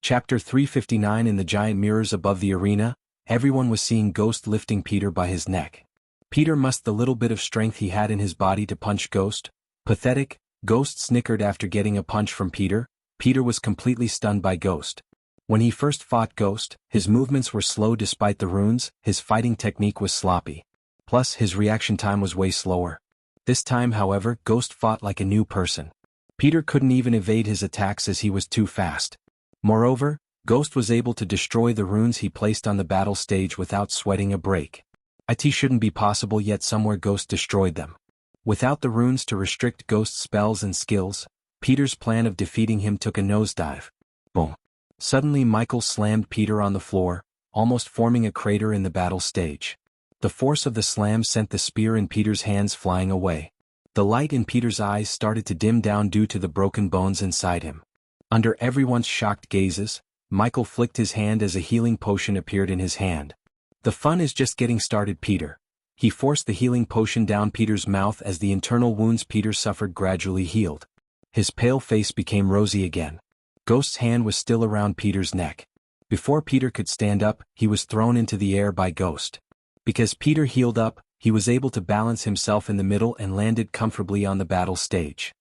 Chapter 359. In the giant mirrors above the arena, everyone was seeing Ghost lifting Peter by his neck. Peter mustered the little bit of strength he had in his body to punch Ghost. Pathetic, Ghost snickered after getting a punch from Peter. Peter was completely stunned by Ghost. When he first fought Ghost, his movements were slow despite the runes, his fighting technique was sloppy. Plus, his reaction time was way slower. This time, however, Ghost fought like a new person. Peter couldn't even evade his attacks as he was too fast. Moreover, Ghost was able to destroy the runes he placed on the battle stage without sweating a break. It shouldn't be possible, yet somewhere Ghost destroyed them. Without the runes to restrict Ghost's spells and skills, Peter's plan of defeating him took a nosedive. Boom. Suddenly Michael slammed Peter on the floor, almost forming a crater in the battle stage. The force of the slam sent the spear in Peter's hands flying away. The light in Peter's eyes started to dim down due to the broken bones inside him. Under everyone's shocked gazes, Michael flicked his hand as a healing potion appeared in his hand. The fun is just getting started, Peter. He forced the healing potion down Peter's mouth as the internal wounds Peter suffered gradually healed. His pale face became rosy again. Ghost's hand was still around Peter's neck. Before Peter could stand up, he was thrown into the air by Ghost. Because Peter healed up, he was able to balance himself in the middle and landed comfortably on the battle stage.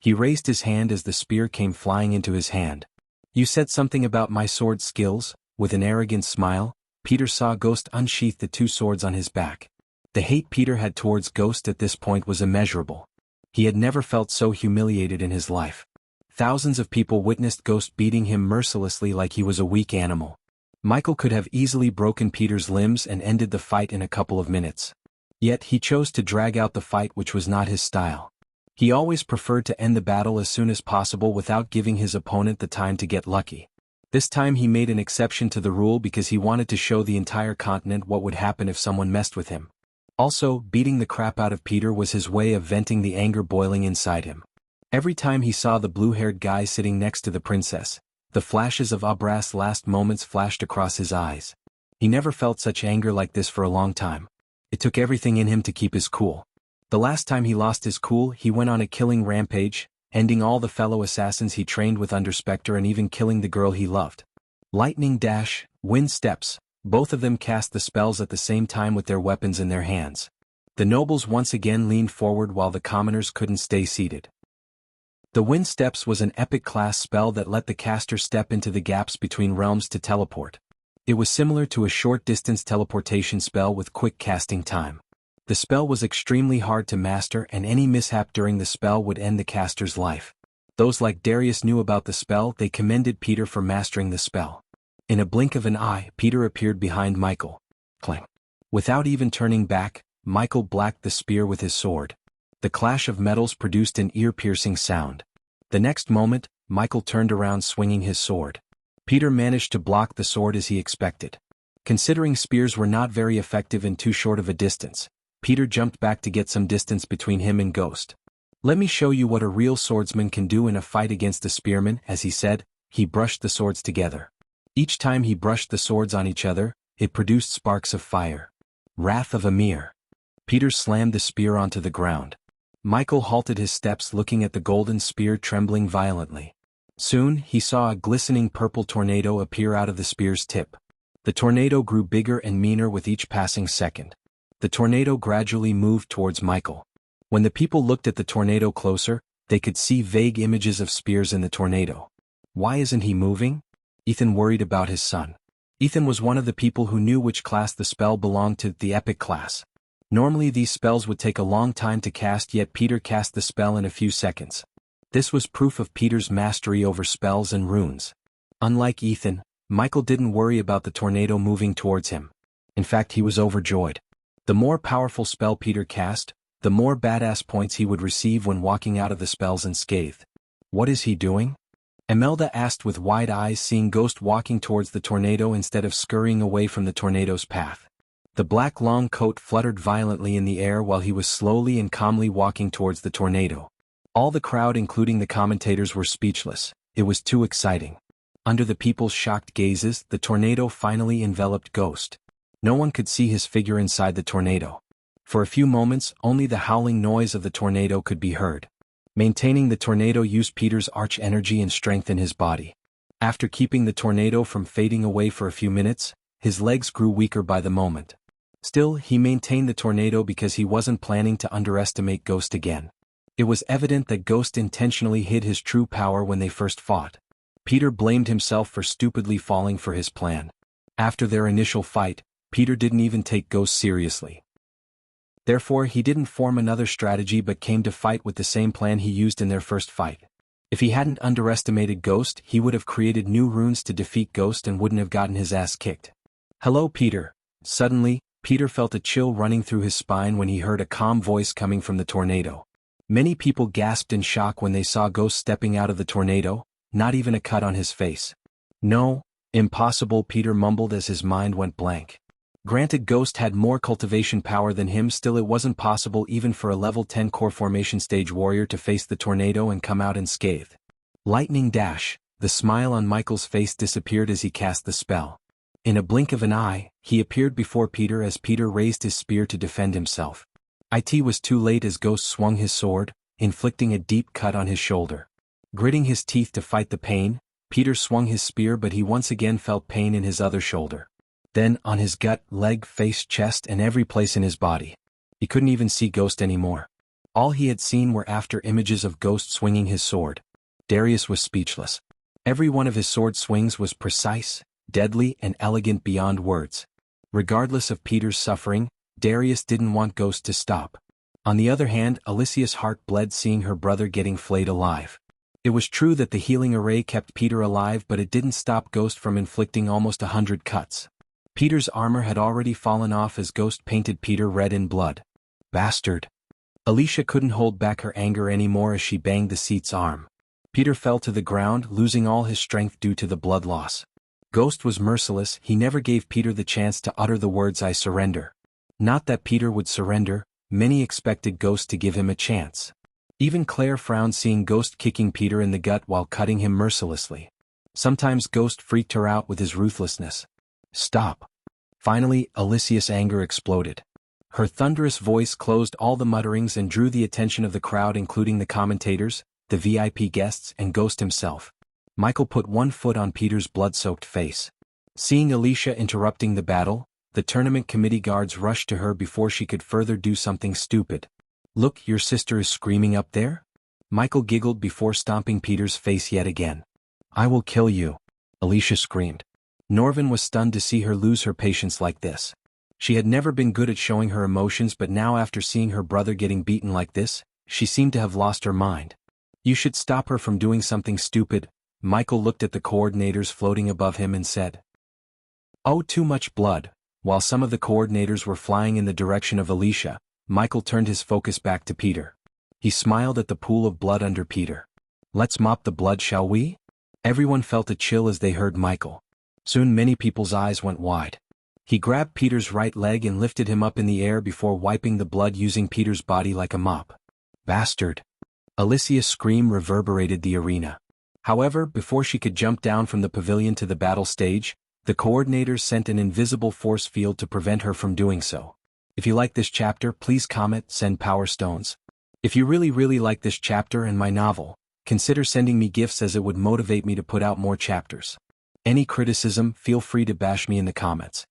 He raised his hand as the spear came flying into his hand. "You said something about my sword skills," with an arrogant smile, Peter saw Ghost unsheath the two swords on his back. The hate Peter had towards Ghost at this point was immeasurable. He had never felt so humiliated in his life. Thousands of people witnessed Ghost beating him mercilessly like he was a weak animal. Michael could have easily broken Peter's limbs and ended the fight in a couple of minutes. Yet he chose to drag out the fight, which was not his style. He always preferred to end the battle as soon as possible without giving his opponent the time to get lucky. This time he made an exception to the rule because he wanted to show the entire continent what would happen if someone messed with him. Also, beating the crap out of Peter was his way of venting the anger boiling inside him. Every time he saw the blue-haired guy sitting next to the princess, the flashes of Abra's last moments flashed across his eyes. He never felt such anger like this for a long time. It took everything in him to keep his cool. The last time he lost his cool, he went on a killing rampage, ending all the fellow assassins he trained with under Spectre and even killing the girl he loved. Lightning Dash, Wind Steps, both of them cast the spells at the same time with their weapons in their hands. The nobles once again leaned forward while the commoners couldn't stay seated. The Wind Steps was an epic class spell that let the caster step into the gaps between realms to teleport. It was similar to a short-distance teleportation spell with quick casting time. The spell was extremely hard to master, and any mishap during the spell would end the caster's life. Those like Darius knew about the spell. They commended Peter for mastering the spell. In a blink of an eye, Peter appeared behind Michael. Clang. Without even turning back, Michael blacked the spear with his sword. The clash of metals produced an ear-piercing sound. The next moment, Michael turned around swinging his sword. Peter managed to block the sword as he expected. Considering spears were not very effective in too short of a distance, Peter jumped back to get some distance between him and Ghost. "Let me show you what a real swordsman can do in a fight against a spearman," as he said. He brushed the swords together. Each time he brushed the swords on each other, it produced sparks of fire. Wrath of Emir. Peter slammed the spear onto the ground. Michael halted his steps, looking at the golden spear trembling violently. Soon, he saw a glistening purple tornado appear out of the spear's tip. The tornado grew bigger and meaner with each passing second. The tornado gradually moved towards Michael. When the people looked at the tornado closer, they could see vague images of spears in the tornado. Why isn't he moving? Ethan worried about his son. Ethan was one of the people who knew which class the spell belonged to, the epic class. Normally these spells would take a long time to cast, yet Peter cast the spell in a few seconds. This was proof of Peter's mastery over spells and runes. Unlike Ethan, Michael didn't worry about the tornado moving towards him. In fact, he was overjoyed. The more powerful spell Peter cast, the more badass points he would receive when walking out of the spells unscathed. "What is he doing?" Imelda asked with wide eyes, seeing Ghost walking towards the tornado instead of scurrying away from the tornado's path. The black long coat fluttered violently in the air while he was slowly and calmly walking towards the tornado. All the crowd, including the commentators, were speechless. It was too exciting. Under the people's shocked gazes, the tornado finally enveloped Ghost. No one could see his figure inside the tornado. For a few moments, only the howling noise of the tornado could be heard. Maintaining the tornado used Peter's arch energy and strength in his body. After keeping the tornado from fading away for a few minutes, his legs grew weaker by the moment. Still, he maintained the tornado because he wasn't planning to underestimate Ghost again. It was evident that Ghost intentionally hid his true power when they first fought. Peter blamed himself for stupidly falling for his plan. After their initial fight, Peter didn't even take Ghost seriously. Therefore, he didn't form another strategy but came to fight with the same plan he used in their first fight. If he hadn't underestimated Ghost, he would have created new runes to defeat Ghost and wouldn't have gotten his ass kicked. "Hello, Peter." Suddenly, Peter felt a chill running through his spine when he heard a calm voice coming from the tornado. Many people gasped in shock when they saw Ghost stepping out of the tornado, not even a cut on his face. "No, impossible," Peter mumbled as his mind went blank. Granted, Ghost had more cultivation power than him, still it wasn't possible even for a level 10 core formation stage warrior to face the tornado and come out unscathed. Lightning dash, the smile on Michael's face disappeared as he cast the spell. In a blink of an eye, he appeared before Peter as Peter raised his spear to defend himself. It was too late as Ghost swung his sword, inflicting a deep cut on his shoulder. Gritting his teeth to fight the pain, Peter swung his spear, but he once again felt pain in his other shoulder. Then, on his gut, leg, face, chest, and every place in his body. He couldn't even see Ghost anymore. All he had seen were after images of Ghost swinging his sword. Darius was speechless. Every one of his sword swings was precise, deadly, and elegant beyond words. Regardless of Peter's suffering, Darius didn't want Ghost to stop. On the other hand, Alicia's heart bled seeing her brother getting flayed alive. It was true that the healing array kept Peter alive, but it didn't stop Ghost from inflicting almost 100 cuts. Peter's armor had already fallen off as Ghost painted Peter red in blood. "Bastard." Alicia couldn't hold back her anger anymore as she banged the seat's arm. Peter fell to the ground, losing all his strength due to the blood loss. Ghost was merciless. He never gave Peter the chance to utter the words "I surrender." Not that Peter would surrender, many expected Ghost to give him a chance. Even Claire frowned seeing Ghost kicking Peter in the gut while cutting him mercilessly. Sometimes Ghost freaked her out with his ruthlessness. "Stop." Finally, Alicia's anger exploded. Her thunderous voice closed all the mutterings and drew the attention of the crowd, including the commentators, the VIP guests, and Ghost himself. Michael put one foot on Peter's blood-soaked face. Seeing Alicia interrupting the battle, the tournament committee guards rushed to her before she could further do something stupid. "Look, your sister is screaming up there?" Michael giggled before stomping Peter's face yet again. "I will kill you," Alicia screamed. Norvin was stunned to see her lose her patience like this. She had never been good at showing her emotions, but now after seeing her brother getting beaten like this, she seemed to have lost her mind. "You should stop her from doing something stupid." Michael looked at the coordinators floating above him and said, "Oh, too much blood." While some of the coordinators were flying in the direction of Alicia, Michael turned his focus back to Peter. He smiled at the pool of blood under Peter. "Let's mop the blood, shall we?" Everyone felt a chill as they heard Michael. Soon many people's eyes went wide. He grabbed Peter's right leg and lifted him up in the air before wiping the blood using Peter's body like a mop. "Bastard." Alicia's scream reverberated the arena. However, before she could jump down from the pavilion to the battle stage, the coordinators sent an invisible force field to prevent her from doing so. If you like this chapter, please comment, send power stones. If you really like this chapter and my novel, consider sending me gifts as it would motivate me to put out more chapters. Any criticism, feel free to bash me in the comments.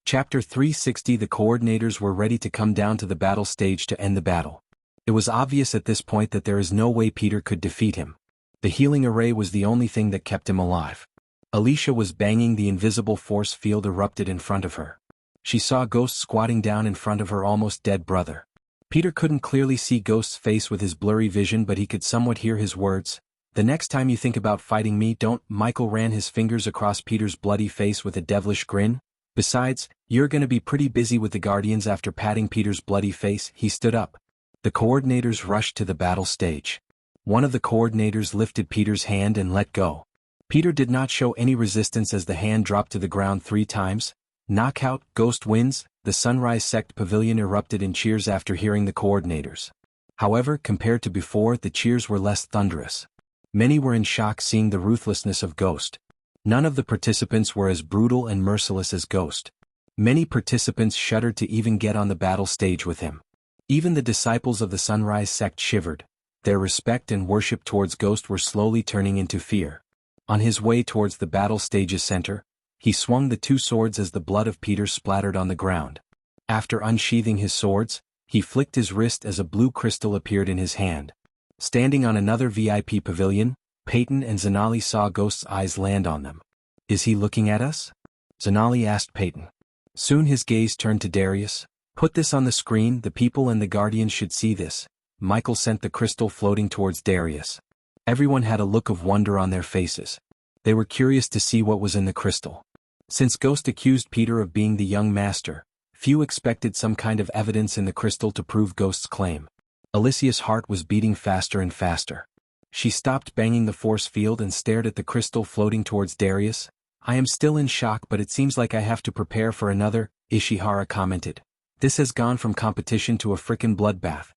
Chapter 360. The coordinators were ready to come down to the battle stage to end the battle. It was obvious at this point that there is no way Peter could defeat him. The healing array was the only thing that kept him alive. Alicia was banging the invisible force field erupted in front of her. She saw Ghost squatting down in front of her almost dead brother. Peter couldn't clearly see Ghost's face with his blurry vision, but he could somewhat hear his words. "The next time you think about fighting me, don't." Michael ran his fingers across Peter's bloody face with a devilish grin. "Besides, you're gonna be pretty busy with the Guardians." After patting Peter's bloody face, he stood up. The coordinators rushed to the battle stage. One of the coordinators lifted Peter's hand and let go. Peter did not show any resistance as the hand dropped to the ground 3 times. Knockout, Ghost wins. The Sunrise Sect Pavilion erupted in cheers after hearing the coordinators. However, compared to before, the cheers were less thunderous. Many were in shock seeing the ruthlessness of Ghost. None of the participants were as brutal and merciless as Ghost. Many participants shuddered to even get on the battle stage with him. Even the disciples of the Sunrise Sect shivered. Their respect and worship towards Ghost were slowly turning into fear. On his way towards the battle stage's center, he swung the two swords as the blood of Peter splattered on the ground. After unsheathing his swords, he flicked his wrist as a blue crystal appeared in his hand. Standing on another VIP pavilion, Peyton and Zanali saw Ghost's eyes land on them. "Is he looking at us?" Zanali asked Peyton. Soon his gaze turned to Darius. "Put this on the screen, the people and the Guardians should see this." Michael sent the crystal floating towards Darius. Everyone had a look of wonder on their faces. They were curious to see what was in the crystal. Since Ghost accused Peter of being the young master, few expected some kind of evidence in the crystal to prove Ghost's claim. Alicia's heart was beating faster and faster. She stopped banging the force field and stared at the crystal floating towards Darius. "I am still in shock, but it seems like I have to prepare for another," Ishihara commented. "This has gone from competition to a frickin' bloodbath."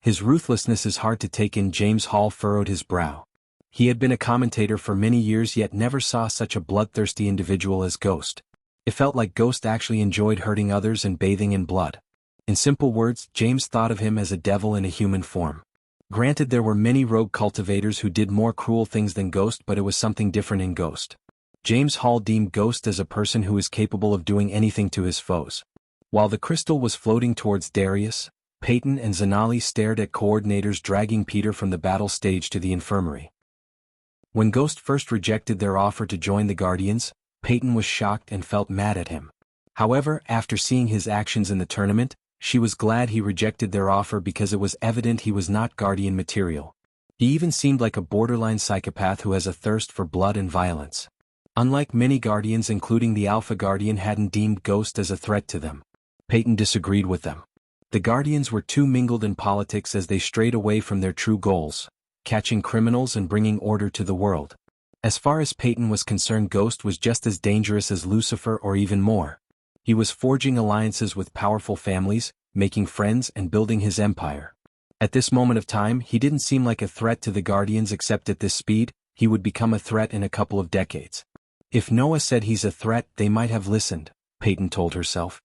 His ruthlessness is hard to take in. James Hall furrowed his brow. He had been a commentator for many years yet never saw such a bloodthirsty individual as Ghost. It felt like Ghost actually enjoyed hurting others and bathing in blood. In simple words, James thought of him as a devil in a human form. Granted, there were many rogue cultivators who did more cruel things than Ghost, but it was something different in Ghost. James Hall deemed Ghost as a person who is capable of doing anything to his foes. While the crystal was floating towards Darius, Peyton and Zanali stared at coordinators dragging Peter from the battle stage to the infirmary. When Ghost first rejected their offer to join the Guardians, Peyton was shocked and felt mad at him. However, after seeing his actions in the tournament, she was glad he rejected their offer because it was evident he was not Guardian material. He even seemed like a borderline psychopath who has a thirst for blood and violence. Unlike many Guardians, including the Alpha Guardian, hadn't deemed Ghost as a threat to them. Peyton disagreed with them. The Guardians were too mingled in politics as they strayed away from their true goals, catching criminals and bringing order to the world. As far as Peyton was concerned, Ghost was just as dangerous as Lucifer or even more. He was forging alliances with powerful families, making friends and building his empire. At this moment of time, he didn't seem like a threat to the Guardians, except at this speed, he would become a threat in a couple of decades. If Noah said he's a threat, they might have listened, Peyton told herself.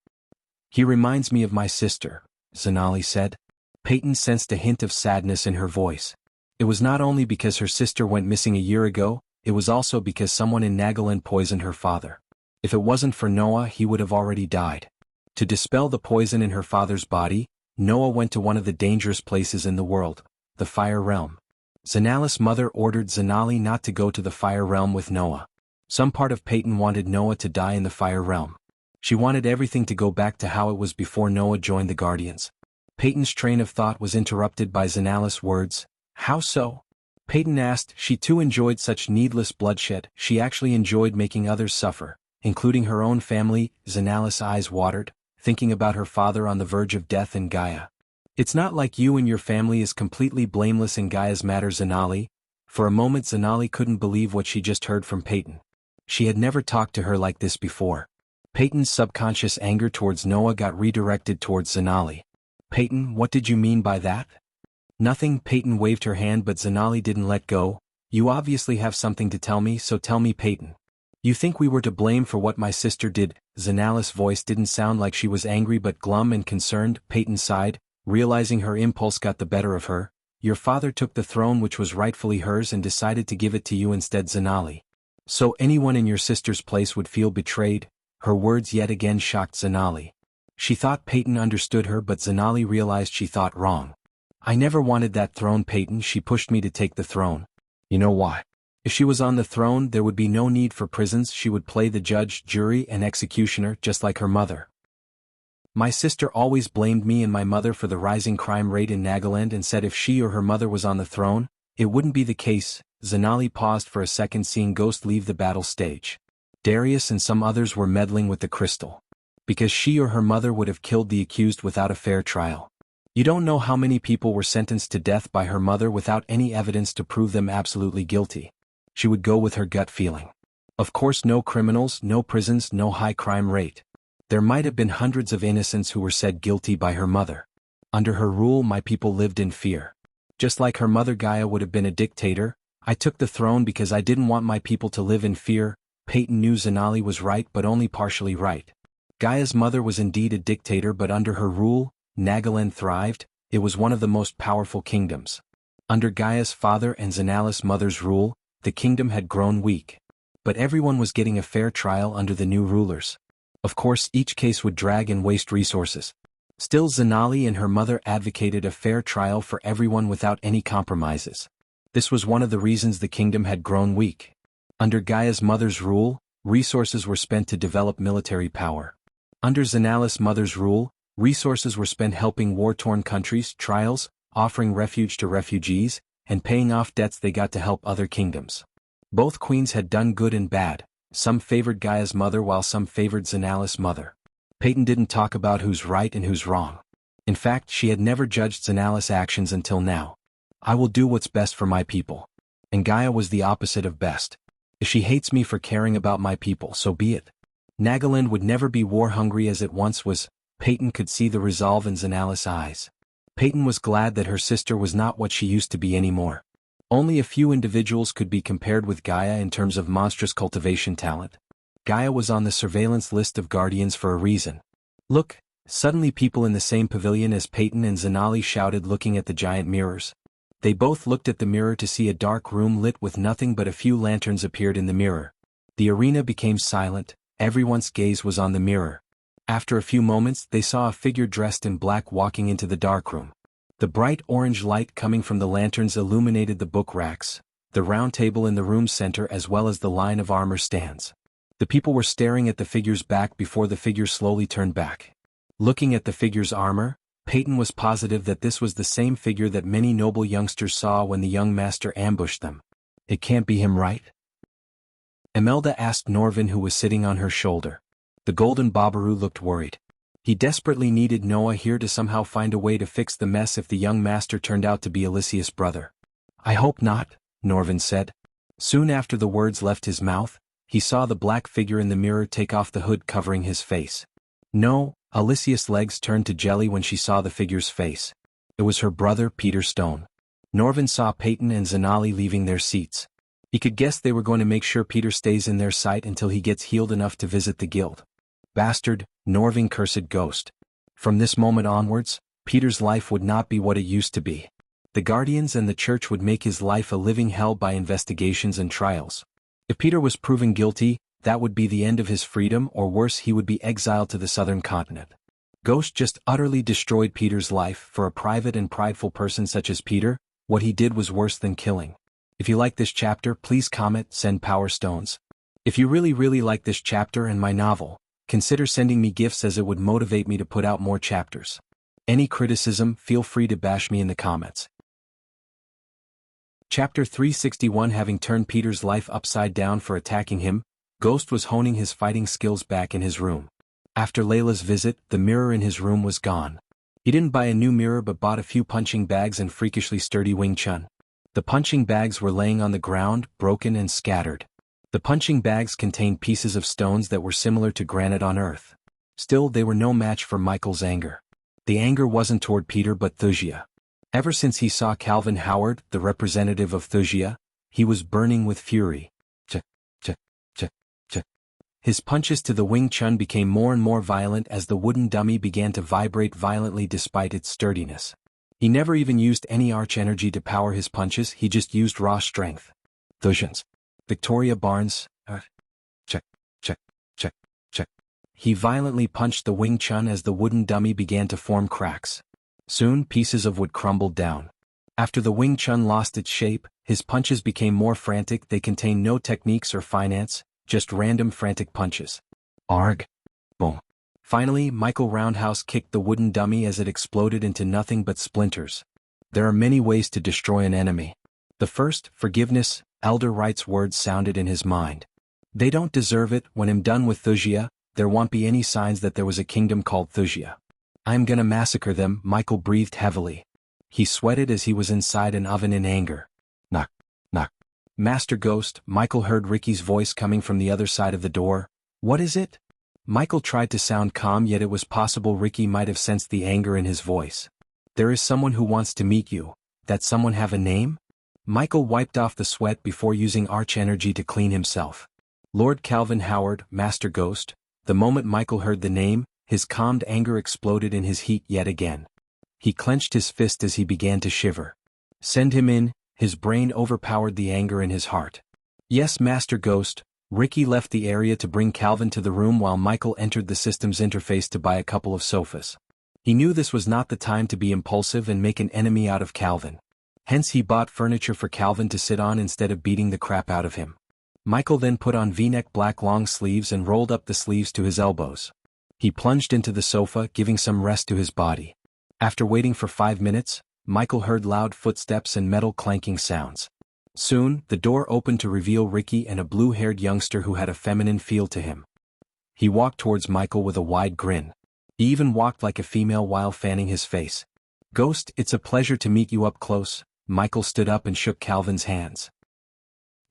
"He reminds me of my sister," Zanali said. Peyton sensed a hint of sadness in her voice. It was not only because her sister went missing a year ago, it was also because someone in Nagaland poisoned her father. If it wasn't for Noah, he would have already died. To dispel the poison in her father's body, Noah went to one of the dangerous places in the world, the Fire Realm. Zanali's mother ordered Zanali not to go to the Fire Realm with Noah. Some part of Peyton wanted Noah to die in the Fire Realm. She wanted everything to go back to how it was before Noah joined the Guardians. Peyton's train of thought was interrupted by Zanali's words. "How so?" Peyton asked. She too enjoyed such needless bloodshed. She actually enjoyed making others suffer, including her own family. Zanali's eyes watered, thinking about her father on the verge of death in Gaia. "It's not like you and your family is completely blameless in Gaia's matter, Zanali." For a moment Zanali couldn't believe what she just heard from Peyton. She had never talked to her like this before. Peyton's subconscious anger towards Noah got redirected towards Zanali. "Peyton, what did you mean by that?" "Nothing." Peyton waved her hand, but Zanali didn't let go. "You obviously have something to tell me, so tell me, Peyton." "You think we were to blame for what my sister did?" Zanali's voice didn't sound like she was angry but glum and concerned. Peyton sighed, realizing her impulse got the better of her. "Your father took the throne which was rightfully hers and decided to give it to you instead, Zanali. So anyone in your sister's place would feel betrayed." Her words yet again shocked Zanali. She thought Peyton understood her, but Zanali realized she thought wrong. "I never wanted that throne, Peyton. She pushed me to take the throne. You know why? If she was on the throne, there would be no need for prisons. She would play the judge, jury, and executioner, just like her mother. My sister always blamed me and my mother for the rising crime rate in Nagaland and said if she or her mother was on the throne, it wouldn't be the case." Zanali paused for a second, seeing Ghost leave the battle stage. Darius and some others were meddling with the crystal. Because she or her mother would have killed the accused without a fair trial. You don't know how many people were sentenced to death by her mother without any evidence to prove them absolutely guilty. She would go with her gut feeling. Of course, no criminals, no prisons, no high crime rate. There might have been hundreds of innocents who were said guilty by her mother. Under her rule, my people lived in fear. Just like her mother, Gaia would have been a dictator. I took the throne because I didn't want my people to live in fear. Peyton knew Zanali was right, but only partially right. Gaia's mother was indeed a dictator, but under her rule, Nagaland thrived. It was one of the most powerful kingdoms. Under Gaia's father and Xanalis' mother's rule, the kingdom had grown weak. But everyone was getting a fair trial under the new rulers. Of course, each case would drag and waste resources. Still, Zanali and her mother advocated a fair trial for everyone without any compromises. This was one of the reasons the kingdom had grown weak. Under Gaia's mother's rule, resources were spent to develop military power. Under Xanalis' mother's rule, resources were spent helping war-torn countries, trials, offering refuge to refugees, and paying off debts they got to help other kingdoms. Both queens had done good and bad. Some favored Gaia's mother while some favored Xanalis' mother. Peyton didn't talk about who's right and who's wrong. In fact, she had never judged Xanalis' actions until now. I will do what's best for my people. And Gaia was the opposite of best. If she hates me for caring about my people, so be it. Nagaland would never be war-hungry as it once was. Peyton could see the resolve in Xanalis' eyes. Peyton was glad that her sister was not what she used to be anymore. Only a few individuals could be compared with Gaia in terms of monstrous cultivation talent. Gaia was on the surveillance list of guardians for a reason. Look, suddenly people in the same pavilion as Peyton and Zanali shouted, looking at the giant mirrors. They both looked at the mirror to see a dark room lit with nothing but a few lanterns appeared in the mirror. The arena became silent, everyone's gaze was on the mirror. After a few moments they saw a figure dressed in black walking into the darkroom. The bright orange light coming from the lanterns illuminated the book racks, the round table in the room's center as well as the line of armor stands. The people were staring at the figure's back before the figure slowly turned back. Looking at the figure's armor, Peyton was positive that this was the same figure that many noble youngsters saw when the young master ambushed them. It can't be him, right? Imelda asked Norvin, who was sitting on her shoulder. The golden Babaru looked worried. He desperately needed Noah here to somehow find a way to fix the mess if the young master turned out to be Elysius' brother. I hope not, Norvin said. Soon after the words left his mouth, he saw the black figure in the mirror take off the hood covering his face. No, Elysius' legs turned to jelly when she saw the figure's face. It was her brother, Peter Stone. Norvin saw Peyton and Zanali leaving their seats. He could guess they were going to make sure Peter stays in their sight until he gets healed enough to visit the guild. Bastard, Norvin cursed Ghost. From this moment onwards, Peter's life would not be what it used to be. The guardians and the church would make his life a living hell by investigations and trials. If Peter was proven guilty, that would be the end of his freedom, or worse, he would be exiled to the southern continent. Ghost just utterly destroyed Peter's life. For a private and prideful person such as Peter, what he did was worse than killing. If you like this chapter, please comment, send power stones. If you really like this chapter and my novel, consider sending me gifts, as it would motivate me to put out more chapters. Any criticism, feel free to bash me in the comments. Chapter 361. Having turned Peter's life upside down for attacking him, Ghost was honing his fighting skills back in his room. After Layla's visit, the mirror in his room was gone. He didn't buy a new mirror but bought a few punching bags and freakishly sturdy Wing Chun. The punching bags were laying on the ground, broken and scattered. The punching bags contained pieces of stones that were similar to granite on Earth. Still, they were no match for Michael's anger. The anger wasn't toward Peter but Thusia. Ever since he saw Calvin Howard, the representative of Thusia, he was burning with fury. His punches to the Wing Chun became more and more violent as the wooden dummy began to vibrate violently despite its sturdiness. He never even used any arch energy to power his punches, he just used raw strength. Thusians. Victoria Barnes, check. He violently punched the Wing Chun as the wooden dummy began to form cracks. Soon pieces of wood crumbled down. After the Wing Chun lost its shape, his punches became more frantic. They contained no techniques or finance, just random frantic punches. Arg. Boom. Finally, Michael Roundhouse kicked the wooden dummy as it exploded into nothing but splinters. There are many ways to destroy an enemy. The first, forgiveness. Elder Wright's words sounded in his mind. They don't deserve it. When I'm done with Thusia, there won't be any signs that there was a kingdom called Thusia. I'm gonna massacre them. Michael breathed heavily. He sweated as he was inside an oven in anger. Knock, knock. Master Ghost, Michael heard Ricky's voice coming from the other side of the door. What is it? Michael tried to sound calm, yet it was possible Ricky might have sensed the anger in his voice. There is someone who wants to meet you. That someone have a name? Michael wiped off the sweat before using arch energy to clean himself. Lord Calvin Howard, Master Ghost. The moment Michael heard the name, his calmed anger exploded in his heat yet again. He clenched his fist as he began to shiver. Send him in. His brain overpowered the anger in his heart. Yes, Master Ghost. Ricky left the area to bring Calvin to the room while Michael entered the system's interface to buy a couple of sofas. He knew this was not the time to be impulsive and make an enemy out of Calvin. Hence he bought furniture for Calvin to sit on instead of beating the crap out of him. Michael then put on V-neck black long sleeves and rolled up the sleeves to his elbows. He plunged into the sofa, giving some rest to his body. After waiting for 5 minutes, Michael heard loud footsteps and metal clanking sounds. Soon, the door opened to reveal Ricky and a blue-haired youngster who had a feminine feel to him. He walked towards Michael with a wide grin. He even walked like a female while fanning his face. Ghost, it's a pleasure to meet you up close. Michael stood up and shook Calvin's hands.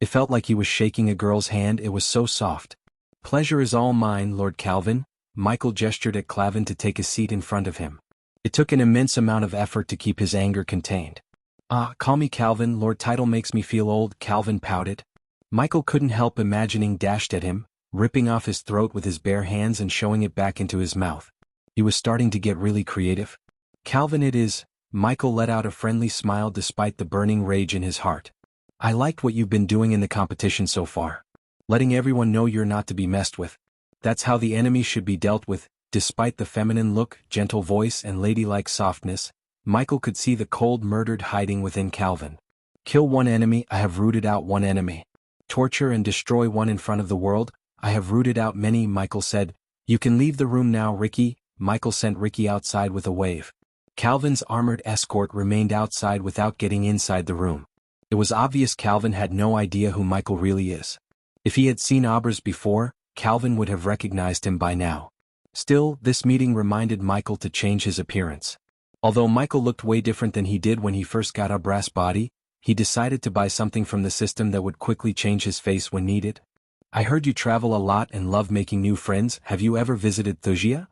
It felt like he was shaking a girl's hand, it was so soft. Pleasure is all mine, Lord Calvin. Michael gestured at Calvin to take a seat in front of him. It took an immense amount of effort to keep his anger contained. Call me Calvin, Lord title makes me feel old, Calvin pouted. Michael couldn't help imagining dashed at him, ripping off his throat with his bare hands and showing it back into his mouth. He was starting to get really creative. Calvin it is. Michael let out a friendly smile despite the burning rage in his heart. I liked what you've been doing in the competition so far. Letting everyone know you're not to be messed with. That's how the enemy should be dealt with. Despite the feminine look, gentle voice and ladylike softness, Michael could see the cold murdered hiding within Calvin. Kill one enemy, I have rooted out one enemy. Torture and destroy one in front of the world, I have rooted out many, Michael said. You can leave the room now, Ricky. Michael sent Ricky outside with a wave. Calvin's armored escort remained outside without getting inside the room. It was obvious Calvin had no idea who Michael really is. If he had seen Abras before, Calvin would have recognized him by now. Still, this meeting reminded Michael to change his appearance. Although Michael looked way different than he did when he first got Abras' body, he decided to buy something from the system that would quickly change his face when needed. I heard you travel a lot and love making new friends. Have you ever visited Thusia?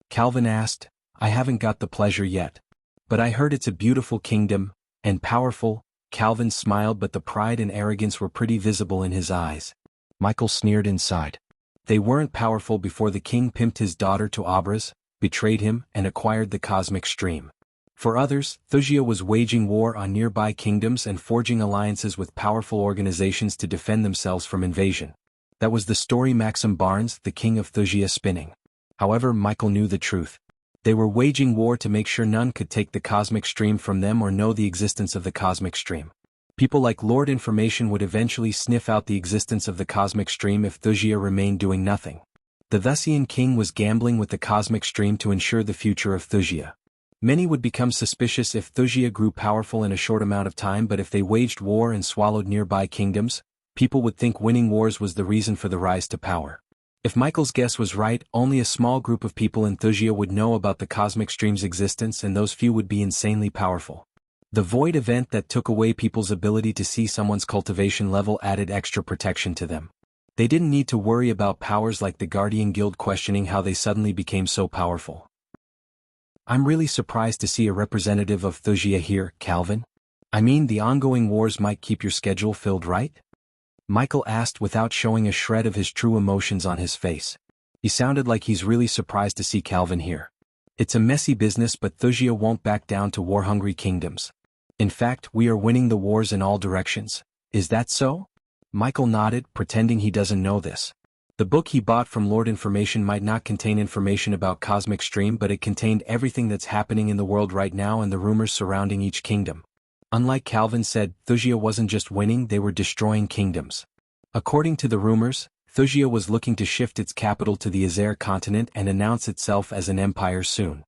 Calvin asked. I haven't got the pleasure yet. But I heard it's a beautiful kingdom, and powerful. Calvin smiled, but the pride and arrogance were pretty visible in his eyes. Michael sneered inside. They weren't powerful before the king pimped his daughter to Abras, betrayed him, and acquired the cosmic stream. For others, Thusia was waging war on nearby kingdoms and forging alliances with powerful organizations to defend themselves from invasion. That was the story Maxim Barnes, the king of Thusia, spinning. However, Michael knew the truth. They were waging war to make sure none could take the cosmic stream from them or know the existence of the cosmic stream. People like Lord Information would eventually sniff out the existence of the cosmic stream if Thusia remained doing nothing. The Thusian king was gambling with the cosmic stream to ensure the future of Thusia. Many would become suspicious if Thusia grew powerful in a short amount of time, but if they waged war and swallowed nearby kingdoms, people would think winning wars was the reason for the rise to power. If Michael's guess was right, only a small group of people in Thusia would know about the cosmic stream's existence, and those few would be insanely powerful. The void event that took away people's ability to see someone's cultivation level added extra protection to them. They didn't need to worry about powers like the Guardian Guild questioning how they suddenly became so powerful. I'm really surprised to see a representative of Thusia here, Calvin. I mean, the ongoing wars might keep your schedule filled, right? Michael asked without showing a shred of his true emotions on his face. He sounded like he's really surprised to see Calvin here. It's a messy business, but Thusia won't back down to war-hungry kingdoms. In fact, we are winning the wars in all directions. Is that so? Michael nodded, pretending he doesn't know this. The book he bought from Lord Information might not contain information about Cosmic Stream, but it contained everything that's happening in the world right now and the rumors surrounding each kingdom. Unlike Calvin said, Thusia wasn't just winning, they were destroying kingdoms. According to the rumors, Thusia was looking to shift its capital to the Azer continent and announce itself as an empire soon.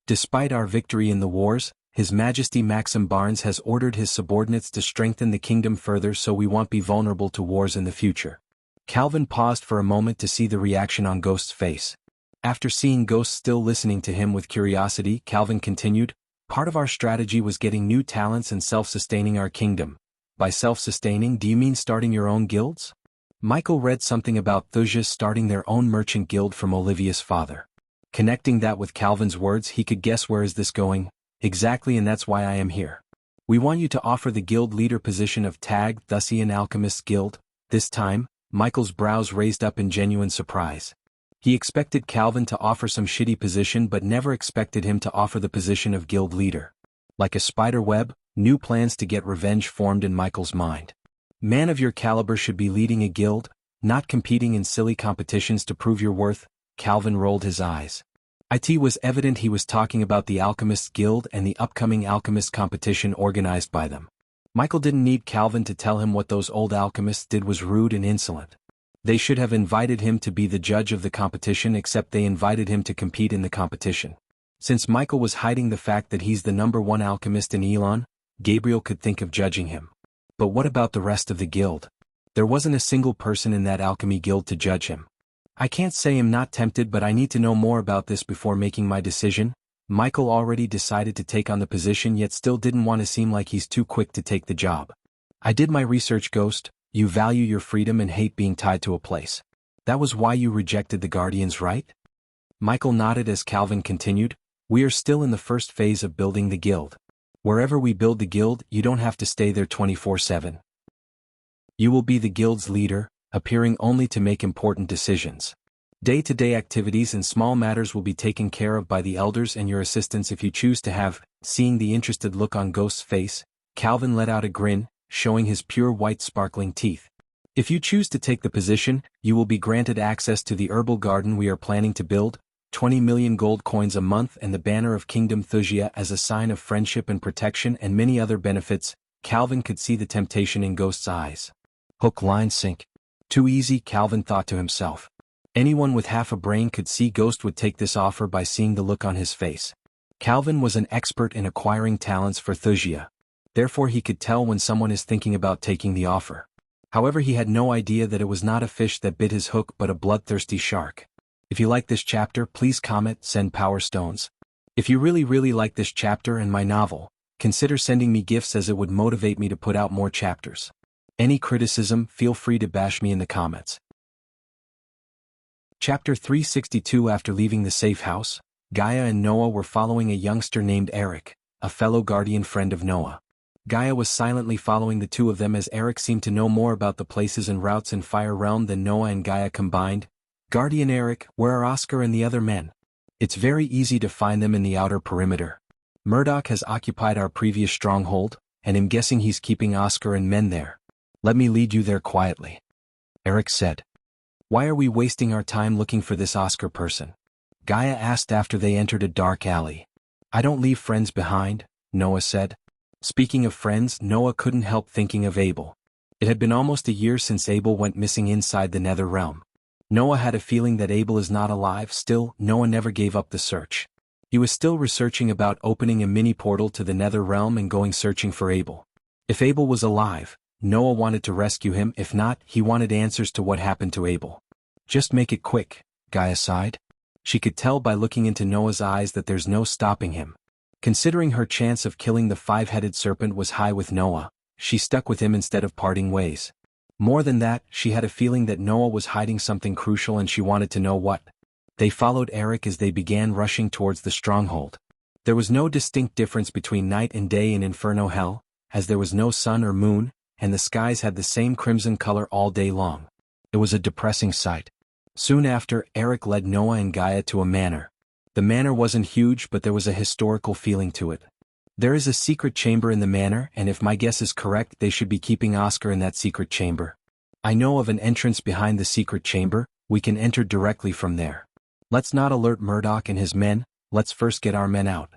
Despite our victory in the wars, His Majesty Maxim Barnes has ordered his subordinates to strengthen the kingdom further so we won't be vulnerable to wars in the future. Calvin paused for a moment to see the reaction on Ghost's face. After seeing Ghost still listening to him with curiosity, Calvin continued, Part of our strategy was getting new talents and self-sustaining our kingdom. By self-sustaining, do you mean starting your own guilds? Michael read something about Thusia starting their own merchant guild from Olivia's father. Connecting that with Calvin's words, he could guess where is this going. Exactly, and that's why I am here. We want you to offer the guild leader position of Tag, Thusian Alchemists Guild. This time, Michael's brows raised up in genuine surprise. He expected Calvin to offer some shitty position but never expected him to offer the position of guild leader. Like a spider web, New plans to get revenge formed in Michael's mind. Man of your caliber should be leading a guild, not competing in silly competitions to prove your worth. Calvin rolled his eyes. It was evident he was talking about the Alchemists Guild and the upcoming alchemist competition organized by them. Michael didn't need Calvin to tell him what those old alchemists did was rude and insolent. They should have invited him to be the judge of the competition, except they invited him to compete in the competition. Since Michael was hiding the fact that he's the #1 alchemist in Elon, Gabriel could think of judging him. But what about the rest of the guild? There wasn't a single person in that alchemy guild to judge him. I can't say I'm not tempted, but I need to know more about this before making my decision. Michael already decided to take on the position, yet still didn't want to seem like he's too quick to take the job. I did my research, Ghost. You value your freedom and hate being tied to a place. That was why you rejected the Guardians, right? Michael nodded as Calvin continued. We are still in the first phase of building the guild. Wherever we build the guild, you don't have to stay there 24/7. You will be the guild's leader, appearing only to make important decisions. Day-to-day activities and small matters will be taken care of by the elders and your assistants if you choose to have. Seeing the interested look on Ghost's face, Calvin let out a grin, showing his pure white sparkling teeth. If you choose to take the position, you will be granted access to the herbal garden we are planning to build, 20 million gold coins a month, and the banner of Kingdom Thusia as a sign of friendship and protection, and many other benefits. Calvin could see the temptation in Ghost's eyes. Hook, line, sink. Too easy, Calvin thought to himself. Anyone with half a brain could see Ghost would take this offer by seeing the look on his face. Calvin was an expert in acquiring talents for Thusia. Therefore he could tell when someone is thinking about taking the offer. However, he had no idea that it was not a fish that bit his hook but a bloodthirsty shark. If you like this chapter, please comment, send power stones. If you really like this chapter and my novel, consider sending me gifts, as it would motivate me to put out more chapters. Any criticism, feel free to bash me in the comments. Chapter 362. After leaving the safe house, Gaia and Noah were following a youngster named Eric, a fellow guardian friend of Noah. Gaia was silently following the two of them, as Eric seemed to know more about the places and routes in Fire Realm than Noah and Gaia combined. Guardian Eric, where are Oscar and the other men? It's very easy to find them in the outer perimeter. Murdoch has occupied our previous stronghold, and I'm guessing he's keeping Oscar and men there. Let me lead you there quietly. Eric said. Why are we wasting our time looking for this Oscar person? Gaia asked after they entered a dark alley. I don't leave friends behind, Noah said. Speaking of friends, Noah couldn't help thinking of Abel. It had been almost a year since Abel went missing inside the Nether Realm. Noah had a feeling that Abel is not alive. Still, Noah never gave up the search. He was still researching about opening a mini portal to the Nether Realm and going searching for Abel. If Abel was alive, Noah wanted to rescue him. If not, he wanted answers to what happened to Abel. Just make it quick, Gaia sighed. She could tell by looking into Noah's eyes that there's no stopping him. Considering her chance of killing the five-headed serpent was high with Noah, she stuck with him instead of parting ways. More than that, she had a feeling that Noah was hiding something crucial and she wanted to know what. They followed Eric as they began rushing towards the stronghold. There was no distinct difference between night and day in Inferno Hell, as there was no sun or moon, and the skies had the same crimson color all day long. It was a depressing sight. Soon after, Eric led Noah and Gaia to a manor. The manor wasn't huge, but there was a historical feeling to it. There is a secret chamber in the manor, and if my guess is correct, they should be keeping Oscar in that secret chamber. I know of an entrance behind the secret chamber. We can enter directly from there. Let's not alert Murdoch and his men. Let's first get our men out.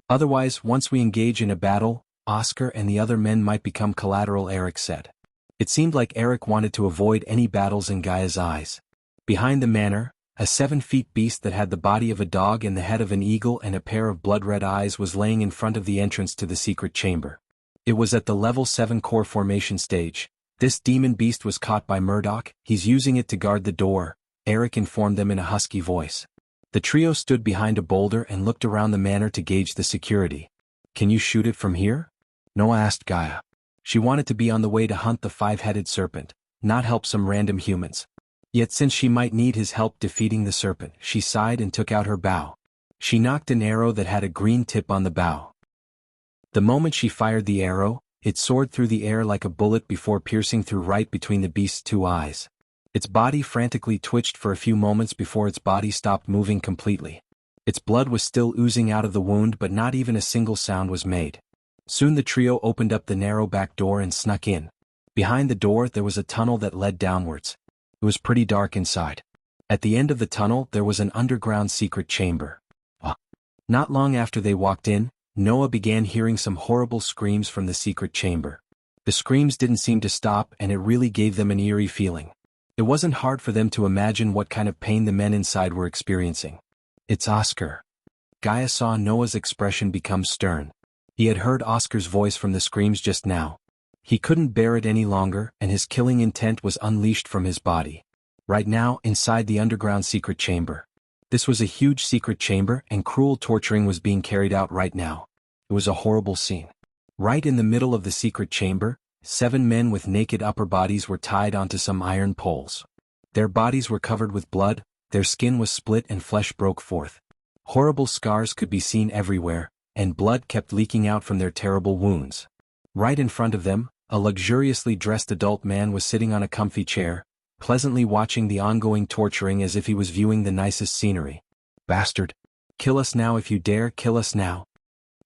Otherwise, once we engage in a battle, Oscar and the other men might become collateral, Eric said. It seemed like Eric wanted to avoid any battles in Gaia's eyes. Behind the manor, a 7-foot beast that had the body of a dog and the head of an eagle and a pair of blood-red eyes was laying in front of the entrance to the secret chamber. It was at the level 7 core formation stage. This demon beast was caught by Murdoch. He's using it to guard the door, Eric informed them in a husky voice. The trio stood behind a boulder and looked around the manor to gauge the security. Can you shoot it from here? Noah asked Gaia. She wanted to be on the way to hunt the five-headed serpent, not help some random humans. Yet since she might need his help defeating the serpent, she sighed and took out her bow. She knocked an arrow that had a green tip on the bow. The moment she fired the arrow, it soared through the air like a bullet before piercing through right between the beast's two eyes. Its body frantically twitched for a few moments before its body stopped moving completely. Its blood was still oozing out of the wound, but not even a single sound was made. Soon the trio opened up the narrow back door and snuck in. Behind the door there was a tunnel that led downwards. It was pretty dark inside. At the end of the tunnel there was an underground secret chamber. Not long after they walked in, Noah began hearing some horrible screams from the secret chamber. The screams didn't seem to stop, and it really gave them an eerie feeling. It wasn't hard for them to imagine what kind of pain the men inside were experiencing. "It's Oscar." Gaia saw Noah's expression become stern. He had heard Oscar's voice from the screams just now. He couldn't bear it any longer, and his killing intent was unleashed from his body. Right now, inside the underground secret chamber. This was a huge secret chamber, and cruel torturing was being carried out right now. It was a horrible scene. Right in the middle of the secret chamber, 7 men with naked upper bodies were tied onto some iron poles. Their bodies were covered with blood, their skin was split and flesh broke forth. Horrible scars could be seen everywhere, and blood kept leaking out from their terrible wounds. Right in front of them, a luxuriously dressed adult man was sitting on a comfy chair, pleasantly watching the ongoing torturing as if he was viewing the nicest scenery. "Bastard! Kill us now if you dare, kill us now!"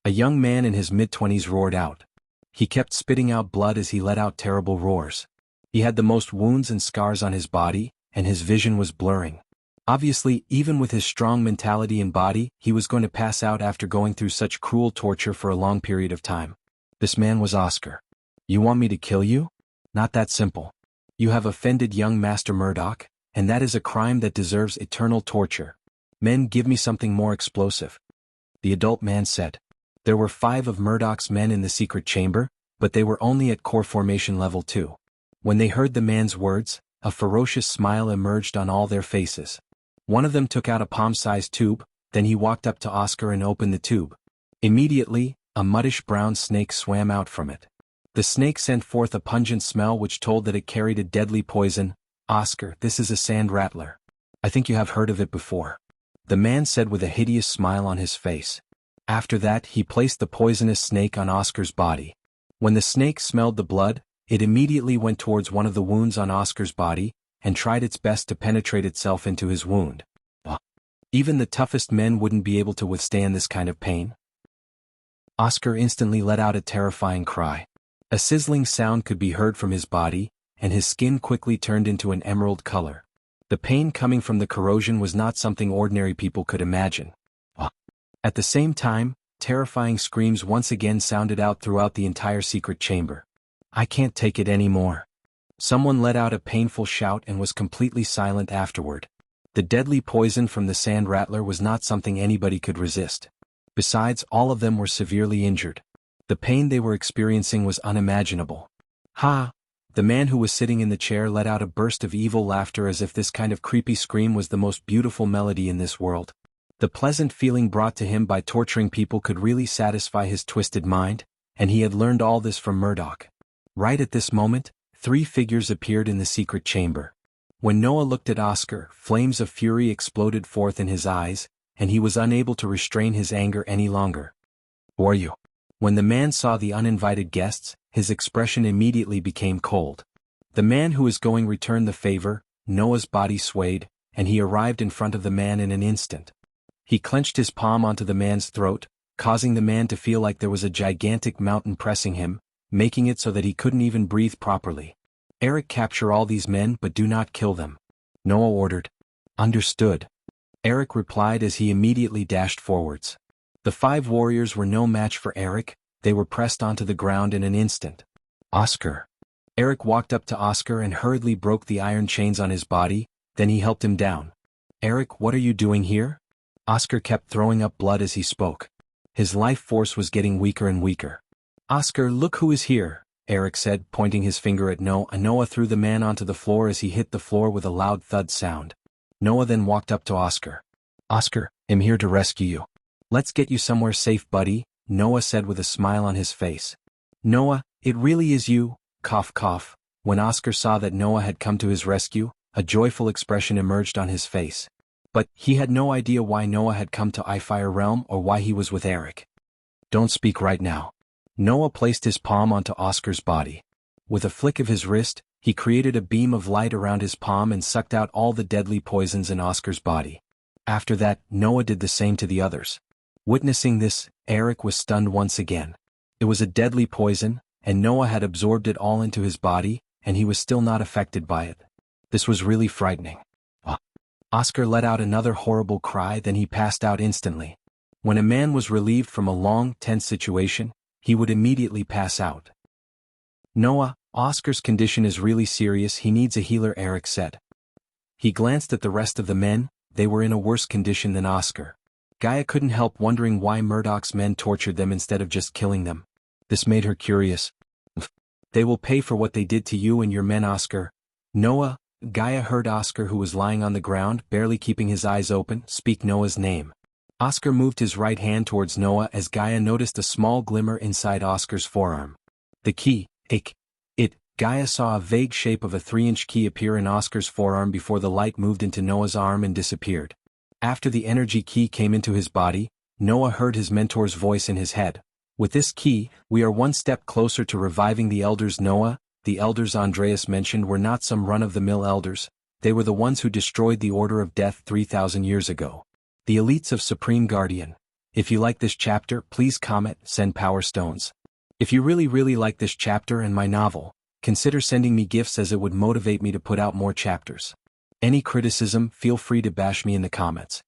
A young man in his mid-20s roared out. He kept spitting out blood as he let out terrible roars. He had the most wounds and scars on his body, and his vision was blurring. Obviously, even with his strong mentality and body, he was going to pass out after going through such cruel torture for a long period of time. This man was Oscar. "You want me to kill you? Not that simple. You have offended young Master Murdoch, and that is a crime that deserves eternal torture. Men, give me something more explosive." The adult man said. There were 5 of Murdoch's men in the secret chamber, but they were only at core formation level 2. When they heard the man's words, a ferocious smile emerged on all their faces. One of them took out a palm-sized tube, then he walked up to Oscar and opened the tube. Immediately, a muddish brown snake swam out from it. The snake sent forth a pungent smell which told that it carried a deadly poison. "Oscar, this is a sand rattler. I think you have heard of it before," the man said with a hideous smile on his face. After that, he placed the poisonous snake on Oscar's body. When the snake smelled the blood, it immediately went towards one of the wounds on Oscar's body, and tried its best to penetrate itself into his wound. Even the toughest men wouldn't be able to withstand this kind of pain. Oscar instantly let out a terrifying cry. A sizzling sound could be heard from his body, and his skin quickly turned into an emerald color. The pain coming from the corrosion was not something ordinary people could imagine. At the same time, terrifying screams once again sounded out throughout the entire secret chamber. "I can't take it anymore." Someone let out a painful shout and was completely silent afterward. The deadly poison from the sand rattler was not something anybody could resist. Besides, all of them were severely injured. The pain they were experiencing was unimaginable. "Ha!" The man who was sitting in the chair let out a burst of evil laughter as if this kind of creepy scream was the most beautiful melody in this world. The pleasant feeling brought to him by torturing people could really satisfy his twisted mind, and he had learned all this from Murdoch. Right at this moment, 3 figures appeared in the secret chamber. When Noah looked at Oscar, flames of fury exploded forth in his eyes, and he was unable to restrain his anger any longer. "Who are you?" When the man saw the uninvited guests, his expression immediately became cold. The man who was going returned the favor. Noah's body swayed, and he arrived in front of the man in an instant. He clenched his palm onto the man's throat, causing the man to feel like there was a gigantic mountain pressing him, making it so that he couldn't even breathe properly. "Eric, capture all these men but do not kill them," Noah ordered. "Understood," Eric replied as he immediately dashed forwards. The 5 warriors were no match for Eric. They were pressed onto the ground in an instant. "Oscar." Eric walked up to Oscar and hurriedly broke the iron chains on his body, then he helped him down. "Eric, what are you doing here?" Oscar kept throwing up blood as he spoke. His life force was getting weaker and weaker. "Oscar, look who is here," Eric said, pointing his finger at Noah. Noah threw the man onto the floor as he hit the floor with a loud thud sound. Noah then walked up to Oscar. "Oscar, I'm here to rescue you. Let's get you somewhere safe, buddy," Noah said with a smile on his face. "Noah, it really is you," cough cough. When Oscar saw that Noah had come to his rescue, a joyful expression emerged on his face. But he had no idea why Noah had come to Ifire Realm or why he was with Eric. "Don't speak right now." Noah placed his palm onto Oscar's body. With a flick of his wrist, he created a beam of light around his palm and sucked out all the deadly poisons in Oscar's body. After that, Noah did the same to the others. Witnessing this, Eric was stunned once again. It was a deadly poison, and Noah had absorbed it all into his body, and he was still not affected by it. This was really frightening. Oscar let out another horrible cry, then he passed out instantly. When a man was relieved from a long, tense situation, he would immediately pass out. Noah, Oscar's condition is really serious, he needs a healer, Eric said. He glanced at the rest of the men, they were in a worse condition than Oscar. Gaia couldn't help wondering why Murdoch's men tortured them instead of just killing them. This made her curious. They will pay for what they did to you and your men, Oscar. Noah, Gaia heard Oscar, who was lying on the ground, barely keeping his eyes open, speak Noah's name. Oscar moved his right hand towards Noah as Gaia noticed a small glimmer inside Oscar's forearm. The key, Gaia saw a vague shape of a 3-inch key appear in Oscar's forearm before the light moved into Noah's arm and disappeared. After the energy key came into his body, Noah heard his mentor's voice in his head. With this key, we are one step closer to reviving the elders. Noah, the elders Andreas mentioned were not some run-of-the-mill elders, they were the ones who destroyed the Order of Death 3,000 years ago. The elites of Supreme Guardian. If you like this chapter, please comment, send power stones. If you really like this chapter and my novel, consider sending me gifts as it would motivate me to put out more chapters. Any criticism, feel free to bash me in the comments.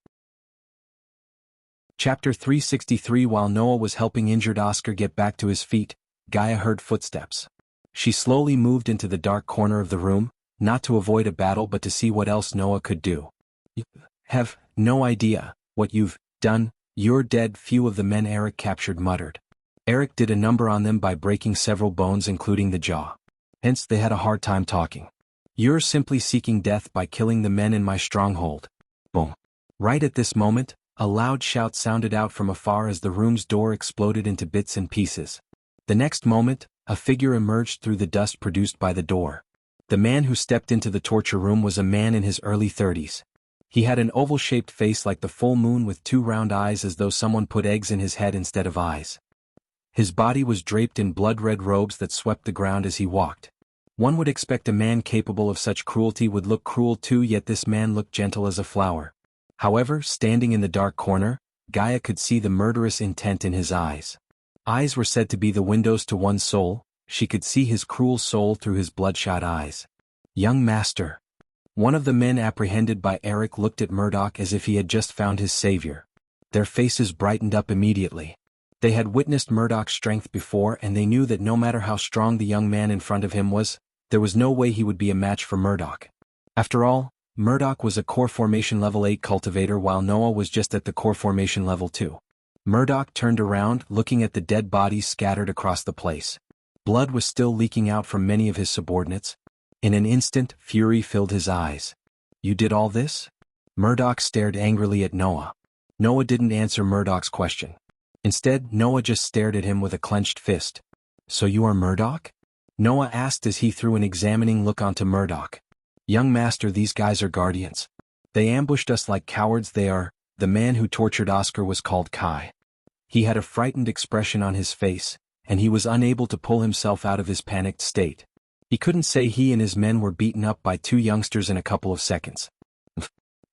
Chapter 363. While Noah was helping injured Oscar get back to his feet, Gaia heard footsteps. She slowly moved into the dark corner of the room, not to avoid a battle but to see what else Noah could do. You have no idea what you've done, you're dead. Few of the men Eric captured muttered. Eric did a number on them by breaking several bones including the jaw. Hence they had a hard time talking. You're simply seeking death by killing the men in my stronghold. Boom. Right at this moment, a loud shout sounded out from afar as the room's door exploded into bits and pieces. The next moment, a figure emerged through the dust produced by the door. The man who stepped into the torture room was a man in his early 30s. He had an oval-shaped face like the full moon with 2 round eyes, as though someone put eggs in his head instead of eyes. His body was draped in blood-red robes that swept the ground as he walked. One would expect a man capable of such cruelty would look cruel too, yet this man looked gentle as a flower. However, standing in the dark corner, Gaia could see the murderous intent in his eyes. Eyes were said to be the windows to one's soul, she could see his cruel soul through his bloodshot eyes. Young master. One of the men apprehended by Eric looked at Murdoch as if he had just found his savior. Their faces brightened up immediately. They had witnessed Murdoch's strength before, and they knew that no matter how strong the young man in front of him was, there was no way he would be a match for Murdoch. After all, Murdoch was a core formation level 8 cultivator while Noah was just at the core formation level 2. Murdoch turned around, looking at the dead bodies scattered across the place. Blood was still leaking out from many of his subordinates. In an instant, fury filled his eyes. You did all this? Murdoch stared angrily at Noah. Noah didn't answer Murdoch's question. Instead, Noah just stared at him with a clenched fist. So you are Murdoch? Noah asked as he threw an examining look onto Murdoch. Young master, these guys are guardians. They ambushed us like cowards. They are. The man who tortured Oscar was called Kai. He had a frightened expression on his face, and he was unable to pull himself out of his panicked state. He couldn't say he and his men were beaten up by 2 youngsters in a couple of seconds.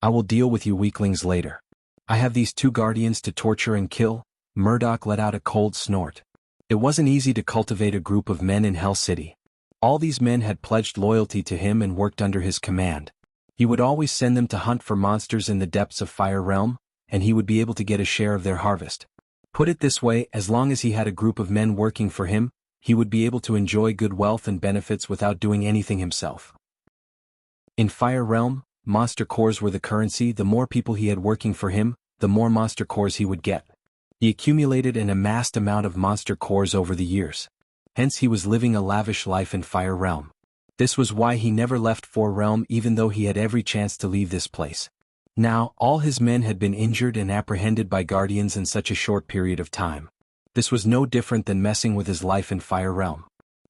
I will deal with you weaklings later. I have these 2 guardians to torture and kill. Murdoch let out a cold snort. It wasn't easy to cultivate a group of men in Hell City. All these men had pledged loyalty to him and worked under his command. He would always send them to hunt for monsters in the depths of Fire Realm, and he would be able to get a share of their harvest. Put it this way, as long as he had a group of men working for him, he would be able to enjoy good wealth and benefits without doing anything himself. In Fire Realm, monster cores were the currency. The more people he had working for him, the more monster cores he would get. He accumulated an amassed amount of monster cores over the years. Hence he was living a lavish life in Fire Realm. This was why he never left Fire Realm even though he had every chance to leave this place. Now, all his men had been injured and apprehended by guardians in such a short period of time. This was no different than messing with his life in Fire Realm.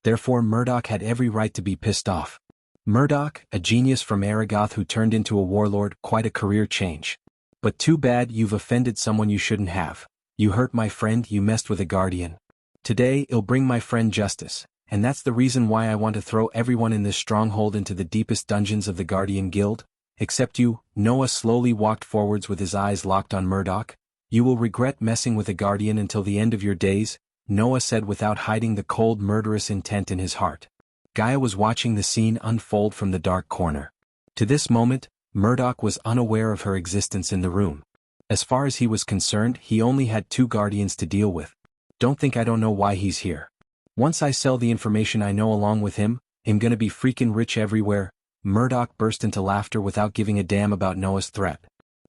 Therefore Murdoch had every right to be pissed off. Murdoch, a genius from Aragoth who turned into a warlord, quite a career change. But too bad you've offended someone you shouldn't have. You hurt my friend, you messed with a guardian. Today I'll bring my friend justice, and that's the reason why I want to throw everyone in this stronghold into the deepest dungeons of the Guardian Guild, except you. Noah slowly walked forwards with his eyes locked on Murdoch. You will regret messing with a guardian until the end of your days. Noah said without hiding the cold murderous intent in his heart. Gaia was watching the scene unfold from the dark corner. To this moment, Murdoch was unaware of her existence in the room. As far as he was concerned, he only had 2 guardians to deal with. Don't think I don't know why he's here. Once I sell the information I know along with him, I'm gonna be freaking rich everywhere. Murdoch burst into laughter without giving a damn about Noah's threat.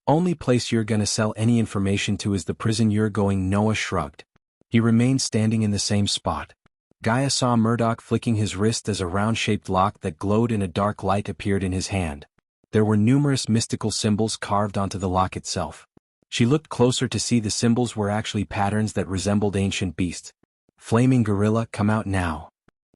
Only place you're gonna sell any information to is the prison you're going. Noah shrugged. He remained standing in the same spot. Gaia saw Murdoch flicking his wrist as a round-shaped lock that glowed in a dark light appeared in his hand. There were numerous mystical symbols carved onto the lock itself. She looked closer to see the symbols were actually patterns that resembled ancient beasts. Flaming gorilla, come out now.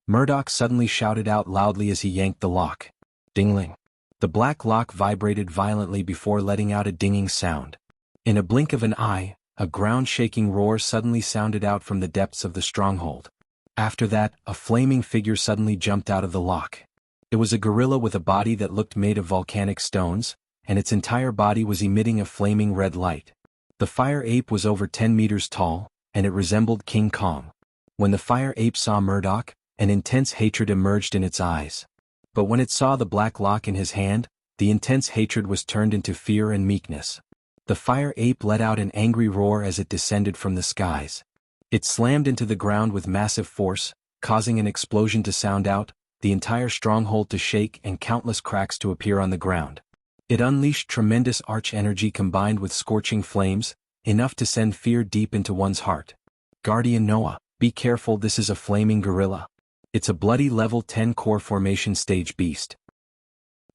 Murdoch suddenly shouted out loudly as he yanked the lock. Dingling. The black lock vibrated violently before letting out a dinging sound. In a blink of an eye, a ground-shaking roar suddenly sounded out from the depths of the stronghold. After that, a flaming figure suddenly jumped out of the lock. It was a gorilla with a body that looked made of volcanic stones, and its entire body was emitting a flaming red light. The fire ape was over 10 meters tall, and it resembled King Kong. When the fire ape saw Murdoch, an intense hatred emerged in its eyes. But when it saw the black lock in his hand, the intense hatred was turned into fear and meekness. The fire ape let out an angry roar as it descended from the skies. It slammed into the ground with massive force, causing an explosion to sound out, the entire stronghold to shake and countless cracks to appear on the ground. It unleashed tremendous arch-energy combined with scorching flames, enough to send fear deep into one's heart. Guardian Noah, be careful, this is a flaming gorilla. It's a bloody level 10 core formation stage beast.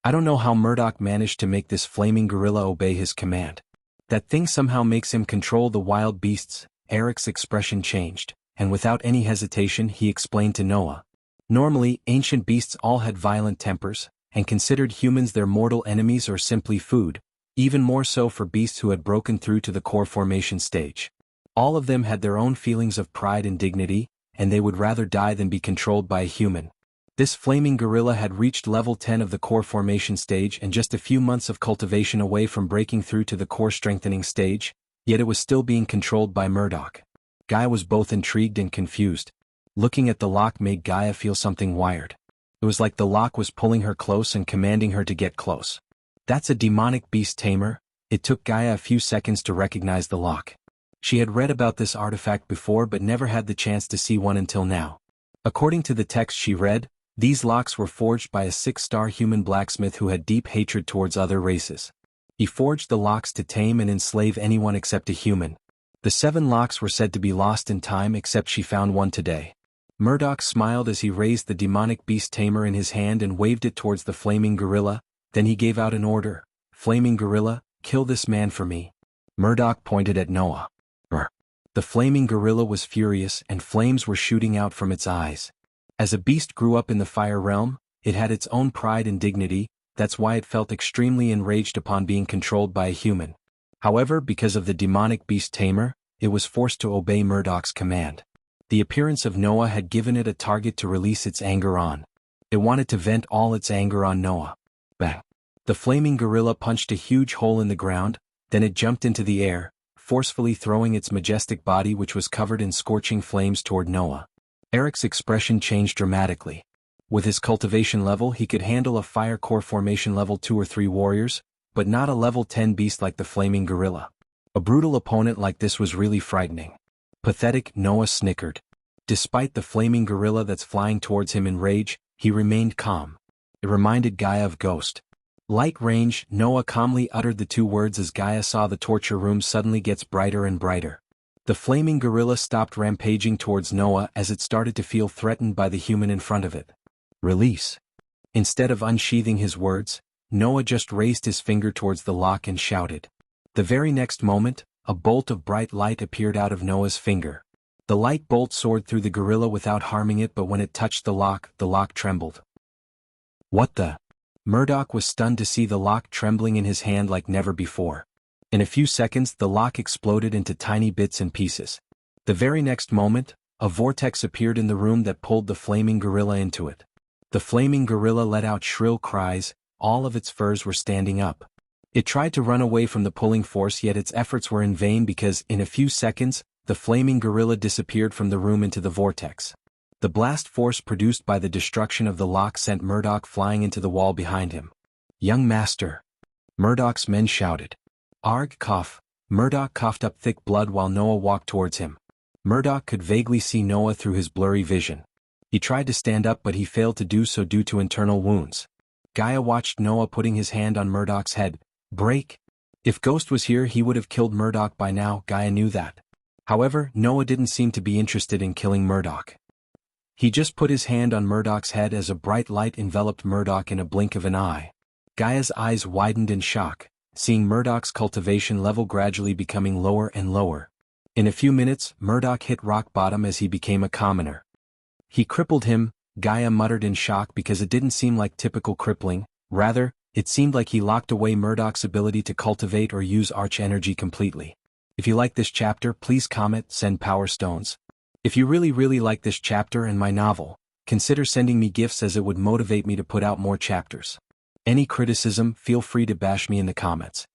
I don't know how Murdoch managed to make this flaming gorilla obey his command. That thing somehow makes him control the wild beasts. Eric's expression changed, and without any hesitation he explained to Noah. Normally, ancient beasts all had violent tempers, and considered humans their mortal enemies or simply food, even more so for beasts who had broken through to the core formation stage. All of them had their own feelings of pride and dignity, and they would rather die than be controlled by a human. This flaming gorilla had reached level 10 of the core formation stage and just a few months of cultivation away from breaking through to the core strengthening stage, yet it was still being controlled by Murdoch. Gaia was both intrigued and confused. Looking at the lock made Gaia feel something wired. It was like the lock was pulling her close and commanding her to get close. That's a demonic beast tamer. It took Gaia a few seconds to recognize the lock. She had read about this artifact before but never had the chance to see one until now. According to the text she read, these locks were forged by a 6-star human blacksmith who had deep hatred towards other races. He forged the locks to tame and enslave anyone except a human. The 7 locks were said to be lost in time except she found one today. Murdoch smiled as he raised the demonic beast tamer in his hand and waved it towards the flaming gorilla, then he gave out an order. Flaming gorilla, kill this man for me. Murdoch pointed at Noah. The flaming gorilla was furious and flames were shooting out from its eyes. As a beast grew up in the fire realm, it had its own pride and dignity, that's why it felt extremely enraged upon being controlled by a human. However, because of the demonic beast tamer, it was forced to obey Murdoch's command. The appearance of Noah had given it a target to release its anger on. It wanted to vent all its anger on Noah. Bang! The flaming gorilla punched a huge hole in the ground, then it jumped into the air, forcefully throwing its majestic body which was covered in scorching flames toward Noah. Eric's expression changed dramatically. With his cultivation level he could handle a fire core formation level 2 or 3 warriors, but not a level 10 beast like the flaming gorilla. A brutal opponent like this was really frightening. Pathetic, Noah snickered. Despite the flaming gorilla that's flying towards him in rage, he remained calm. It reminded Gaia of Ghost. Light range, Noah calmly uttered the 2 words as Gaia saw the torture room suddenly gets brighter and brighter. The flaming gorilla stopped rampaging towards Noah as it started to feel threatened by the human in front of it. Release. Instead of unsheathing his words, Noah just raised his finger towards the lock and shouted. The very next moment, a bolt of bright light appeared out of Noah's finger. The light bolt soared through the gorilla without harming it, but when it touched the lock trembled. What the? Murdoch was stunned to see the lock trembling in his hand like never before. In a few seconds the lock exploded into tiny bits and pieces. The very next moment, a vortex appeared in the room that pulled the flaming gorilla into it. The flaming gorilla let out shrill cries, all of its furs were standing up. It tried to run away from the pulling force, yet its efforts were in vain because, in a few seconds, the flaming gorilla disappeared from the room into the vortex. The blast force produced by the destruction of the lock sent Murdoch flying into the wall behind him. "Young master!" Murdoch's men shouted. "Arg, cough!" Murdoch coughed up thick blood while Noah walked towards him. Murdoch could vaguely see Noah through his blurry vision. He tried to stand up but he failed to do so due to internal wounds. Gaia watched Noah putting his hand on Murdoch's head. "Break!" If Ghost was here he would have killed Murdoch by now, Gaia knew that. However, Noah didn't seem to be interested in killing Murdoch. He just put his hand on Murdoch's head as a bright light enveloped Murdoch in a blink of an eye. Gaia's eyes widened in shock, seeing Murdoch's cultivation level gradually becoming lower and lower. In a few minutes, Murdoch hit rock bottom as he became a commoner. "He crippled him," Gaia muttered in shock because it didn't seem like typical crippling, rather, it seemed like he locked away Murdoch's ability to cultivate or use arch energy completely. If you like this chapter, please comment, send power stones. If you really like this chapter and my novel, consider sending me gifts as it would motivate me to put out more chapters. Any criticism, feel free to bash me in the comments.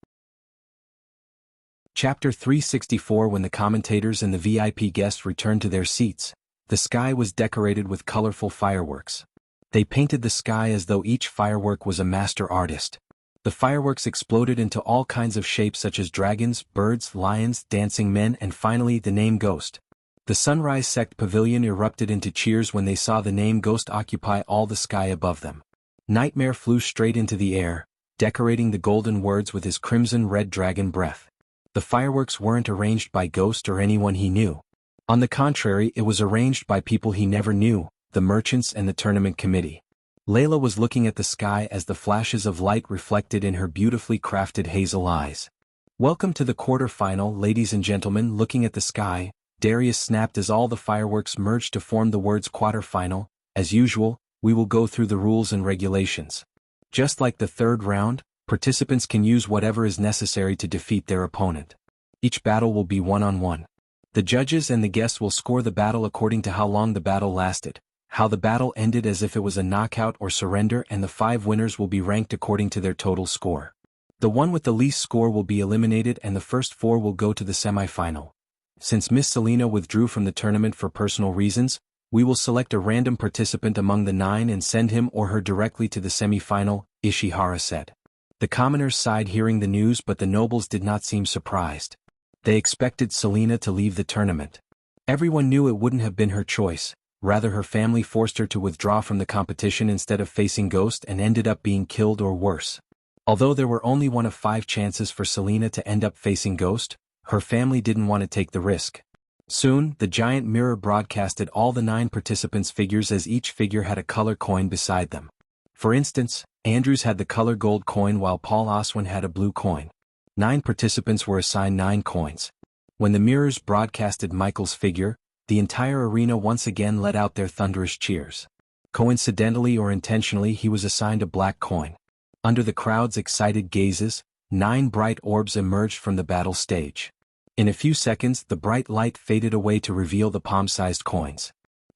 Chapter 364. When the commentators and the VIP guests returned to their seats, the sky was decorated with colorful fireworks. They painted the sky as though each firework was a master artist. The fireworks exploded into all kinds of shapes such as dragons, birds, lions, dancing men, and finally the name Ghost. The Sunrise Sect Pavilion erupted into cheers when they saw the name Ghost occupy all the sky above them. Nightmare flew straight into the air, decorating the golden words with his crimson-red dragon breath. The fireworks weren't arranged by Ghost or anyone he knew. On the contrary, it was arranged by people he never knew, the merchants and the tournament committee. Layla was looking at the sky as the flashes of light reflected in her beautifully crafted hazel eyes. "Welcome to the quarter-final, ladies and gentlemen." Looking at the sky, Darius snapped as all the fireworks merged to form the words quarter-final. "As usual, we will go through the rules and regulations. Just like the third round, participants can use whatever is necessary to defeat their opponent. Each battle will be one-on-one. The judges and the guests will score the battle according to how long the battle lasted, how the battle ended as if it was a knockout or surrender, and the 5 winners will be ranked according to their total score. The one with the least score will be eliminated and the first 4 will go to the semi-final. Since Miss Selena withdrew from the tournament for personal reasons, we will select a random participant among the 9 and send him or her directly to the semi-final," Ishihara said. The commoners sighed hearing the news, but the nobles did not seem surprised. They expected Selena to leave the tournament. Everyone knew it wouldn't have been her choice, rather her family forced her to withdraw from the competition instead of facing Ghost and ended up being killed or worse. Although there were only 1 of 5 chances for Selena to end up facing Ghost, her family didn't want to take the risk. Soon, the giant mirror broadcasted all the 9 participants' figures as each figure had a color coin beside them. For instance, Andrews had the color gold coin while Paul Oswin had a blue coin. 9 participants were assigned 9 coins. When the mirrors broadcasted Michael's figure, the entire arena once again let out their thunderous cheers. Coincidentally or intentionally, he was assigned a black coin. Under the crowd's excited gazes, 9 bright orbs emerged from the battle stage. In a few seconds, the bright light faded away to reveal the palm-sized coins.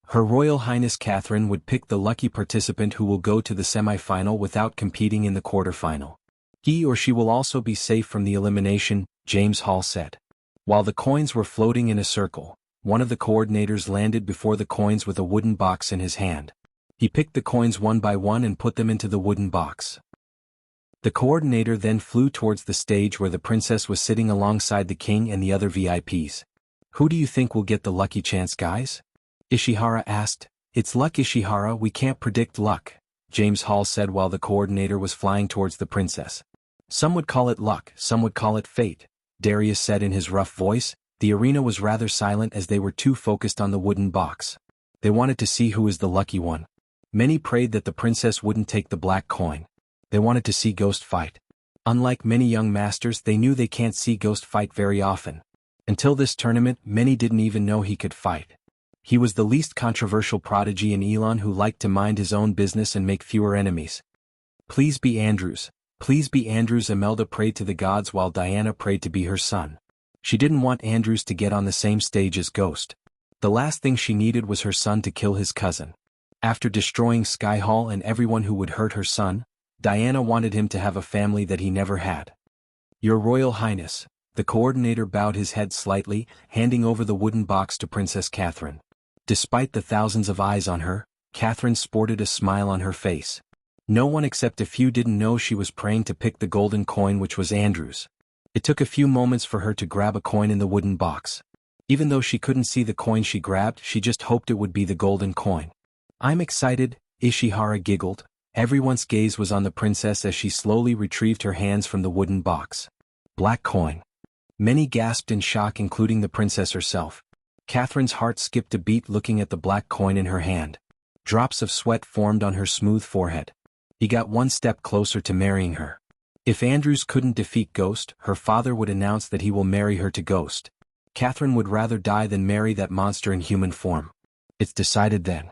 Her Royal Highness Catherine would pick the lucky participant who will go to the semi-final without competing in the quarter-final. He or she will also be safe from the elimination, James Hall said. While the coins were floating in a circle, one of the coordinators landed before the coins with a wooden box in his hand. He picked the coins one by one and put them into the wooden box. The coordinator then flew towards the stage where the princess was sitting alongside the king and the other VIPs. "Who do you think will get the lucky chance, guys?" Ishihara asked. "It's luck, Ishihara, we can't predict luck," James Hall said while the coordinator was flying towards the princess. "Some would call it luck, some would call it fate," Darius said in his rough voice. The arena was rather silent as they were too focused on the wooden box. They wanted to see who was the lucky one. Many prayed that the princess wouldn't take the black coin. They wanted to see Ghost fight. Unlike many young masters, they knew they can't see Ghost fight very often. Until this tournament, many didn't even know he could fight. He was the least controversial prodigy in Elon who liked to mind his own business and make fewer enemies. "Please be Andrews. Please be Andrews." Imelda prayed to the gods while Diana prayed to be her son. She didn't want Andrews to get on the same stage as Ghost. The last thing she needed was her son to kill his cousin. After destroying Sky Hall and everyone who would hurt her son, Diana wanted him to have a family that he never had. "Your Royal Highness, The coordinator bowed his head slightly, handing over the wooden box to Princess Catherine. Despite the thousands of eyes on her, Catherine sported a smile on her face. No one except a few didn't know she was praying to pick the golden coin, which was Andrew's. It took a few moments for her to grab a coin in the wooden box. Even though she couldn't see the coin she grabbed, she just hoped it would be the golden coin. "I'm excited," Ishihara giggled. Everyone's gaze was on the princess as she slowly retrieved her hands from the wooden box. Black coin. Many gasped in shock, including the princess herself. Catherine's heart skipped a beat looking at the black coin in her hand. Drops of sweat formed on her smooth forehead. He got one step closer to marrying her. If Andrews couldn't defeat Ghost, her father would announce that he will marry her to Ghost. Catherine would rather die than marry that monster in human form. It's decided then.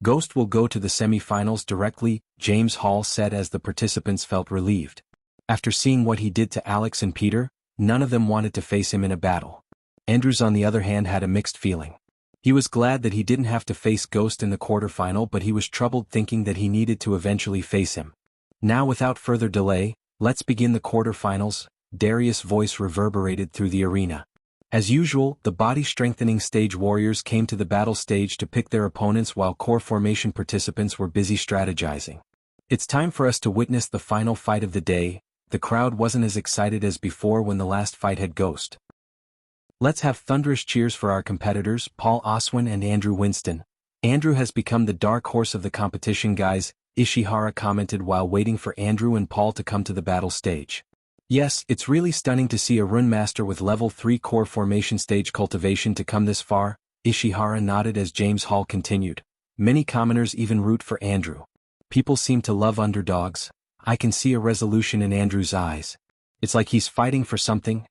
Ghost will go to the semi-finals directly, James Hall said as the participants felt relieved. After seeing what he did to Alex and Peter, none of them wanted to face him in a battle. Andrews on the other hand had a mixed feeling. He was glad that he didn't have to face Ghost in the quarterfinal, but he was troubled thinking that he needed to eventually face him. Now without further delay, let's begin the quarterfinals, Darius' voice reverberated through the arena. As usual, the body-strengthening stage warriors came to the battle stage to pick their opponents while core formation participants were busy strategizing. It's time for us to witness the final fight of the day. The crowd wasn't as excited as before when the last fight had Ghost. Let's have thunderous cheers for our competitors, Paul Oswin and Andrew Winston. Andrew has become the dark horse of the competition, guys, Ishihara commented while waiting for Andrew and Paul to come to the battle stage. Yes, it's really stunning to see a rune master with level 3 core formation stage cultivation to come this far, Ishihara nodded as James Hall continued. Many commoners even root for Andrew. People seem to love underdogs. I can see a resolution in Andrew's eyes. It's like he's fighting for something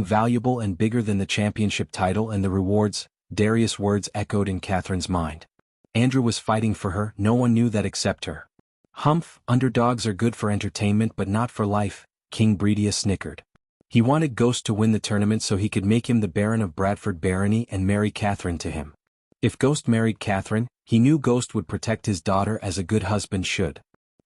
valuable and bigger than the championship title and the rewards. Darius' words echoed in Catherine's mind. Andrew was fighting for her, no one knew that except her. Humph, underdogs are good for entertainment but not for life, King Bredia snickered. He wanted Ghost to win the tournament so he could make him the Baron of Bradford Barony and marry Catherine to him. If Ghost married Catherine, he knew Ghost would protect his daughter as a good husband should.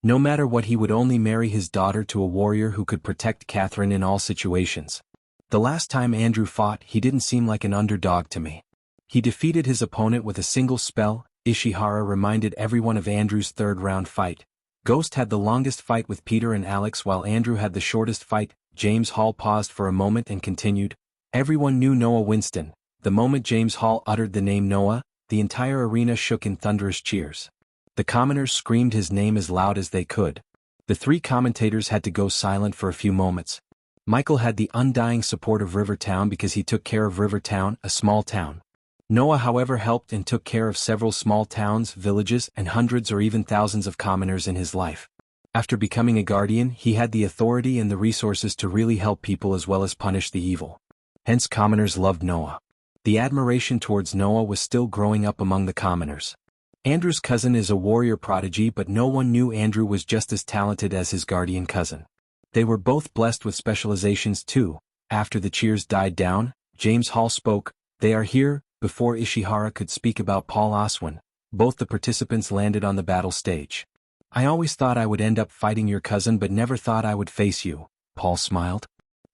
No matter what, he would only marry his daughter to a warrior who could protect Catherine in all situations. The last time Andrew fought, he didn't seem like an underdog to me. He defeated his opponent with a single spell, Ishihara reminded everyone of Andrew's third-round fight. Ghost had the longest fight with Peter and Alex while Andrew had the shortest fight. James Hall paused for a moment and continued. Everyone knew Noah Winston. The moment James Hall uttered the name Noah, the entire arena shook in thunderous cheers. The commoners screamed his name as loud as they could. The three commentators had to go silent for a few moments. Michael had the undying support of Rivertown because he took care of Rivertown, a small town. Noah, however, helped and took care of several small towns, villages, and hundreds or even thousands of commoners in his life. After becoming a guardian, he had the authority and the resources to really help people as well as punish the evil. Hence commoners loved Noah. The admiration towards Noah was still growing up among the commoners. Andrew's cousin is a warrior prodigy, but no one knew Andrew was just as talented as his guardian cousin. They were both blessed with specializations too. After the cheers died down, James Hall spoke. They are here. Before Ishihara could speak about Paul Oswin, both the participants landed on the battle stage. I always thought I would end up fighting your cousin but never thought I would face you, Paul smiled.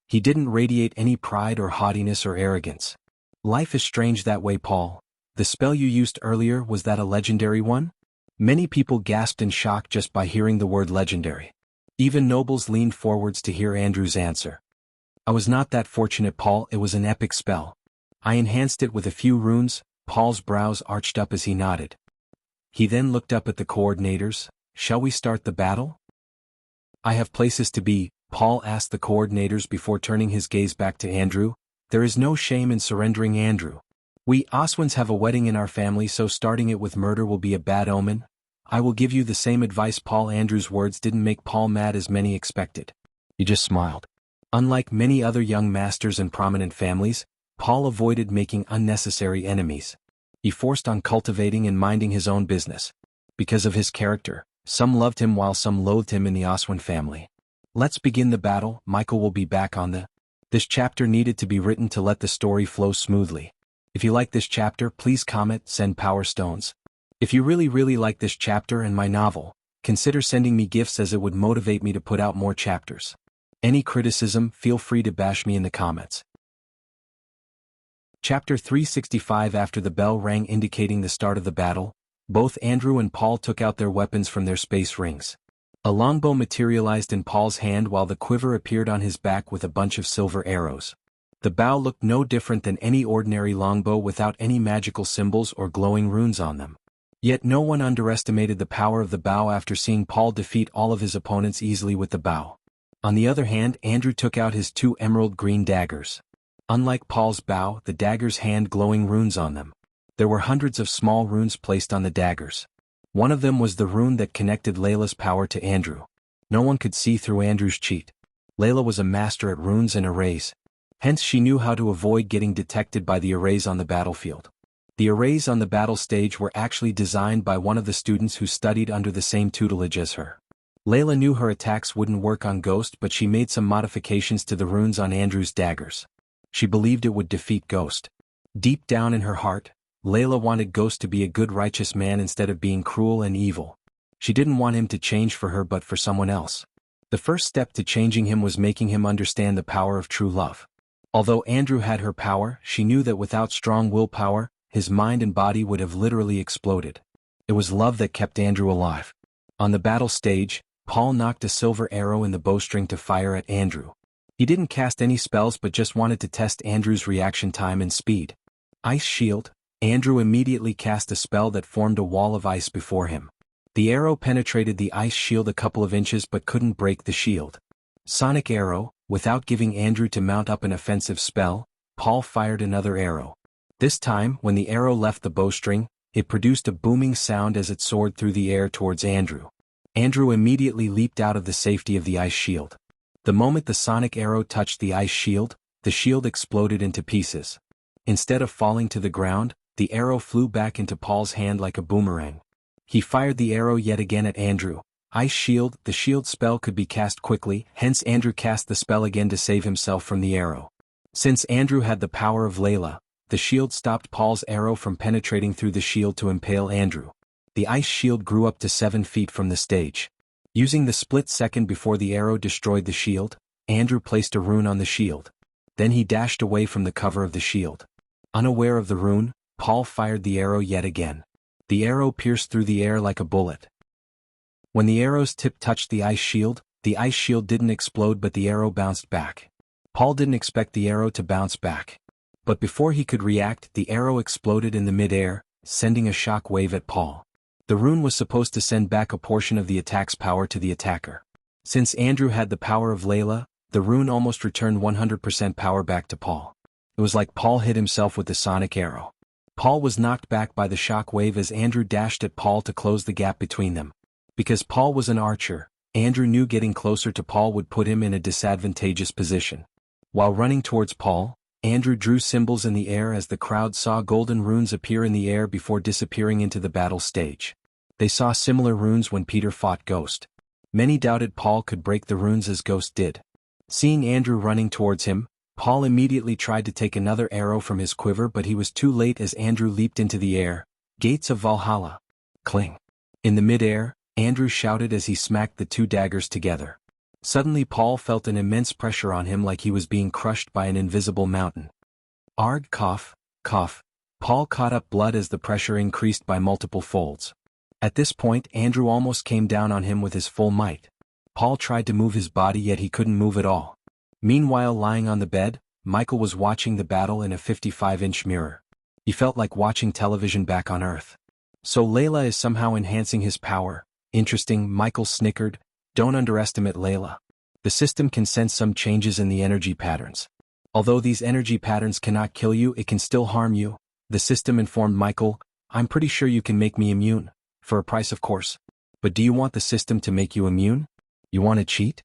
He didn't radiate any pride or haughtiness or arrogance. Life is strange that way, Paul. The spell you used earlier, was that a legendary one? Many people gasped in shock just by hearing the word legendary. Even nobles leaned forwards to hear Andrew's answer. I was not that fortunate, Paul. It was an epic spell. I enhanced it with a few runes. Paul's brows arched up as he nodded. He then looked up at the coordinators. Shall we start the battle? I have places to be, Paul asked the coordinators before turning his gaze back to Andrew. There is no shame in surrendering, Andrew. We Oswins have a wedding in our family, so starting it with murder will be a bad omen. I will give you the same advice, Paul. Andrew's words didn't make Paul mad as many expected. He just smiled. Unlike many other young masters in prominent families, Paul avoided making unnecessary enemies. He forced on cultivating and minding his own business. Because of his character, some loved him while some loathed him in the Oswin family. Let's begin the battle. Michael will be back on This chapter needed to be written to let the story flow smoothly. If you like this chapter, please comment, send power stones. If you really like this chapter and my novel, consider sending me gifts as it would motivate me to put out more chapters. Any criticism, feel free to bash me in the comments. Chapter 365. After the bell rang indicating the start of the battle, both Andrew and Paul took out their weapons from their space rings. A longbow materialized in Paul's hand while the quiver appeared on his back with a bunch of silver arrows. The bow looked no different than any ordinary longbow without any magical symbols or glowing runes on them. Yet no one underestimated the power of the bow after seeing Paul defeat all of his opponents easily with the bow. On the other hand, Andrew took out his 2 emerald green daggers. Unlike Paul's bow, the daggers had glowing runes on them. There were hundreds of small runes placed on the daggers. One of them was the rune that connected Layla's power to Andrew. No one could see through Andrew's cheat. Layla was a master at runes and arrays. Hence she knew how to avoid getting detected by the arrays on the battlefield. The arrays on the battle stage were actually designed by one of the students who studied under the same tutelage as her. Layla knew her attacks wouldn't work on Ghost, but she made some modifications to the runes on Andrew's daggers. She believed it would defeat Ghost. Deep down in her heart, Layla wanted Ghost to be a good righteous man instead of being cruel and evil. She didn't want him to change for her but for someone else. The first step to changing him was making him understand the power of true love. Although Andrew had her power, she knew that without strong willpower, his mind and body would have literally exploded. It was love that kept Andrew alive. On the battle stage, Paul knocked a silver arrow in the bowstring to fire at Andrew. He didn't cast any spells but just wanted to test Andrew's reaction time and speed. Ice Shield. Andrew immediately cast a spell that formed a wall of ice before him. The arrow penetrated the ice shield a couple of inches but couldn't break the shield. Sonic Arrow. Without giving Andrew to mount up an offensive spell, Paul fired another arrow. This time, when the arrow left the bowstring, it produced a booming sound as it soared through the air towards Andrew. Andrew immediately leaped out of the safety of the ice shield. The moment the sonic arrow touched the ice shield, the shield exploded into pieces. Instead of falling to the ground, the arrow flew back into Paul's hand like a boomerang. He fired the arrow yet again at Andrew. Ice Shield. The shield spell could be cast quickly, hence Andrew cast the spell again to save himself from the arrow. Since Andrew had the power of Layla, the shield stopped Paul's arrow from penetrating through the shield to impale Andrew. The ice shield grew up to 7 feet from the stage. Using the split second before the arrow destroyed the shield, Andrew placed a rune on the shield. Then he dashed away from the cover of the shield. Unaware of the rune, Paul fired the arrow yet again. The arrow pierced through the air like a bullet. When the arrow's tip touched the ice shield didn't explode but the arrow bounced back. Paul didn't expect the arrow to bounce back. But before he could react, the arrow exploded in the mid-air, sending a shock wave at Paul. The rune was supposed to send back a portion of the attack's power to the attacker. Since Andrew had the power of Layla, the rune almost returned 100% power back to Paul. It was like Paul hit himself with the sonic arrow. Paul was knocked back by the shock wave as Andrew dashed at Paul to close the gap between them. Because Paul was an archer, Andrew knew getting closer to Paul would put him in a disadvantageous position. While running towards Paul, Andrew drew symbols in the air as the crowd saw golden runes appear in the air before disappearing into the battle stage. They saw similar runes when Peter fought Ghost. Many doubted Paul could break the runes as Ghost did. Seeing Andrew running towards him, Paul immediately tried to take another arrow from his quiver but he was too late as Andrew leaped into the air. Gates of Valhalla. Cling. In the mid-air, Andrew shouted as he smacked the 2 daggers together. Suddenly Paul felt an immense pressure on him like he was being crushed by an invisible mountain. Arg, cough, cough. Paul caught up blood as the pressure increased by multiple folds. At this point Andrew almost came down on him with his full might. Paul tried to move his body yet he couldn't move at all. Meanwhile, lying on the bed, Michael was watching the battle in a 55-inch mirror. He felt like watching television back on Earth. So Layla is somehow enhancing his power. Interesting, Michael snickered. Don't underestimate Layla. The system can sense some changes in the energy patterns. Although these energy patterns cannot kill you, it can still harm you. The system informed Michael, I'm pretty sure you can make me immune. For a price, of course. But do you want the system to make you immune? You want to cheat?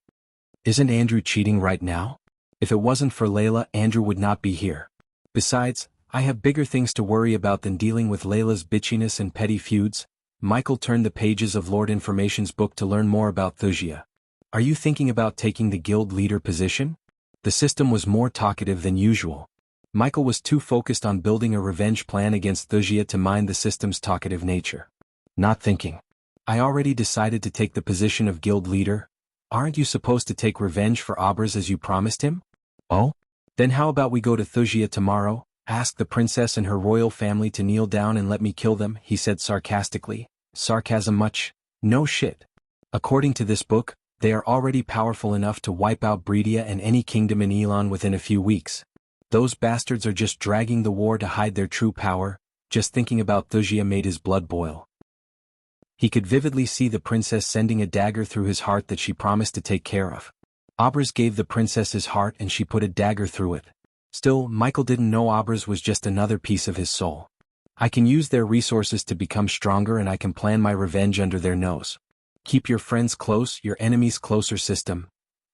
Isn't Andrew cheating right now? If it wasn't for Layla, Andrew would not be here. Besides, I have bigger things to worry about than dealing with Layla's bitchiness and petty feuds. Michael turned the pages of Lord Information's book to learn more about Wuxia. Are you thinking about taking the guild leader position? The system was more talkative than usual. Michael was too focused on building a revenge plan against Wuxia to mind the system's talkative nature. Not thinking. I already decided to take the position of guild leader. Aren't you supposed to take revenge for Abras as you promised him? Oh? Then how about we go to Thusia tomorrow? Ask the princess and her royal family to kneel down and let me kill them, he said sarcastically. Sarcasm much? No shit. According to this book, they are already powerful enough to wipe out Bredia and any kingdom in Elon within a few weeks. Those bastards are just dragging the war to hide their true power. Just thinking about Thusia made his blood boil. He could vividly see the princess sending a dagger through his heart that she promised to take care of. Abras gave the princess his heart and she put a dagger through it. Still, Michael didn't know Abras was just another piece of his soul. I can use their resources to become stronger and I can plan my revenge under their nose. Keep your friends close, your enemies closer system.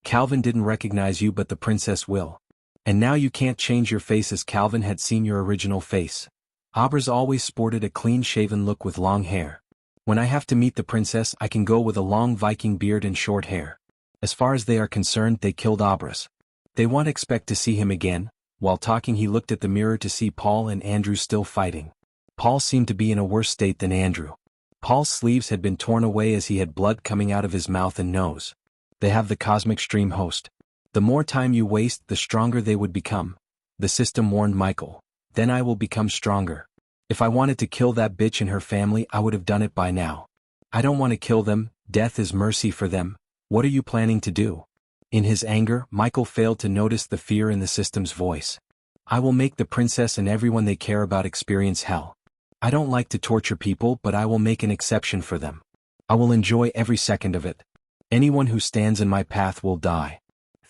Calvin didn't recognize you but the princess will. And now you can't change your face as Calvin had seen your original face. Abras always sported a clean-shaven look with long hair. When I have to meet the princess I can go with a long Viking beard and short hair. As far as they are concerned they killed Abras. They won't expect to see him again. While talking he looked at the mirror to see Paul and Andrew still fighting. Paul seemed to be in a worse state than Andrew. Paul's sleeves had been torn away as he had blood coming out of his mouth and nose. They have the cosmic stream host. The more time you waste the stronger they would become. The system warned Michael. Then I will become stronger. If I wanted to kill that bitch and her family I would have done it by now. I don't want to kill them, death is mercy for them. What are you planning to do? In his anger, Michael failed to notice the fear in the system's voice. I will make the princess and everyone they care about experience hell. I don't like to torture people but I will make an exception for them. I will enjoy every second of it. Anyone who stands in my path will die.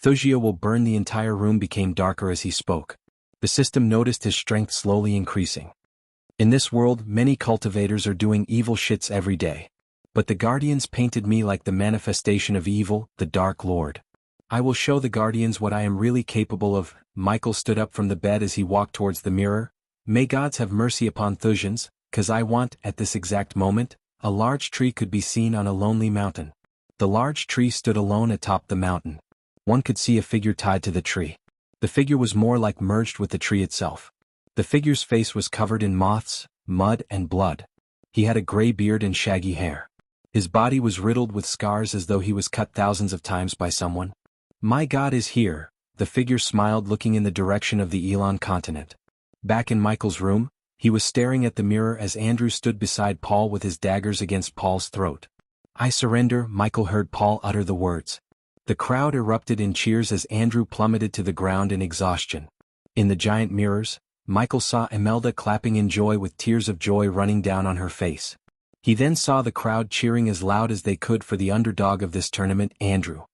Thusia will burn. The entire room became darker as he spoke. The system noticed his strength slowly increasing. In this world many cultivators are doing evil shits every day. But the Guardians painted me like the manifestation of evil, the Dark Lord. I will show the Guardians what I am really capable of. Michael stood up from the bed as he walked towards the mirror. May gods have mercy upon Thusians, 'cause I want, at this exact moment, a large tree could be seen on a lonely mountain. The large tree stood alone atop the mountain. One could see a figure tied to the tree. The figure was more like merged with the tree itself. The figure's face was covered in moths, mud and blood. He had a gray beard and shaggy hair. His body was riddled with scars as though he was cut thousands of times by someone. My God is here, the figure smiled looking in the direction of the Elon continent. Back in Michael's room, he was staring at the mirror as Andrew stood beside Paul with his daggers against Paul's throat. I surrender, Michael heard Paul utter the words. The crowd erupted in cheers as Andrew plummeted to the ground in exhaustion. In the giant mirrors, Michael saw Imelda clapping in joy with tears of joy running down on her face. He then saw the crowd cheering as loud as they could for the underdog of this tournament, Andrew.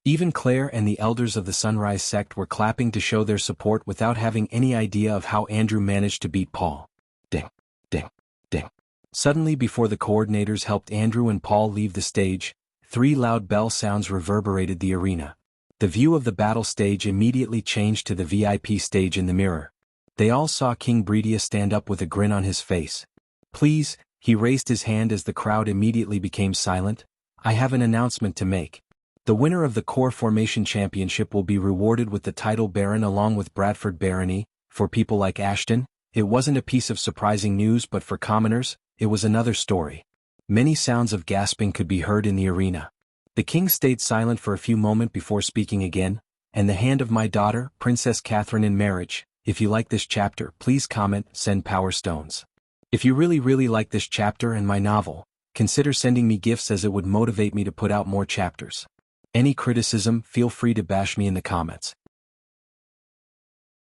Even Claire and the elders of the Sunrise sect were clapping to show their support without having any idea of how Andrew managed to beat Paul. Ding, ding, ding. Suddenly before the coordinators helped Andrew and Paul leave the stage, 3 loud bell sounds reverberated the arena. The view of the battle stage immediately changed to the VIP stage in the mirror. They all saw King Bredia stand up with a grin on his face. Please, he raised his hand as the crowd immediately became silent. I have an announcement to make. The winner of the Core Formation Championship will be rewarded with the title Baron along with Bradford Barony. For people like Ashton, it wasn't a piece of surprising news, but for commoners, it was another story. Many sounds of gasping could be heard in the arena. The king stayed silent for a few moments before speaking again. And the hand of my daughter, Princess Catherine, in marriage. If you like this chapter, please comment, send power stones. If you really like this chapter and my novel, consider sending me gifts as it would motivate me to put out more chapters. Any criticism, feel free to bash me in the comments.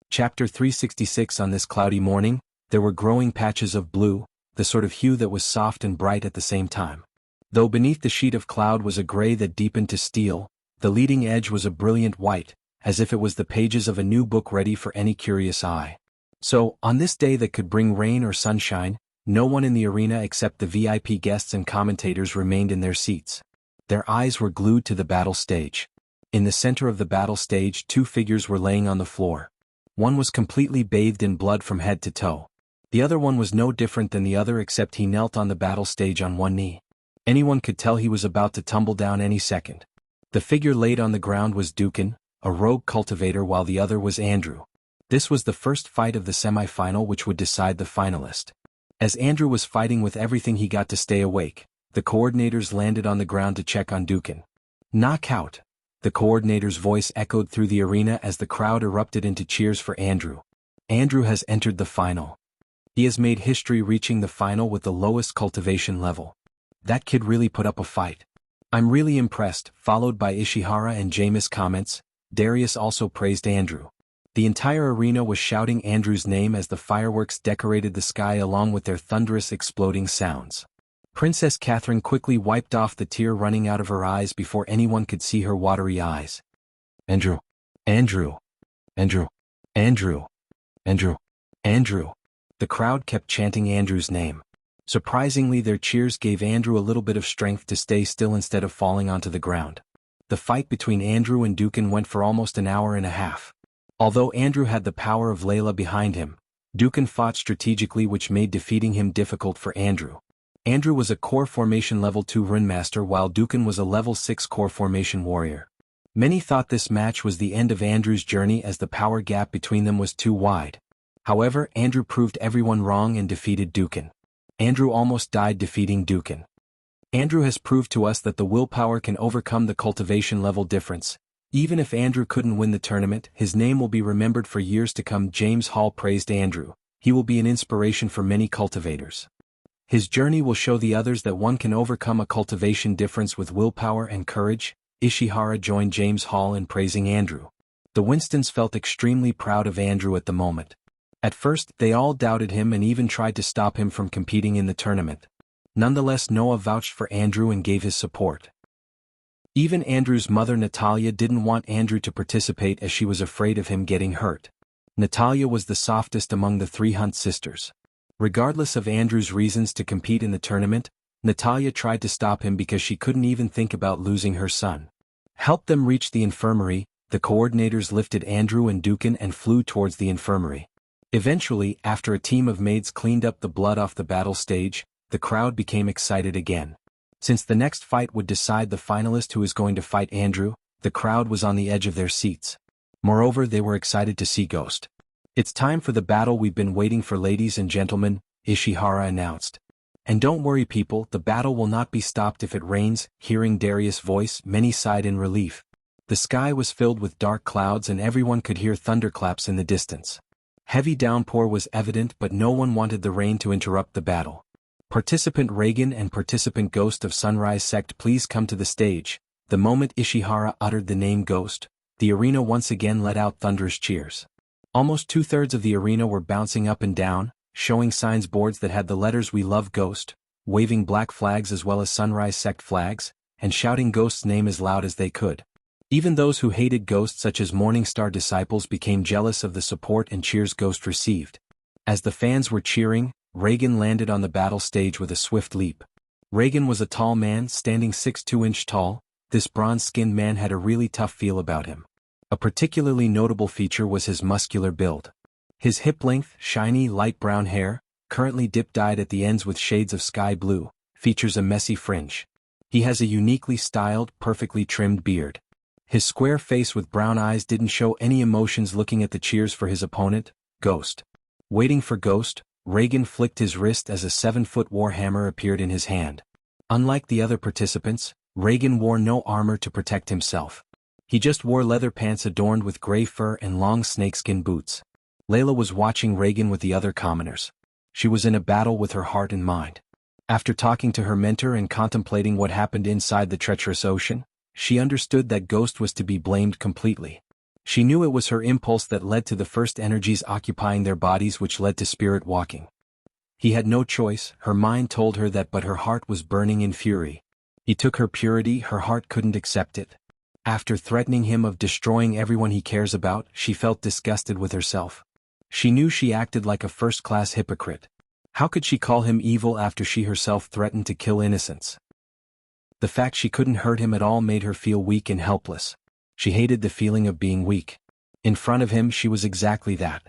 Chapter 366. On this cloudy morning, there were growing patches of blue, the sort of hue that was soft and bright at the same time. Though beneath the sheet of cloud was a gray that deepened to steel, the leading edge was a brilliant white, as if it was the pages of a new book ready for any curious eye. So, on this day that could bring rain or sunshine, no one in the arena except the VIP guests and commentators remained in their seats. Their eyes were glued to the battle stage. In the center of the battle stage 2 figures were laying on the floor. One was completely bathed in blood from head to toe. The other one was no different than the other except he knelt on the battle stage on one knee. Anyone could tell he was about to tumble down any second. The figure laid on the ground was Dukin, a rogue cultivator, while the other was Andrew. This was the first fight of the semi-final which would decide the finalist. As Andrew was fighting with everything he got to stay awake, the coordinators landed on the ground to check on Dukin. Knockout! The coordinator's voice echoed through the arena as the crowd erupted into cheers for Andrew. Andrew has entered the final. He has made history reaching the final with the lowest cultivation level. That kid really put up a fight. I'm really impressed, followed by Ishihara and Jameis comments. Darius also praised Andrew. The entire arena was shouting Andrew's name as the fireworks decorated the sky along with their thunderous exploding sounds. Princess Catherine quickly wiped off the tear running out of her eyes before anyone could see her watery eyes. Andrew. Andrew. Andrew. Andrew. Andrew. Andrew. The crowd kept chanting Andrew's name. Surprisingly, their cheers gave Andrew a little bit of strength to stay still instead of falling onto the ground. The fight between Andrew and Dukan went for almost an hour and a half. Although Andrew had the power of Layla behind him, Dukan fought strategically, which made defeating him difficult for Andrew. Andrew was a core formation level 2 runemaster while Dukan was a level 6 core formation warrior. Many thought this match was the end of Andrew's journey as the power gap between them was too wide. However, Andrew proved everyone wrong and defeated Dukan. Andrew almost died defeating Dukan. Andrew has proved to us that the willpower can overcome the cultivation level difference. Even if Andrew couldn't win the tournament, his name will be remembered for years to come. James Hall praised Andrew. He will be an inspiration for many cultivators. His journey will show the others that one can overcome a cultivation difference with willpower and courage. Ishihara joined James Hall in praising Andrew. The Winstons felt extremely proud of Andrew at the moment. At first, they all doubted him and even tried to stop him from competing in the tournament. Nonetheless, Noah vouched for Andrew and gave his support. Even Andrew's mother Natalia didn't want Andrew to participate as she was afraid of him getting hurt. Natalia was the softest among the 3 Hunt sisters. Regardless of Andrew's reasons to compete in the tournament, Natalia tried to stop him because she couldn't even think about losing her son. Help them reach the infirmary. The coordinators lifted Andrew and Dukan and flew towards the infirmary. Eventually, after a team of maids cleaned up the blood off the battle stage, the crowd became excited again. Since the next fight would decide the finalist who is going to fight Andrew, the crowd was on the edge of their seats. Moreover, they were excited to see Ghost. It's time for the battle we've been waiting for, ladies and gentlemen, Ishihara announced. And don't worry people, the battle will not be stopped if it rains. Hearing Darius' voice, many sighed in relief. The sky was filled with dark clouds and everyone could hear thunderclaps in the distance. Heavy downpour was evident, but no one wanted the rain to interrupt the battle. Participant Reagan and participant Ghost of Sunrise Sect, please come to the stage. The moment Ishihara uttered the name Ghost, the arena once again let out thunderous cheers. Almost 2/3 of the arena were bouncing up and down, showing signs boards that had the letters "We Love Ghost," waving black flags as well as Sunrise Sect flags, and shouting Ghost's name as loud as they could. Even those who hated Ghost, such as Morningstar disciples, became jealous of the support and cheers Ghost received. As the fans were cheering, Reagan landed on the battle stage with a swift leap. Reagan was a tall man, standing 6'2" tall. This bronze-skinned man had a really tough feel about him. A particularly notable feature was his muscular build. His hip-length, shiny, light brown hair, currently dip-dyed at the ends with shades of sky blue, features a messy fringe. He has a uniquely styled, perfectly trimmed beard. His square face with brown eyes didn't show any emotions looking at the cheers for his opponent, Ghost. Waiting for Ghost, Reagan flicked his wrist as a 7-foot warhammer appeared in his hand. Unlike the other participants, Reagan wore no armor to protect himself. He just wore leather pants adorned with gray fur and long snakeskin boots. Layla was watching Reagan with the other commoners. She was in a battle with her heart and mind. After talking to her mentor and contemplating what happened inside the treacherous ocean, she understood that Ghost was to be blamed completely. She knew it was her impulse that led to the first energies occupying their bodies, which led to spirit walking. He had no choice, her mind told her that, but her heart was burning in fury. He took her purity, her heart couldn't accept it. After threatening him of destroying everyone he cares about, she felt disgusted with herself. She knew she acted like a first-class hypocrite. How could she call him evil after she herself threatened to kill innocents? The fact she couldn't hurt him at all made her feel weak and helpless. She hated the feeling of being weak. In front of him she was exactly that.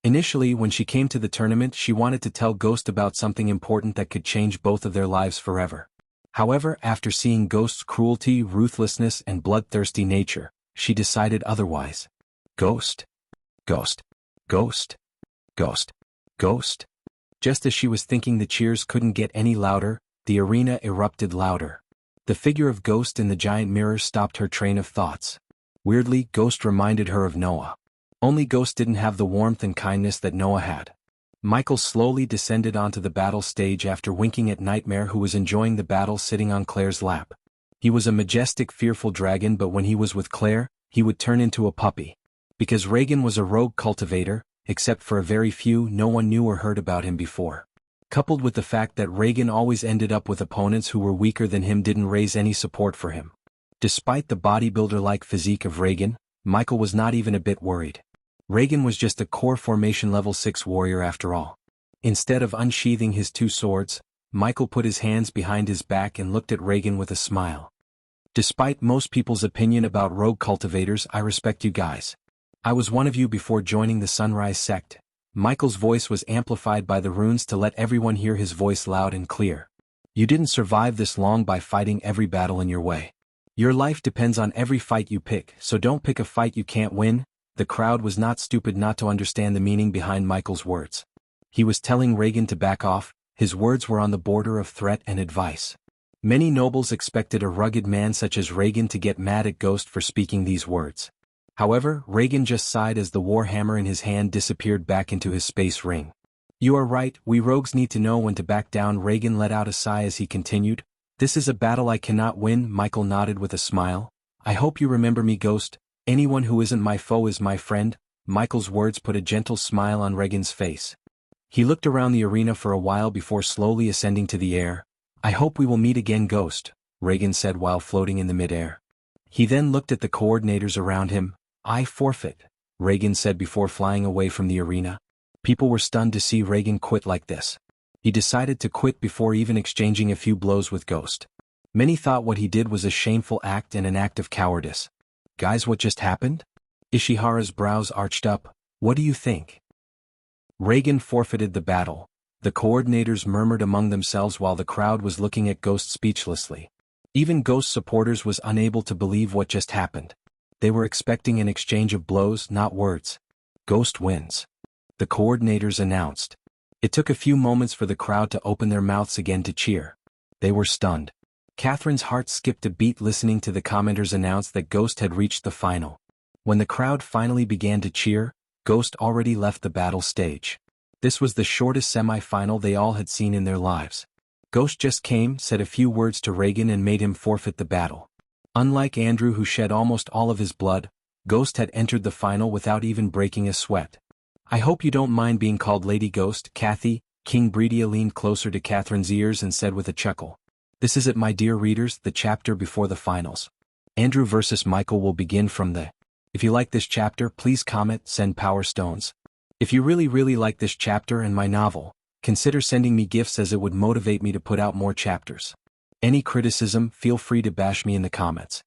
Initially, when she came to the tournament, she wanted to tell Ghost about something important that could change both of their lives forever. However, after seeing Ghost's cruelty, ruthlessness, and bloodthirsty nature, she decided otherwise. Ghost? Ghost? Ghost? Ghost? Ghost? Just as she was thinking, the cheers couldn't get any louder, the arena erupted louder. The figure of Ghost in the giant mirror stopped her train of thoughts. Weirdly, Ghost reminded her of Noah. Only Ghost didn't have the warmth and kindness that Noah had. Michael slowly descended onto the battle stage after winking at Nightmare, who was enjoying the battle sitting on Claire's lap. He was a majestic, fearful dragon, but when he was with Claire, he would turn into a puppy. Because Reagan was a rogue cultivator, except for a very few, no one knew or heard about him before. Coupled with the fact that Reagan always ended up with opponents who were weaker than him, didn't raise any support for him. Despite the bodybuilder-like physique of Reagan, Michael was not even a bit worried. Reagan was just a core formation level 6 warrior after all. Instead of unsheathing his 2 swords, Michael put his hands behind his back and looked at Reagan with a smile. Despite most people's opinion about rogue cultivators, I respect you guys. I was one of you before joining the Sunrise sect. Michael's voice was amplified by the runes to let everyone hear his voice loud and clear. You didn't survive this long by fighting every battle in your way. Your life depends on every fight you pick, so don't pick a fight you can't win. The crowd was not stupid not to understand the meaning behind Michael's words. He was telling Reagan to back off. His words were on the border of threat and advice. Many nobles expected a rugged man such as Reagan to get mad at Ghost for speaking these words. However, Reagan just sighed as the war hammer in his hand disappeared back into his space ring. You are right, we rogues need to know when to back down. Reagan let out a sigh as he continued. This is a battle I cannot win. Michael nodded with a smile. I hope you remember me, Ghost. Anyone who isn't my foe is my friend. Michael's words put a gentle smile on Reagan's face. He looked around the arena for a while before slowly ascending to the air. I hope we will meet again, Ghost, Reagan said while floating in the midair. He then looked at the coordinators around him. I forfeit, Reagan said before flying away from the arena. People were stunned to see Reagan quit like this. He decided to quit before even exchanging a few blows with Ghost. Many thought what he did was a shameful act and an act of cowardice. Guys, what just happened? Ishihara's brows arched up. What do you think? Reagan forfeited the battle. The coordinators murmured among themselves while the crowd was looking at Ghost speechlessly. Even Ghost supporters was unable to believe what just happened. They were expecting an exchange of blows, not words. Ghost wins. The coordinators announced. It took a few moments for the crowd to open their mouths again to cheer. They were stunned. Catherine's heart skipped a beat listening to the commenters announce that Ghost had reached the final. When the crowd finally began to cheer, Ghost already left the battle stage. This was the shortest semi-final they all had seen in their lives. Ghost just came, said a few words to Reagan and made him forfeit the battle. Unlike Andrew, who shed almost all of his blood, Ghost had entered the final without even breaking a sweat. I hope you don't mind being called Lady Ghost, Kathy. King Bredia leaned closer to Catherine's ears and said with a chuckle. This is it, my dear readers, the chapter before the finals. Andrew versus Michael will begin from the. If you like this chapter, please comment, send power stones. If you really like this chapter and my novel, consider sending me gifts as it would motivate me to put out more chapters. Any criticism, feel free to bash me in the comments.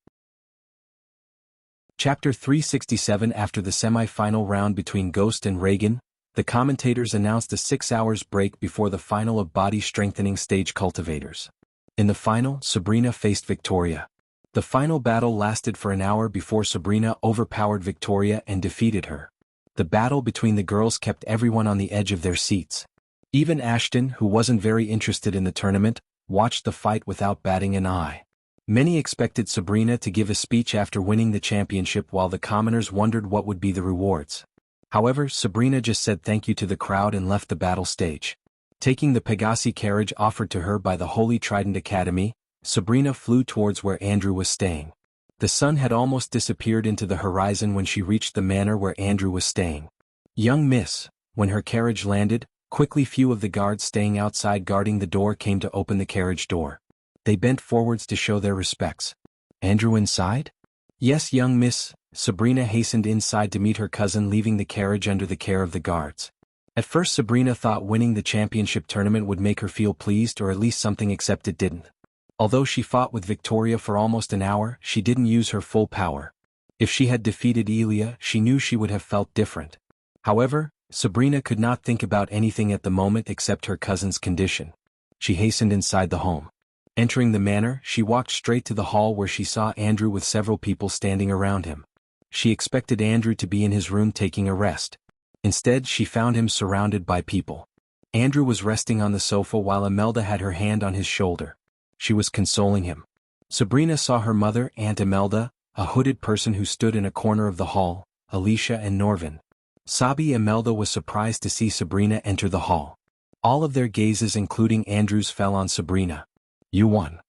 Chapter 367. After the semi-final round between Ghost and Reagan, the commentators announced a 6 hours break before the final of Body Strengthening Stage Cultivators. In the final, Sabrina faced Victoria. The final battle lasted for an hour before Sabrina overpowered Victoria and defeated her. The battle between the girls kept everyone on the edge of their seats. Even Ashton, who wasn't very interested in the tournament, watched the fight without batting an eye. Many expected Sabrina to give a speech after winning the championship, while the commoners wondered what would be the rewards. However, Sabrina just said thank you to the crowd and left the battle stage. Taking the Pegasi carriage offered to her by the Holy Trident Academy, Sabrina flew towards where Andrew was staying. The sun had almost disappeared into the horizon when she reached the manor where Andrew was staying. Young miss, when her carriage landed, quickly few of the guards staying outside guarding the door came to open the carriage door. They bent forwards to show their respects. Andrew inside? Yes, young miss. Sabrina hastened inside to meet her cousin, leaving the carriage under the care of the guards. At first Sabrina thought winning the championship tournament would make her feel pleased, or at least something, except it didn't. Although she fought with Victoria for almost an hour, she didn't use her full power. If she had defeated Elia, she knew she would have felt different. However, Sabrina could not think about anything at the moment except her cousin's condition. She hastened inside the home. Entering the manor, she walked straight to the hall where she saw Andrew with several people standing around him. She expected Andrew to be in his room taking a rest. Instead, she found him surrounded by people. Andrew was resting on the sofa while Imelda had her hand on his shoulder. She was consoling him. Sabrina saw her mother, Aunt Imelda, a hooded person who stood in a corner of the hall, Alicia and Norvin. Sabi Imelda was surprised to see Sabrina enter the hall. All of their gazes including Andrew's fell on Sabrina. "You won?"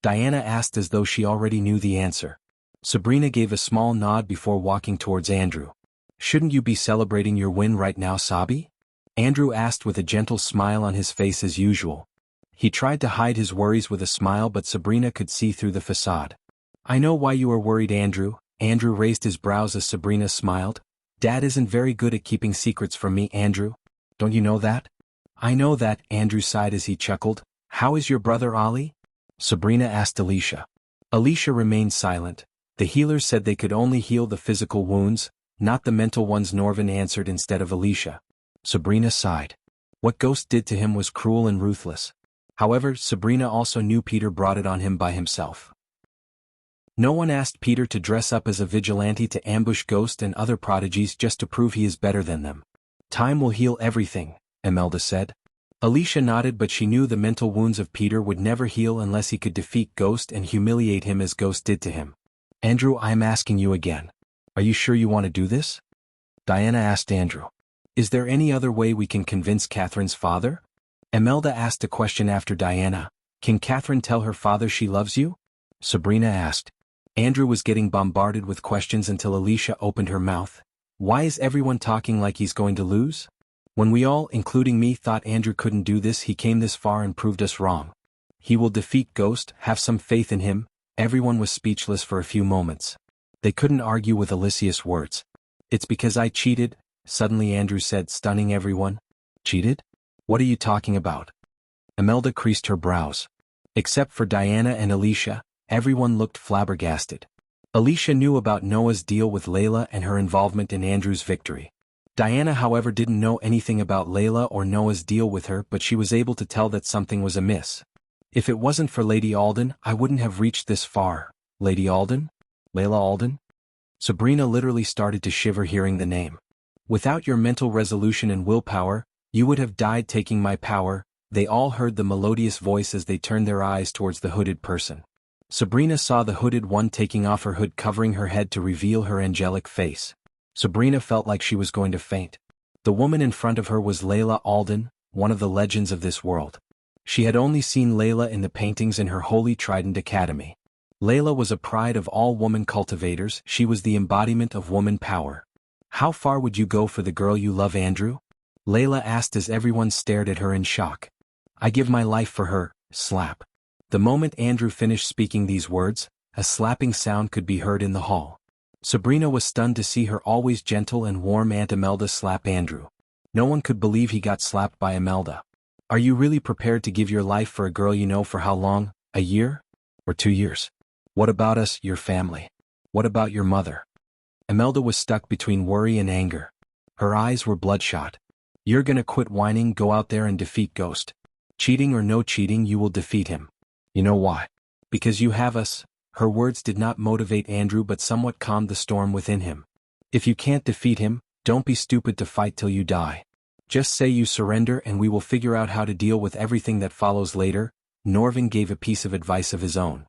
Diana asked as though she already knew the answer. Sabrina gave a small nod before walking towards Andrew. "Shouldn't you be celebrating your win right now, Sabi?" Andrew asked with a gentle smile on his face as usual. He tried to hide his worries with a smile but Sabrina could see through the facade. "I know why you are worried, Andrew." Andrew raised his brows as Sabrina smiled. "Dad isn't very good at keeping secrets from me, Andrew. Don't you know that?" "I know that," Andrew sighed as he chuckled. "How is your brother Ollie?" Sabrina asked Alicia. Alicia remained silent. The healers said they could only heal the physical wounds, not the mental ones. Norvin answered instead of Alicia. Sabrina sighed. What Ghost did to him was cruel and ruthless. However, Sabrina also knew Peter brought it on him by himself. No one asked Peter to dress up as a vigilante to ambush Ghost and other prodigies just to prove he is better than them. "Time will heal everything," Imelda said. Alicia nodded but she knew the mental wounds of Peter would never heal unless he could defeat Ghost and humiliate him as Ghost did to him. "Andrew, I'm asking you again. Are you sure you want to do this?" Diana asked Andrew. "Is there any other way we can convince Catherine's father?" Imelda asked a question after Diana. "Can Catherine tell her father she loves you?" Sabrina asked. Andrew was getting bombarded with questions until Alicia opened her mouth. "Why is everyone talking like he's going to lose? When we all, including me, thought Andrew couldn't do this, he came this far and proved us wrong. He will defeat Ghost, have some faith in him." Everyone was speechless for a few moments. They couldn't argue with Alicia's words. "It's because I cheated," suddenly Andrew said, stunning everyone. "Cheated? What are you talking about?" Imelda creased her brows. Except for Diana and Alicia, everyone looked flabbergasted. Alicia knew about Noah's deal with Layla and her involvement in Andrew's victory. Diana, however, didn't know anything about Layla or Noah's deal with her, but she was able to tell that something was amiss. "If it wasn't for Lady Alden, I wouldn't have reached this far." "Lady Alden? Layla Alden?" Sabrina literally started to shiver hearing the name. "Without your mental resolution and willpower, you would have died taking my power." They all heard the melodious voice as they turned their eyes towards the hooded person. Sabrina saw the hooded one taking off her hood covering her head to reveal her angelic face. Sabrina felt like she was going to faint. The woman in front of her was Layla Alden, one of the legends of this world. She had only seen Layla in the paintings in her Holy Trident Academy. Layla was a pride of all woman cultivators. She was the embodiment of woman power. "How far would you go for the girl you love, Andrew?" Layla asked as everyone stared at her in shock. "I give my life for her." Slap. The moment Andrew finished speaking these words, a slapping sound could be heard in the hall. Sabrina was stunned to see her always gentle and warm Aunt Imelda slap Andrew. No one could believe he got slapped by Imelda. "Are you really prepared to give your life for a girl you know for how long? A year? Or 2 years? What about us, your family? What about your mother?" Imelda was stuck between worry and anger. Her eyes were bloodshot. "You're gonna quit whining, go out there and defeat Ghost. Cheating or no cheating, you will defeat him. You know why? Because you have us." Her words did not motivate Andrew but somewhat calmed the storm within him. "If you can't defeat him, don't be stupid to fight till you die. Just say you surrender and we will figure out how to deal with everything that follows later." Norvin gave a piece of advice of his own.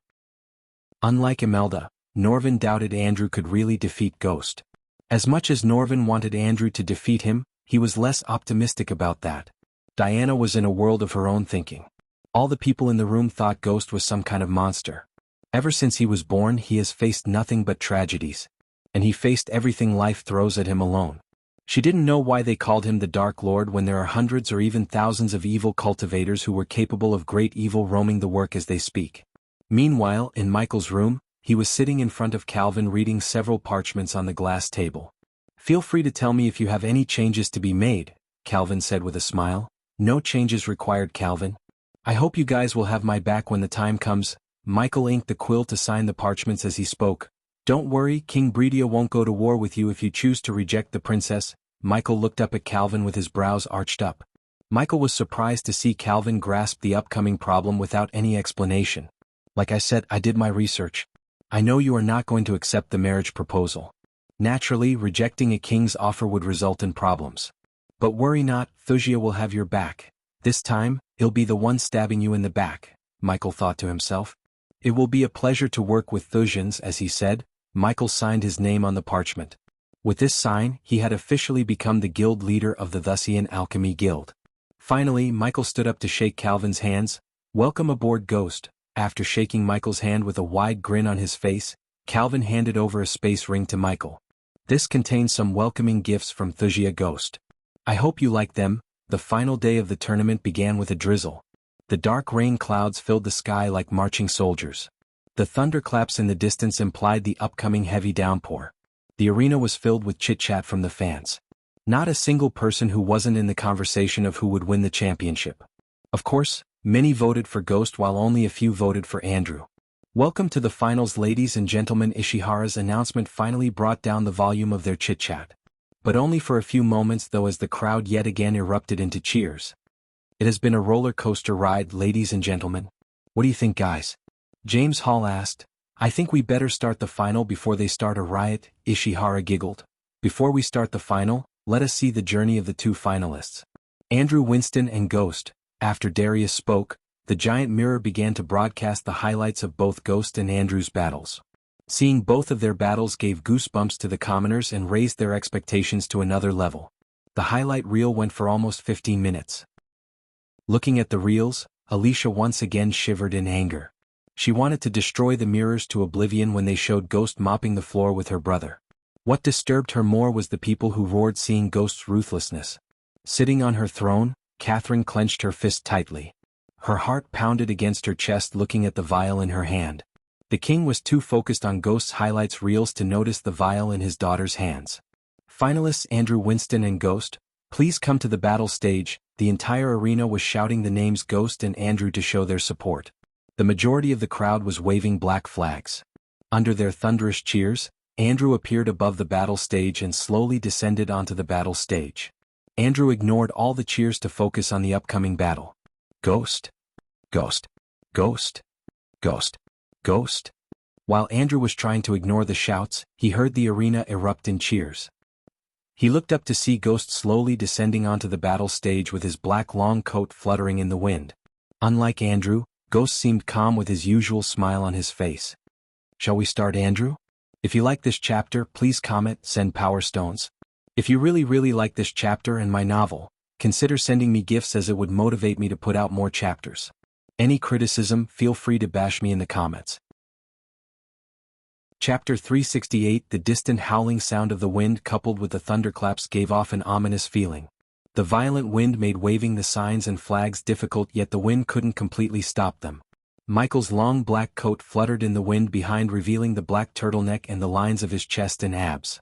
Unlike Imelda, Norvin doubted Andrew could really defeat Ghost. As much as Norvin wanted Andrew to defeat him, he was less optimistic about that. Diana was in a world of her own thinking. All the people in the room thought Ghost was some kind of monster. Ever since he was born, he has faced nothing but tragedies. And he faced everything life throws at him alone. She didn't know why they called him the Dark Lord when there are hundreds or even thousands of evil cultivators who were capable of great evil roaming the work as they speak. Meanwhile, in Michael's room, he was sitting in front of Calvin reading several parchments on the glass table. "Feel free to tell me if you have any changes to be made," Calvin said with a smile. "No changes required, Calvin. I hope you guys will have my back when the time comes." Michael inked the quill to sign the parchments as he spoke. "Don't worry, King Bredia won't go to war with you if you choose to reject the princess." Michael looked up at Calvin with his brows arched up. Michael was surprised to see Calvin grasp the upcoming problem without any explanation. "Like I said, I did my research. I know you are not going to accept the marriage proposal. Naturally, rejecting a king's offer would result in problems. But worry not, Thusia will have your back. This time, he'll be the one stabbing you in the back," Michael thought to himself. It will be a pleasure to work with Thusians, as he said. Michael signed his name on the parchment. With this sign, he had officially become the guild leader of the Thusian Alchemy Guild. Finally, Michael stood up to shake Calvin's hands. "Welcome aboard, Ghost." After shaking Michael's hand with a wide grin on his face, Calvin handed over a space ring to Michael. "This contains some welcoming gifts from Thusia, Ghost. I hope you like them." The final day of the tournament began with a drizzle. The dark rain clouds filled the sky like marching soldiers. The thunderclaps in the distance implied the upcoming heavy downpour. The arena was filled with chit-chat from the fans. Not a single person who wasn't in the conversation of who would win the championship. Of course, many voted for Ghost while only a few voted for Andrew. "Welcome to the finals, ladies and gentlemen." Ishihara's announcement finally brought down the volume of their chit-chat. But only for a few moments, though, as the crowd yet again erupted into cheers. "It has been a roller coaster ride, ladies and gentlemen. What do you think, guys?" James Hall asked. "I think we better start the final before they start a riot," Ishihara giggled. "Before we start the final, let us see the journey of the two finalists. Andrew Winston and Ghost." After Darius spoke, the giant mirror began to broadcast the highlights of both Ghost and Andrew's battles. Seeing both of their battles gave goosebumps to the commoners and raised their expectations to another level. The highlight reel went for almost 15 minutes. Looking at the reels, Alicia once again shivered in anger. She wanted to destroy the mirrors to oblivion when they showed Ghost mopping the floor with her brother. What disturbed her more was the people who roared seeing Ghost's ruthlessness. Sitting on her throne, Catherine clenched her fist tightly. Her heart pounded against her chest looking at the vial in her hand. The king was too focused on Ghost's highlights reels to notice the vial in his daughter's hands. "Finalists Andrew Winston and Ghost, please come to the battle stage." The entire arena was shouting the names Ghost and Andrew to show their support. The majority of the crowd was waving black flags. Under their thunderous cheers, Andrew appeared above the battle stage and slowly descended onto the battle stage. Andrew ignored all the cheers to focus on the upcoming battle. "Ghost! Ghost! Ghost! Ghost! Ghost!" While Andrew was trying to ignore the shouts, he heard the arena erupt in cheers. He looked up to see Ghost slowly descending onto the battle stage with his black long coat fluttering in the wind. Unlike Andrew, Ghost seemed calm with his usual smile on his face. "Shall we start, Andrew? If you like this chapter, please comment, send power stones. If you really like this chapter and my novel, consider sending me gifts as it would motivate me to put out more chapters. Any criticism, feel free to bash me in the comments." Chapter 368. The distant howling sound of the wind coupled with the thunderclaps gave off an ominous feeling. The violent wind made waving the signs and flags difficult, yet the wind couldn't completely stop them. Michael's long black coat fluttered in the wind behind, revealing the black turtleneck and the lines of his chest and abs.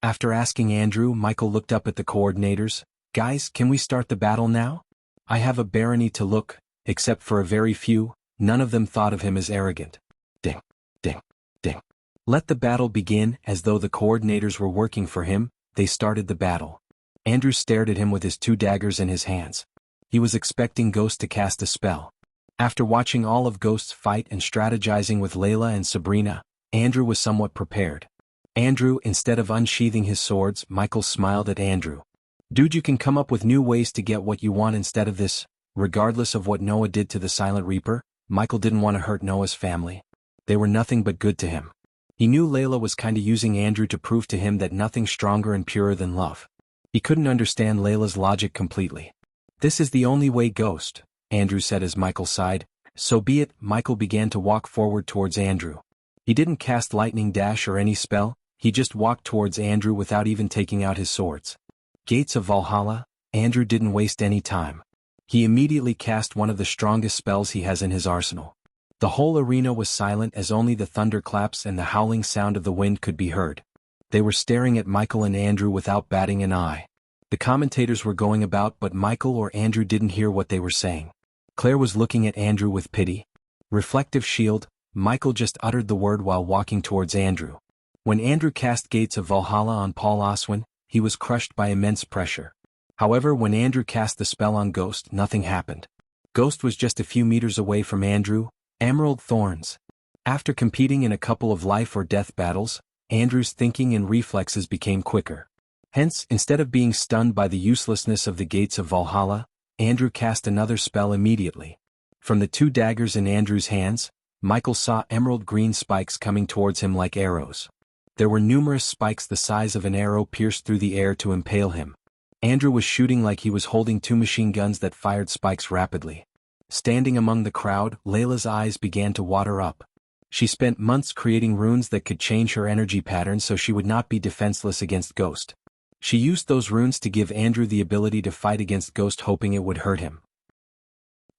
After asking Andrew, Michael looked up at the coordinators. "Guys, can we start the battle now? I have a barony to look." Except for a very few, none of them thought of him as arrogant. Ding, ding, ding. Let the battle begin. As though the coordinators were working for him, they started the battle. Andrew stared at him with his two daggers in his hands. He was expecting Ghost to cast a spell. After watching all of Ghost's fight and strategizing with Layla and Sabrina, Andrew was somewhat prepared. "Andrew," instead of unsheathing his swords, Michael smiled at Andrew. "Dude, you can come up with new ways to get what you want instead of this." Regardless of what Noah did to the Silent Reaper, Michael didn't want to hurt Noah's family. They were nothing but good to him. He knew Layla was kinda using Andrew to prove to him that nothing's stronger and purer than love. He couldn't understand Layla's logic completely. "This is the only way, Ghost," Andrew said as Michael sighed. "So be it." Michael began to walk forward towards Andrew. He didn't cast lightning dash or any spell, he just walked towards Andrew without even taking out his swords. Gates of Valhalla. Andrew didn't waste any time. He immediately cast one of the strongest spells he has in his arsenal. The whole arena was silent as only the thunderclaps and the howling sound of the wind could be heard. They were staring at Michael and Andrew without batting an eye. The commentators were going about, but Michael or Andrew didn't hear what they were saying. Claire was looking at Andrew with pity. Reflective shield. Michael just uttered the word while walking towards Andrew. When Andrew cast Gates of Valhalla on Paul Oswin, he was crushed by immense pressure. However, when Andrew cast the spell on Ghost, nothing happened. Ghost was just a few meters away from Andrew. Emerald Thorns. After competing in a couple of life or death battles, Andrew's thinking and reflexes became quicker. Hence, instead of being stunned by the uselessness of the Gates of Valhalla, Andrew cast another spell immediately. From the two daggers in Andrew's hands, Michael saw emerald green spikes coming towards him like arrows. There were numerous spikes the size of an arrow pierced through the air to impale him. Andrew was shooting like he was holding two machine guns that fired spikes rapidly. Standing among the crowd, Layla's eyes began to water up. She spent months creating runes that could change her energy patterns so she would not be defenseless against Ghost. She used those runes to give Andrew the ability to fight against Ghost, hoping it would hurt him.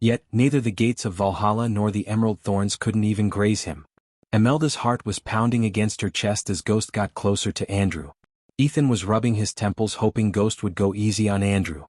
Yet, neither the gates of Valhalla nor the emerald thorns couldn't even graze him. Imelda's heart was pounding against her chest as Ghost got closer to Andrew. Ethan was rubbing his temples, hoping Ghost would go easy on Andrew.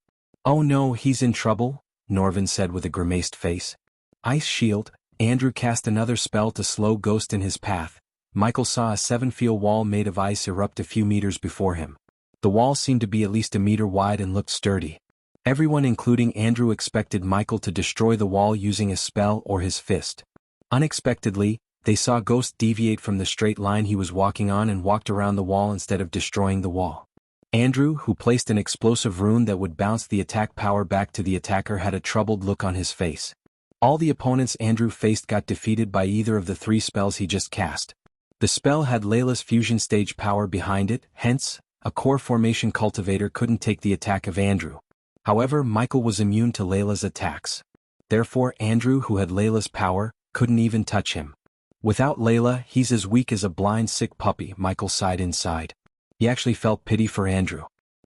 "Oh no, he's in trouble," Norvin said with a grimaced face. "Ice shield." Andrew cast another spell to slow Ghost in his path. Michael saw a 7-foot wall made of ice erupt a few meters before him. The wall seemed to be at least a meter wide and looked sturdy. Everyone, including Andrew, expected Michael to destroy the wall using a spell or his fist. Unexpectedly, they saw Ghost deviate from the straight line he was walking on and walked around the wall instead of destroying the wall. Andrew, who placed an explosive rune that would bounce the attack power back to the attacker, had a troubled look on his face. All the opponents Andrew faced got defeated by either of the 3 spells he just cast. The spell had Layla's fusion stage power behind it, hence, a core formation cultivator couldn't take the attack of Andrew. However, Michael was immune to Layla's attacks. Therefore, Andrew, who had Layla's power, couldn't even touch him. Without Layla, he's as weak as a blind sick puppy, Michael sighed inside. He actually felt pity for Andrew.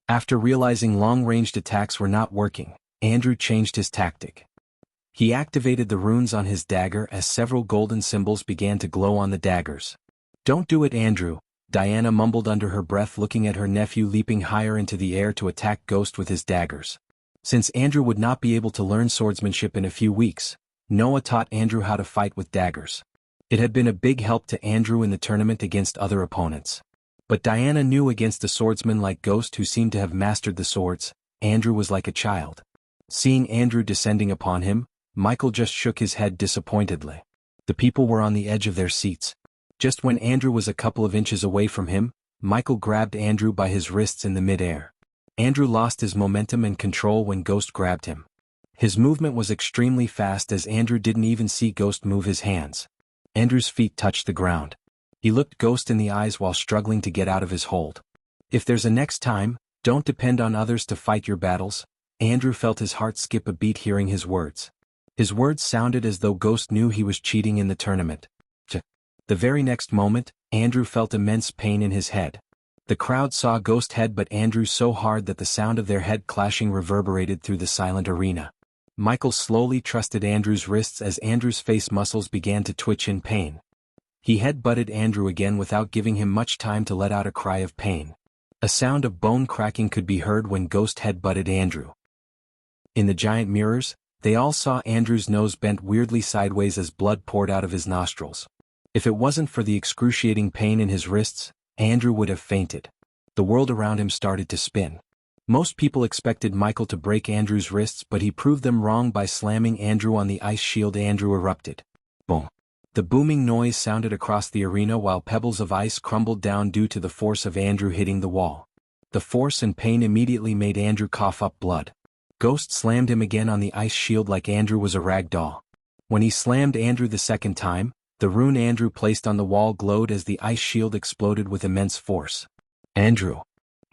After realizing long-ranged attacks were not working, Andrew changed his tactic. He activated the runes on his dagger as several golden symbols began to glow on the daggers. "Don't do it, Andrew," Diana mumbled under her breath, looking at her nephew leaping higher into the air to attack Ghost with his daggers. Since Andrew would not be able to learn swordsmanship in a few weeks, Noah taught Andrew how to fight with daggers. It had been a big help to Andrew in the tournament against other opponents. But Diana knew against a swordsman like Ghost, who seemed to have mastered the swords, Andrew was like a child. Seeing Andrew descending upon him, Michael just shook his head disappointedly. The people were on the edge of their seats. Just when Andrew was a couple of inches away from him, Michael grabbed Andrew by his wrists in the mid-air. Andrew lost his momentum and control when Ghost grabbed him. His movement was extremely fast as Andrew didn't even see Ghost move his hands. Andrew's feet touched the ground. He looked Ghost in the eyes while struggling to get out of his hold. "If there's a next time, don't depend on others to fight your battles." Andrew felt his heart skip a beat hearing his words. His words sounded as though Ghost knew he was cheating in the tournament. The very next moment, Andrew felt immense pain in his head. The crowd saw Ghost headbutt Andrew so hard that the sound of their head clashing reverberated through the silent arena. Michael slowly trusted Andrew's wrists as Andrew's face muscles began to twitch in pain. He head-butted Andrew again without giving him much time to let out a cry of pain. A sound of bone cracking could be heard when Ghost head-butted Andrew. In the giant mirrors, they all saw Andrew's nose bent weirdly sideways as blood poured out of his nostrils. If it wasn't for the excruciating pain in his wrists, Andrew would have fainted. The world around him started to spin. Most people expected Michael to break Andrew's wrists, but he proved them wrong by slamming Andrew on the ice shield. Andrew erupted. Boom. The booming noise sounded across the arena while pebbles of ice crumbled down due to the force of Andrew hitting the wall. The force and pain immediately made Andrew cough up blood. Ghost slammed him again on the ice shield like Andrew was a rag doll. When he slammed Andrew the second time, the rune Andrew placed on the wall glowed as the ice shield exploded with immense force. "Andrew!"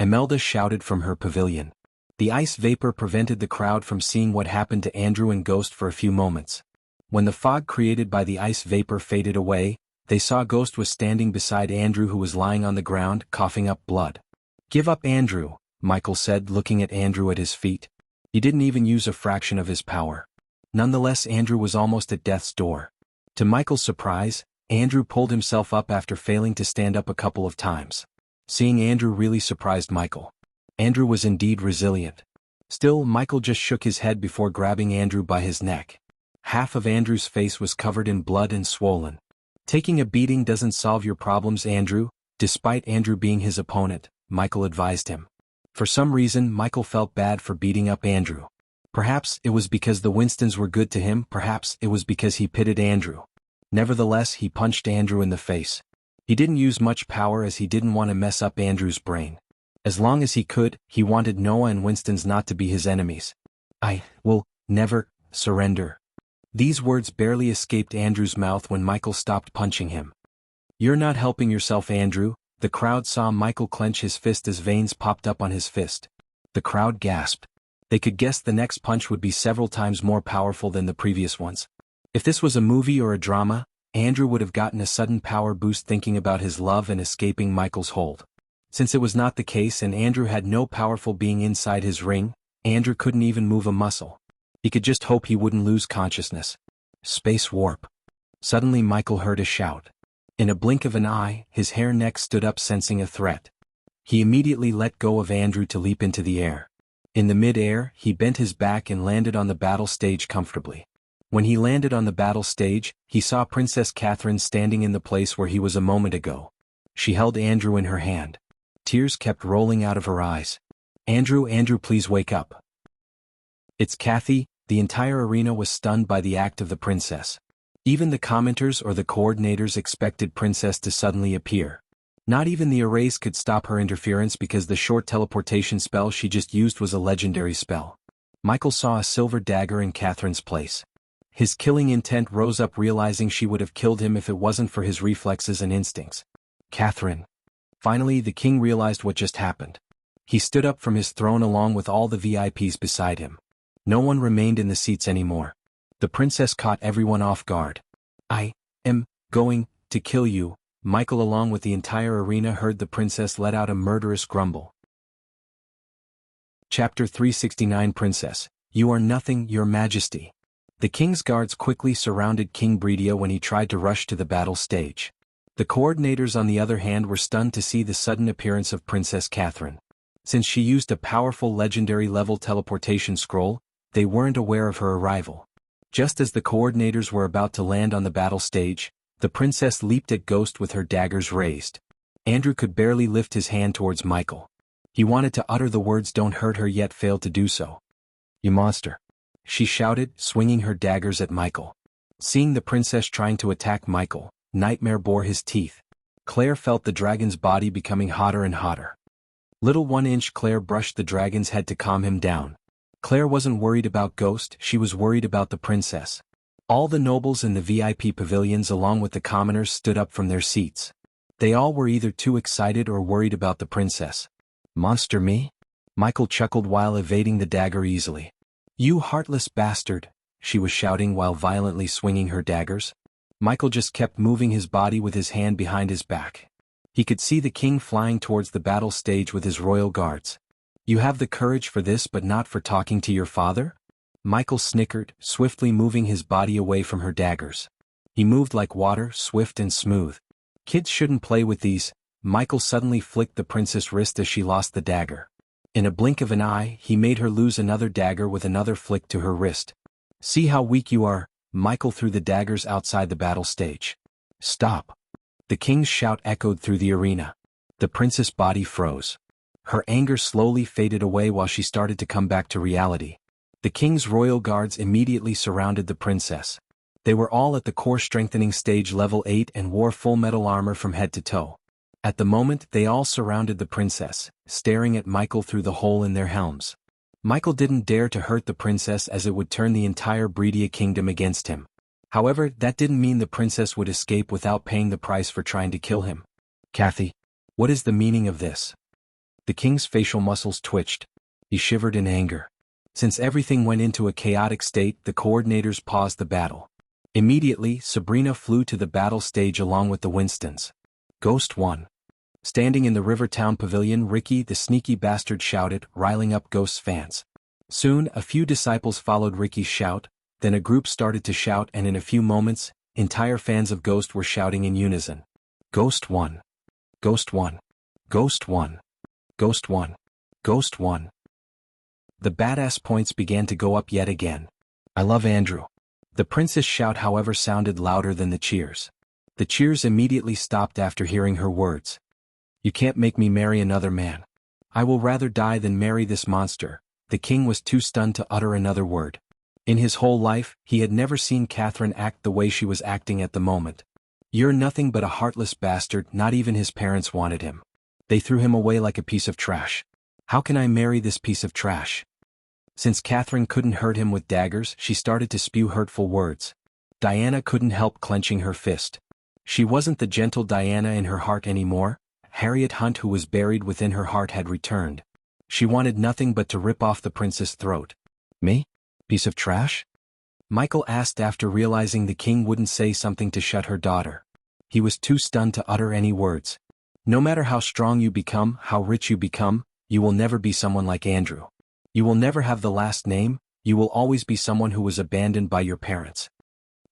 Imelda shouted from her pavilion. The ice vapor prevented the crowd from seeing what happened to Andrew and Ghost for a few moments. When the fog created by the ice vapor faded away, they saw Ghost was standing beside Andrew, who was lying on the ground, coughing up blood. "Give up, Andrew," Michael said, looking at Andrew at his feet. He didn't even use a fraction of his power. Nonetheless, Andrew was almost at death's door. To Michael's surprise, Andrew pulled himself up after failing to stand up a couple of times. Seeing Andrew really surprised Michael. Andrew was indeed resilient. Still, Michael just shook his head before grabbing Andrew by his neck. Half of Andrew's face was covered in blood and swollen. "Taking a beating doesn't solve your problems, Andrew," despite Andrew being his opponent, Michael advised him. For some reason, Michael felt bad for beating up Andrew. Perhaps it was because the Winstons were good to him, perhaps it was because he pitied Andrew. Nevertheless, he punched Andrew in the face. He didn't use much power as he didn't want to mess up Andrew's brain. As long as he could, he wanted Noah and Winston's not to be his enemies. "I will never surrender." These words barely escaped Andrew's mouth when Michael stopped punching him. "You're not helping yourself, Andrew." The crowd saw Michael clench his fist as veins popped up on his fist. The crowd gasped. They could guess the next punch would be several times more powerful than the previous ones. If this was a movie or a drama, Andrew would have gotten a sudden power boost thinking about his love and escaping Michael's hold. Since it was not the case and Andrew had no powerful being inside his ring, Andrew couldn't even move a muscle. He could just hope he wouldn't lose consciousness. Space warp. Suddenly Michael heard a shout. In a blink of an eye, his hair neck stood up sensing a threat. He immediately let go of Andrew to leap into the air. In the mid-air, he bent his back and landed on the battle stage comfortably. When he landed on the battle stage, he saw Princess Catherine standing in the place where he was a moment ago. She held Andrew in her hand. Tears kept rolling out of her eyes. Andrew, please wake up." "It's Kathy." The entire arena was stunned by the act of the princess. Even the commenters or the coordinators expected Princess to suddenly appear. Not even the arrays could stop her interference because the short teleportation spell she just used was a legendary spell. Michael saw a silver dagger in Catherine's place. His killing intent rose up, realizing she would have killed him if it wasn't for his reflexes and instincts. "Catherine." Finally, the king realized what just happened. He stood up from his throne along with all the VIPs beside him. No one remained in the seats anymore. The princess caught everyone off guard. "I am going to kill you." Michael along with the entire arena heard the princess let out a murderous grumble. Chapter 369 Princess, you are nothing, your majesty. The king's guards quickly surrounded King Breedia when he tried to rush to the battle stage. The coordinators on the other hand were stunned to see the sudden appearance of Princess Catherine. Since she used a powerful legendary level teleportation scroll, they weren't aware of her arrival. Just as the coordinators were about to land on the battle stage, the princess leaped at Ghost with her daggers raised. Andrew could barely lift his hand towards Michael. He wanted to utter the words "don't hurt her" yet failed to do so. "You monster," she shouted, swinging her daggers at Michael. Seeing the princess trying to attack Michael, Nightmare bore his teeth. Claire felt the dragon's body becoming hotter and hotter. Little 1-inch Claire brushed the dragon's head to calm him down. Claire wasn't worried about Ghost, she was worried about the princess. All the nobles in the VIP pavilions along with the commoners stood up from their seats. They all were either too excited or worried about the princess. "Monster me?" Michael chuckled while evading the dagger easily. "You heartless bastard," she was shouting while violently swinging her daggers. Michael just kept moving his body with his hand behind his back. He could see the king flying towards the battle stage with his royal guards. "You have the courage for this but not for talking to your father?" Michael snickered, swiftly moving his body away from her daggers. He moved like water, swift and smooth. "Kids shouldn't play with these." Michael suddenly flicked the princess' wrist as she lost the dagger. In a blink of an eye, he made her lose another dagger with another flick to her wrist. "See how weak you are." Michael threw the daggers outside the battle stage. "Stop." The king's shout echoed through the arena. The princess' body froze. Her anger slowly faded away while she started to come back to reality. The king's royal guards immediately surrounded the princess. They were all at the core strengthening stage level 8 and wore full metal armor from head to toe. At the moment, they all surrounded the princess, staring at Michael through the hole in their helms. Michael didn't dare to hurt the princess as it would turn the entire Breedia kingdom against him. However, that didn't mean the princess would escape without paying the price for trying to kill him. "Kathy, what is the meaning of this?" The king's facial muscles twitched. He shivered in anger. Since everything went into a chaotic state, the coordinators paused the battle. Immediately, Sabrina flew to the battle stage along with the Winstons. Ghost won. Standing in the Rivertown Pavilion, Ricky the sneaky bastard shouted, riling up Ghost's fans. Soon, a few disciples followed Ricky's shout, then a group started to shout and in a few moments, entire fans of Ghost were shouting in unison. "Ghost won. Ghost won. Ghost won. Ghost won. Ghost won." The badass points began to go up yet again. "I love Andrew." The princess' shout however sounded louder than the cheers. The cheers immediately stopped after hearing her words. "You can't make me marry another man. I will rather die than marry this monster." The king was too stunned to utter another word. In his whole life, he had never seen Catherine act the way she was acting at the moment. "You're nothing but a heartless bastard." Not even his parents wanted him. They threw him away like a piece of trash. "How can I marry this piece of trash?" Since Catherine couldn't hurt him with daggers, she started to spew hurtful words. Diana couldn't help clenching her fist. She wasn't the gentle Diana in her heart anymore. Harriet Hunt, who was buried within her heart, had returned. She wanted nothing but to rip off the prince's throat. Me? Piece of trash? Michael asked after realizing the king wouldn't say something to shut her daughter. He was too stunned to utter any words. No matter how strong you become, how rich you become, you will never be someone like Andrew. You will never have the last name, you will always be someone who was abandoned by your parents.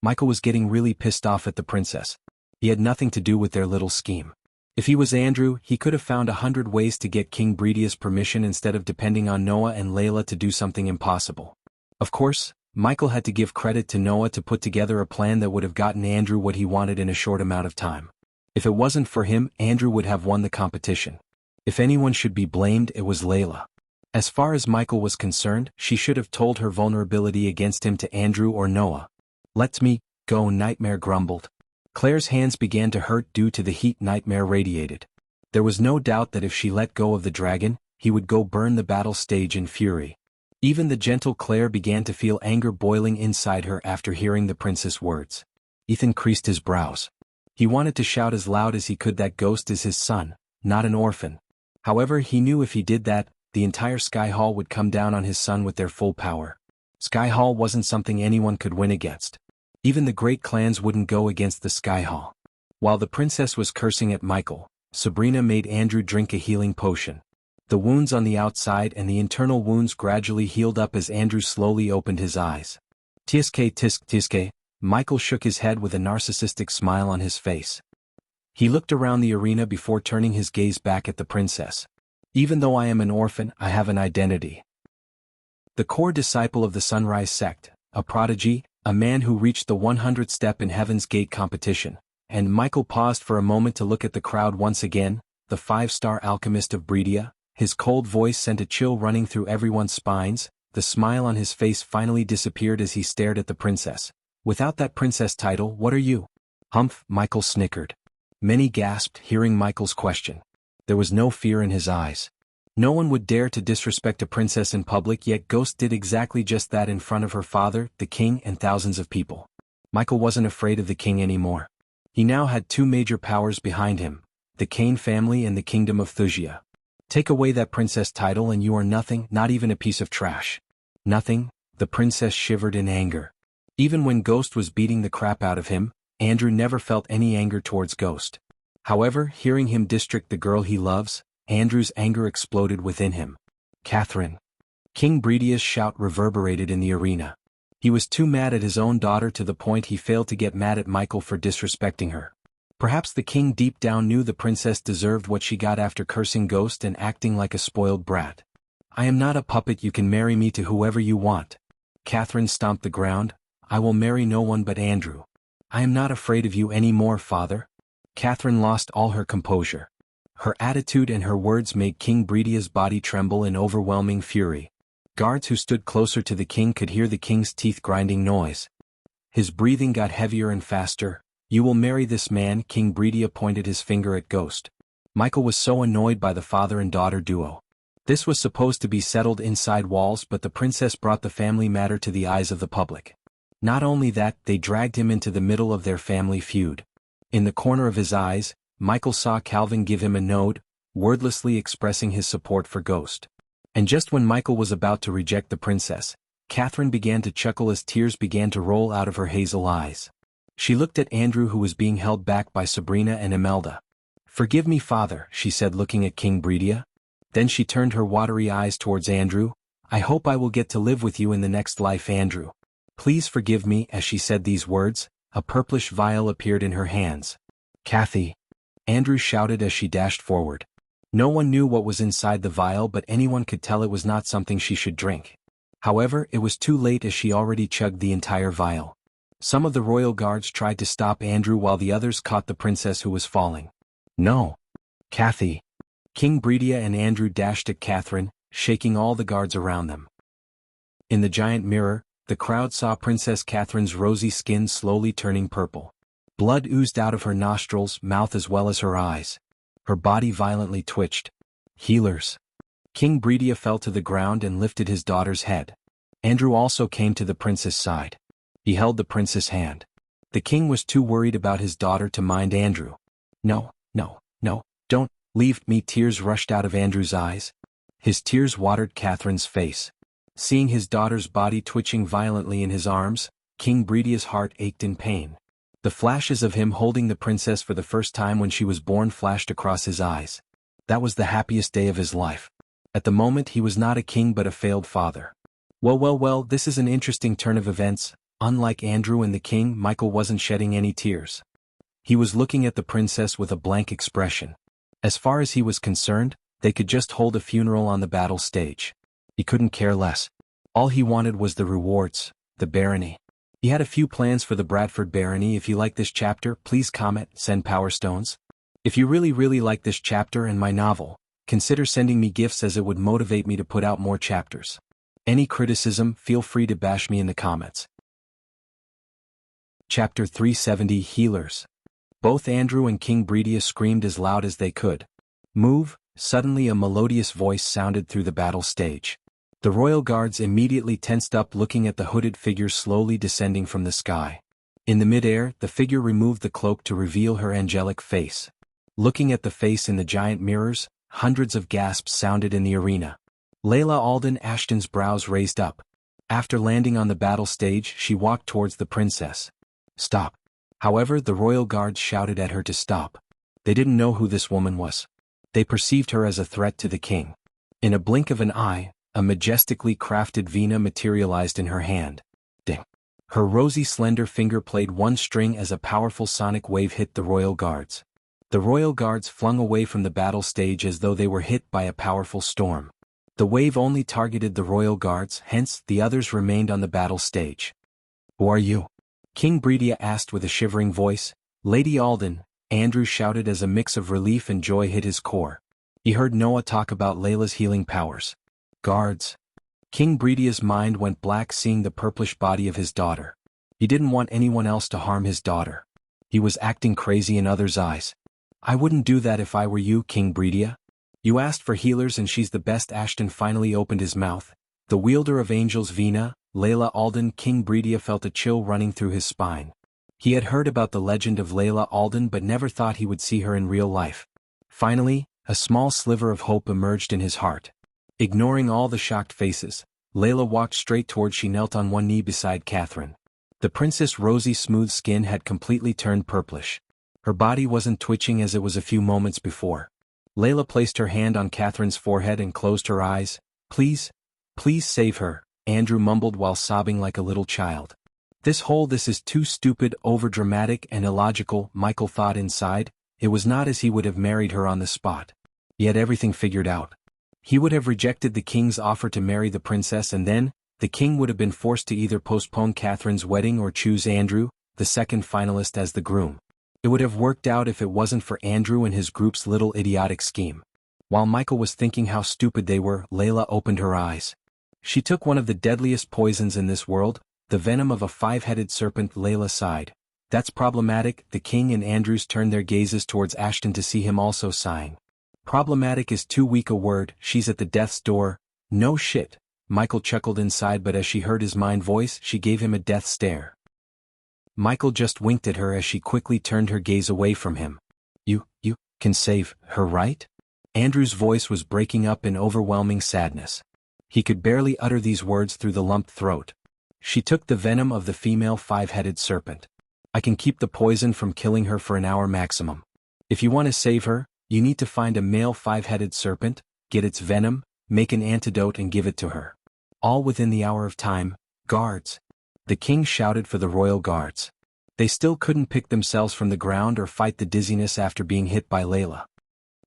Michael was getting really pissed off at the princess. He had nothing to do with their little scheme. If he was Andrew, he could have found 100 ways to get King Bredia's permission instead of depending on Noah and Layla to do something impossible. Of course, Michael had to give credit to Noah to put together a plan that would have gotten Andrew what he wanted in a short amount of time. If it wasn't for him, Andrew would have won the competition. If anyone should be blamed, it was Layla. As far as Michael was concerned, she should have told her vulnerability against him to Andrew or Noah. "Let me go," Nightmare grumbled. Claire's hands began to hurt due to the heat Nightmare radiated. There was no doubt that if she let go of the dragon, he would go burn the battle stage in fury. Even the gentle Claire began to feel anger boiling inside her after hearing the prince's words. Ethan creased his brows. He wanted to shout as loud as he could that Ghost is his son, not an orphan. However, he knew if he did that, the entire Sky Hall would come down on his son with their full power. Sky Hall wasn't something anyone could win against. Even the great clans wouldn't go against the Sky Hall. While the princess was cursing at Michael, Sabrina made Andrew drink a healing potion. The wounds on the outside and the internal wounds gradually healed up as Andrew slowly opened his eyes. Tsk tisk tsk, Michael shook his head with a narcissistic smile on his face. He looked around the arena before turning his gaze back at the princess. "Even though I am an orphan, I have an identity." The core disciple of the Sunrise sect, a prodigy, a man who reached the 100th step in Heaven's Gate competition, and Michael paused for a moment to look at the crowd once again, the 5-star alchemist of Bredia. His cold voice sent a chill running through everyone's spines. The smile on his face finally disappeared as he stared at the princess. "Without that princess title, what are you?" "Humph," Michael snickered. Many gasped, hearing Michael's question. There was no fear in his eyes. No one would dare to disrespect a princess in public, yet Ghost did exactly just that in front of her father, the king, and thousands of people. Michael wasn't afraid of the king anymore. He now had two major powers behind him, the Kane family and the kingdom of Thusia. Take away that princess title and you are nothing, not even a piece of trash. Nothing, the princess shivered in anger. Even when Ghost was beating the crap out of him, Andrew never felt any anger towards Ghost. However, hearing him distract the girl he loves, Andrew's anger exploded within him. "Catherine!" King Bredia's shout reverberated in the arena. He was too mad at his own daughter to the point he failed to get mad at Michael for disrespecting her. Perhaps the king deep down knew the princess deserved what she got after cursing Ghost and acting like a spoiled brat. "I am not a puppet, you can marry me to whoever you want." Catherine stomped the ground. "I will marry no one but Andrew. I am not afraid of you anymore, father." Catherine lost all her composure. Her attitude and her words made King Bredia's body tremble in overwhelming fury. Guards who stood closer to the king could hear the king's teeth-grinding noise. His breathing got heavier and faster. "You will marry this man," King Bredia pointed his finger at Ghost. Michael was so annoyed by the father and daughter duo. This was supposed to be settled inside walls, but the princess brought the family matter to the eyes of the public. Not only that, they dragged him into the middle of their family feud. In the corner of his eyes, Michael saw Calvin give him a nod, wordlessly expressing his support for Ghost. And just when Michael was about to reject the princess, Catherine began to chuckle as tears began to roll out of her hazel eyes. She looked at Andrew, who was being held back by Sabrina and Imelda. "Forgive me, father," she said, looking at King Bredia. Then she turned her watery eyes towards Andrew. "I hope I will get to live with you in the next life, Andrew. Please forgive me." As she said these words, a purplish vial appeared in her hands. "Kathy!" Andrew shouted as she dashed forward. No one knew what was inside the vial, but anyone could tell it was not something she should drink. However, it was too late as she already chugged the entire vial. Some of the royal guards tried to stop Andrew while the others caught the princess, who was falling. "No! Kathy!" King Bredia and Andrew dashed at Catherine, shaking all the guards around them. In the giant mirror, the crowd saw Princess Catherine's rosy skin slowly turning purple. Blood oozed out of her nostrils, mouth as well as her eyes. Her body violently twitched. "Healers! King Bredia fell to the ground and lifted his daughter's head. Andrew also came to the prince's side. He held the prince's hand. The king was too worried about his daughter to mind Andrew. No, no, no, don't leave me. Tears rushed out of Andrew's eyes. His tears watered Catherine's face. Seeing his daughter's body twitching violently in his arms, King Bredia's heart ached in pain. The flashes of him holding the princess for the first time when she was born flashed across his eyes. That was the happiest day of his life. At the moment he was not a king but a failed father. Well, this is an interesting turn of events. Unlike Andrew and the king, Michael wasn't shedding any tears. He was looking at the princess with a blank expression. As far as he was concerned, they could just hold a funeral on the battle stage. He couldn't care less. All he wanted was the rewards, the barony. He had a few plans for the Bradford barony. If you like this chapter, please comment, send power stones. If you really like this chapter and my novel, consider sending me gifts as it would motivate me to put out more chapters. Any criticism, feel free to bash me in the comments. Chapter 370 Healers. Both Andrew and King Bredia screamed as loud as they could. Move! Suddenly a melodious voice sounded through the battle stage. The royal guards immediately tensed up, looking at the hooded figure slowly descending from the sky. In the mid-air, the figure removed the cloak to reveal her angelic face. Looking at the face in the giant mirrors, hundreds of gasps sounded in the arena. Layla Alden Ashton's brows raised up. After landing on the battle stage, she walked towards the princess. Stop. However, the royal guards shouted at her to stop. They didn't know who this woman was. They perceived her as a threat to the king. In a blink of an eye, a majestically crafted vina materialized in her hand. Ding. Her rosy slender finger played one string as a powerful sonic wave hit the royal guards. The royal guards flung away from the battle stage as though they were hit by a powerful storm. The wave only targeted the royal guards, hence the others remained on the battle stage. Who are you? King Bredia asked with a shivering voice. Lady Alden, Andrew shouted as a mix of relief and joy hit his core. He heard Noah talk about Layla's healing powers. Guards. King Bredia's mind went black seeing the purplish body of his daughter. He didn't want anyone else to harm his daughter. He was acting crazy in others' eyes. I wouldn't do that if I were you, King Bredia. You asked for healers and she's the best. Ashton finally opened his mouth. The wielder of angels Vina, Layla Alden. King Bredia felt a chill running through his spine. He had heard about the legend of Layla Alden but never thought he would see her in real life. Finally, a small sliver of hope emerged in his heart. Ignoring all the shocked faces, Layla walked straight towards. She knelt on one knee beside Catherine. The princess' rosy smooth skin had completely turned purplish. Her body wasn't twitching as it was a few moments before. Layla placed her hand on Catherine's forehead and closed her eyes. Please save her, Andrew mumbled while sobbing like a little child. This is too stupid, overdramatic and illogical, Michael thought inside. It was not as he would have married her on the spot. He had everything figured out. He would have rejected the king's offer to marry the princess and then, the king would have been forced to either postpone Catherine's wedding or choose Andrew, the second finalist, as the groom. It would have worked out if it wasn't for Andrew and his group's little idiotic scheme. While Michael was thinking how stupid they were, Layla opened her eyes. She took one of the deadliest poisons in this world, the venom of a five-headed serpent. Layla sighed. That's problematic. The king and Andrews turned their gazes towards Ashton to see him also sighing. Problematic is too weak a word. She's at the death's door. No shit. Michael chuckled inside, but as she heard his mind voice, she gave him a death stare. Michael just winked at her as she quickly turned her gaze away from him. You can save her, right? Andrew's voice was breaking up in overwhelming sadness. He could barely utter these words through the lumped throat. She took the venom of the female five-headed serpent. I can keep the poison from killing her for an hour maximum. If you want to save her, you need to find a male five-headed serpent, get its venom, make an antidote and give it to her. All within the hour of time. Guards. The king shouted for the royal guards. They still couldn't pick themselves from the ground or fight the dizziness after being hit by Layla.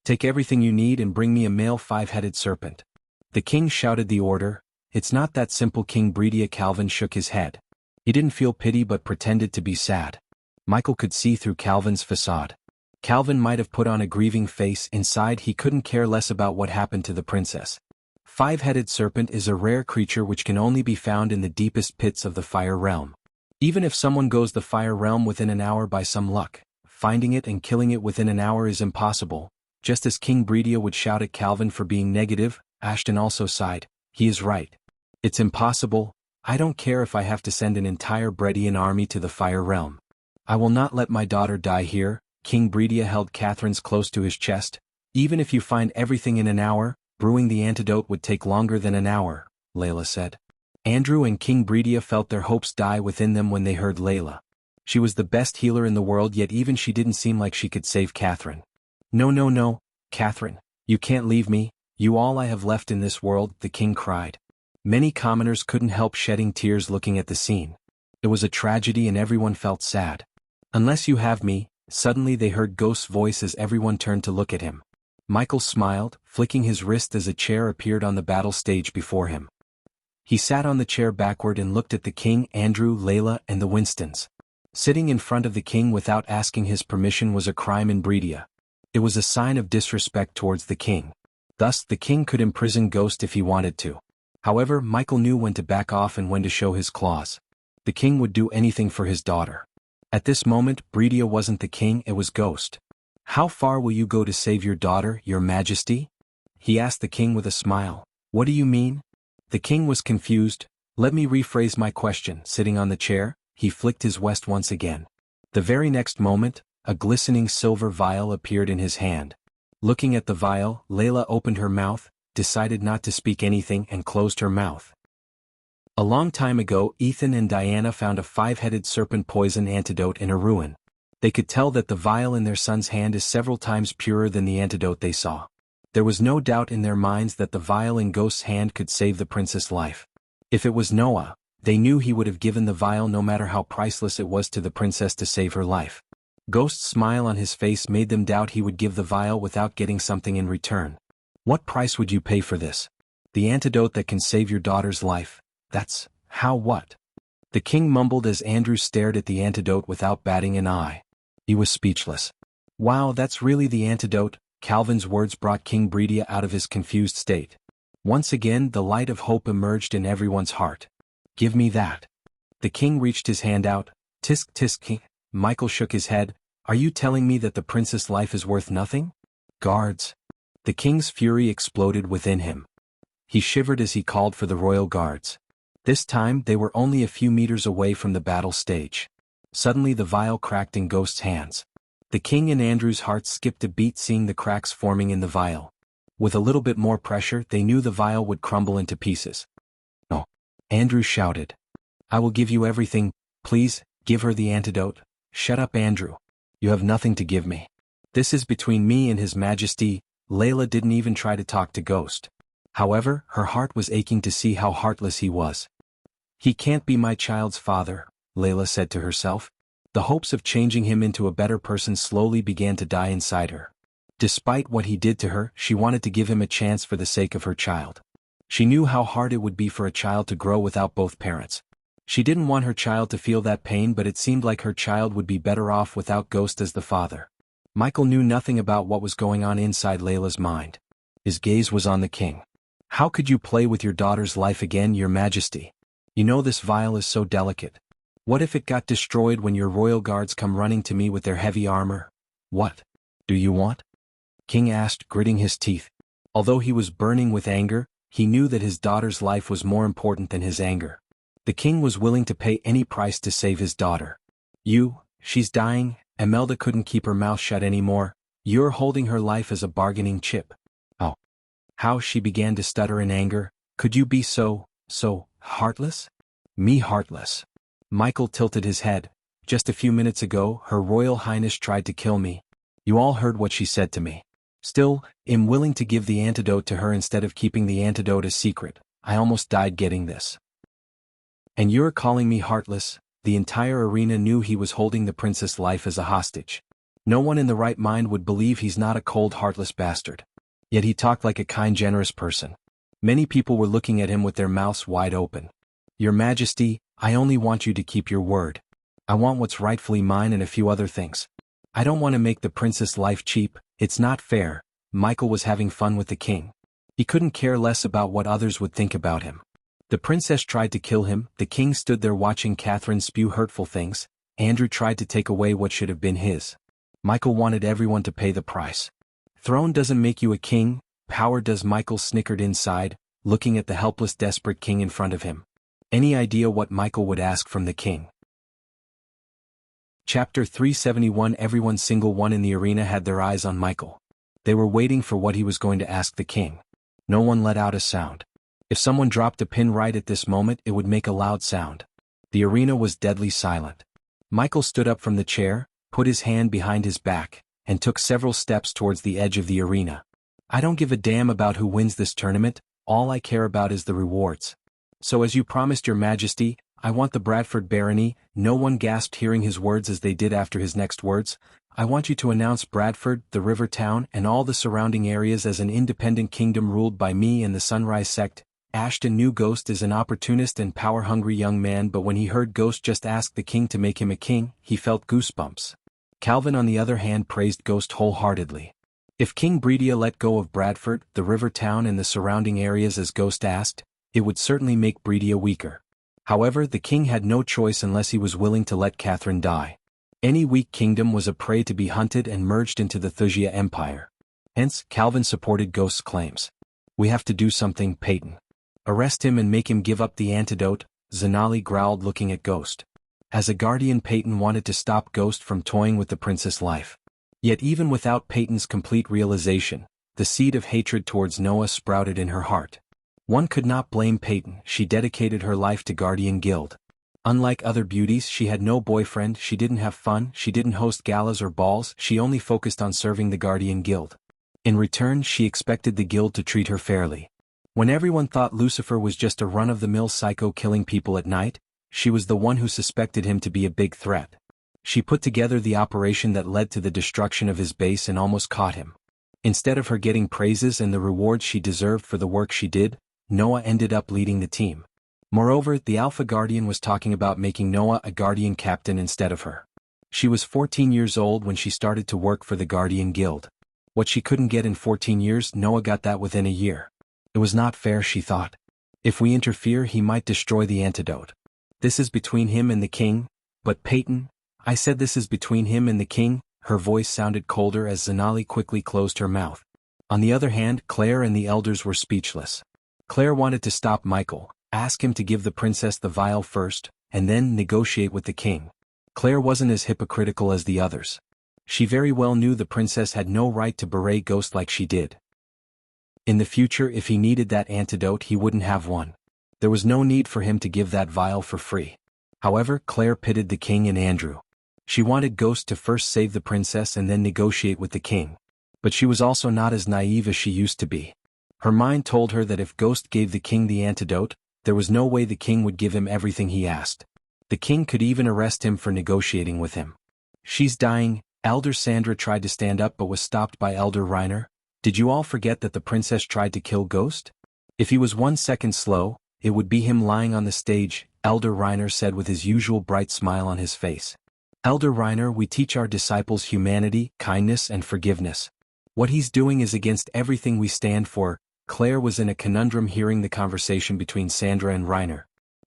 Take everything you need and bring me a male five-headed serpent. The king shouted the order. It's not that simple, King Bredia. Calvin shook his head. He didn't feel pity but pretended to be sad. Michael could see through Calvin's facade. Calvin might have put on a grieving face. Inside he couldn't care less about what happened to the princess. Five-headed serpent is a rare creature which can only be found in the deepest pits of the fire realm. Even if someone goes the fire realm within an hour by some luck, finding it and killing it within an hour is impossible. Just as King Bredia would shout at Calvin for being negative, Ashton also sighed. He is right. It's impossible. I don't care if I have to send an entire Bredian army to the Fire Realm. I will not let my daughter die here. King Bredia held Catherine's close to his chest. Even if you find everything in an hour, brewing the antidote would take longer than an hour, Layla said. Andrew and King Bredia felt their hopes die within them when they heard Layla. She was the best healer in the world, yet even she didn't seem like she could save Catherine. No, no, no, Catherine, you can't leave me, you all I have left in this world, the king cried. Many commoners couldn't help shedding tears looking at the scene. It was a tragedy and everyone felt sad. Unless you have me, suddenly they heard Ghost's voice as everyone turned to look at him. Michael smiled, flicking his wrist as a chair appeared on the battle stage before him. He sat on the chair backward and looked at the king, Andrew, Layla, and the Winstons. Sitting in front of the king without asking his permission was a crime in Bredia. It was a sign of disrespect towards the king. Thus, the king could imprison Ghost if he wanted to. However, Michael knew when to back off and when to show his claws. The king would do anything for his daughter. At this moment, Bredia wasn't the king, it was Ghost. How far will you go to save your daughter, your majesty? He asked the king with a smile. What do you mean? The king was confused. Let me rephrase my question. Sitting on the chair, he flicked his vest once again. The very next moment, a glistening silver vial appeared in his hand. Looking at the vial, Layla opened her mouth, decided not to speak anything and closed her mouth. A long time ago, Ethan and Diana found a 5-headed serpent poison antidote in a ruin. They could tell that the vial in their son's hand is several times purer than the antidote they saw. There was no doubt in their minds that the vial in Ghost's hand could save the princess' life. If it was Noah, they knew he would have given the vial no matter how priceless it was to the princess to save her life. Ghost's smile on his face made them doubt he would give the vial without getting something in return. What price would you pay for this? The antidote that can save your daughter's life. That's how what? The king mumbled as Andrew stared at the antidote without batting an eye. He was speechless. Wow, that's really the antidote. Calvin's words brought King Bredia out of his confused state. Once again the light of hope emerged in everyone's heart. Give me that. The king reached his hand out. Tisk tisk king. Michael shook his head. Are you telling me that the princess' life is worth nothing? Guards. The king's fury exploded within him. He shivered as he called for the royal guards. This time they were only a few meters away from the battle stage. Suddenly the vial cracked in Ghost's hands. The king and Andrew's hearts skipped a beat seeing the cracks forming in the vial. With a little bit more pressure they knew the vial would crumble into pieces. No. Andrew shouted. I will give you everything, please, give her the antidote. Shut up, Andrew. You have nothing to give me. This is between me and His Majesty. Layla didn't even try to talk to Ghost. However, her heart was aching to see how heartless he was. He can't be my child's father, Layla said to herself. The hopes of changing him into a better person slowly began to die inside her. Despite what he did to her, she wanted to give him a chance for the sake of her child. She knew how hard it would be for a child to grow without both parents. She didn't want her child to feel that pain, but it seemed like her child would be better off without Ghost as the father. Michael knew nothing about what was going on inside Layla's mind. His gaze was on the king. How could you play with your daughter's life again, your majesty? You know this vial is so delicate. What if it got destroyed when your royal guards come running to me with their heavy armor? What do you want? King asked, gritting his teeth. Although he was burning with anger, he knew that his daughter's life was more important than his anger. The king was willing to pay any price to save his daughter. She's dying. Imelda couldn't keep her mouth shut anymore. You're holding her life as a bargaining chip. Oh. How she began to stutter in anger. Could you be so heartless? Me heartless? Michael tilted his head. Just a few minutes ago, Her Royal Highness tried to kill me. You all heard what she said to me. Still, I'm willing to give the antidote to her instead of keeping the antidote a secret. I almost died getting this. And you're calling me heartless? The entire arena knew he was holding the princess' life as a hostage. No one in the right mind would believe he's not a cold, heartless bastard. Yet he talked like a kind, generous person. Many people were looking at him with their mouths wide open. Your Majesty, I only want you to keep your word. I want what's rightfully mine and a few other things. I don't want to make the princess' life cheap. It's not fair. Michael was having fun with the king. He couldn't care less about what others would think about him. The princess tried to kill him. The king stood there watching Catherine spew hurtful things. Andrew tried to take away what should have been his. Michael wanted everyone to pay the price. Throne doesn't make you a king. Power does. Michael snickered inside, looking at the helpless desperate king in front of him. Any idea what Michael would ask from the king? Chapter 371. Everyone single one in the arena had their eyes on Michael. They were waiting for what he was going to ask the king. No one let out a sound. If someone dropped a pin right at this moment, it would make a loud sound. The arena was deadly silent. Michael stood up from the chair, put his hand behind his back, and took several steps towards the edge of the arena. I don't give a damn about who wins this tournament, all I care about is the rewards. So as you promised your majesty, I want the Bradford barony. No one gasped hearing his words as they did after his next words. I want you to announce Bradford, the river town, and all the surrounding areas as an independent kingdom ruled by me and the Sunrise sect. Ashton knew Ghost is an opportunist and power-hungry young man, but when he heard Ghost just ask the king to make him a king, he felt goosebumps. Calvin on the other hand praised Ghost wholeheartedly. If King Bredia let go of Bradford, the river town and the surrounding areas as Ghost asked, it would certainly make Bredia weaker. However, the king had no choice unless he was willing to let Catherine die. Any weak kingdom was a prey to be hunted and merged into the Thusia Empire. Hence, Calvin supported Ghost's claims. We have to do something, Peyton. Arrest him and make him give up the antidote, Zanali growled looking at Ghost. As a guardian, Peyton wanted to stop Ghost from toying with the princess' life. Yet even without Peyton's complete realization, the seed of hatred towards Noah sprouted in her heart. One could not blame Peyton, she dedicated her life to Guardian Guild. Unlike other beauties, she had no boyfriend, she didn't have fun, she didn't host galas or balls, she only focused on serving the Guardian Guild. In return, she expected the guild to treat her fairly. When everyone thought Lucifer was just a run-of-the-mill psycho killing people at night, she was the one who suspected him to be a big threat. She put together the operation that led to the destruction of his base and almost caught him. Instead of her getting praises and the rewards she deserved for the work she did, Noah ended up leading the team. Moreover, the Alpha Guardian was talking about making Noah a Guardian captain instead of her. She was 14 years old when she started to work for the Guardian Guild. What she couldn't get in 14 years, Noah got that within a year. It was not fair, she thought. If we interfere, he might destroy the antidote. This is between him and the king. But Peyton, I said this is between him and the king. Her voice sounded colder as Zanali quickly closed her mouth. On the other hand, Claire and the elders were speechless. Claire wanted to stop Michael, ask him to give the princess the vial first, and then negotiate with the king. Claire wasn't as hypocritical as the others. She very well knew the princess had no right to berate Ghost like she did. In the future, if he needed that antidote, he wouldn't have one. There was no need for him to give that vial for free. However, Claire pitted the king and Andrew. She wanted Ghost to first save the princess and then negotiate with the king. But she was also not as naive as she used to be. Her mind told her that if Ghost gave the king the antidote, there was no way the king would give him everything he asked. The king could even arrest him for negotiating with him. She's dying. Elder Sandra tried to stand up but was stopped by Elder Reiner. Did you all forget that the princess tried to kill Ghost? If he was 1 second slow, it would be him lying on the stage, Elder Reiner said with his usual bright smile on his face. Elder Reiner, we teach our disciples humanity, kindness and forgiveness. What he's doing is against everything we stand for. Claire was in a conundrum hearing the conversation between Sandra and Reiner.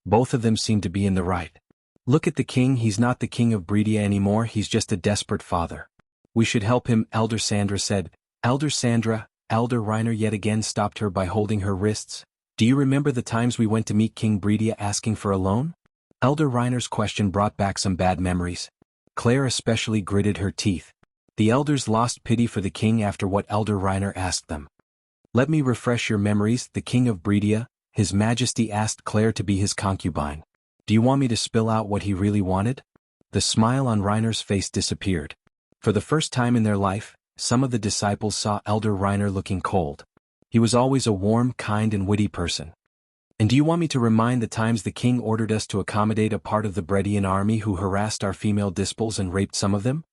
Both of them seemed to be in the right. Look at the king, he's not the king of Bredia anymore, he's just a desperate father. We should help him, Elder Sandra said. Elder Sandra, Elder Reiner yet again stopped her by holding her wrists. Do you remember the times we went to meet King Bredia asking for a loan? Elder Reiner's question brought back some bad memories. Claire especially gritted her teeth. The elders lost pity for the king after what Elder Reiner asked them. Let me refresh your memories, the king of Bredia, His Majesty asked Claire to be his concubine. Do you want me to spill out what he really wanted? The smile on Reiner's face disappeared. For the first time in their life, some of the disciples saw Elder Reiner looking cold. He was always a warm, kind and witty person. And do you want me to remind the times the king ordered us to accommodate a part of the Bredian army who harassed our female dispels and raped some of them?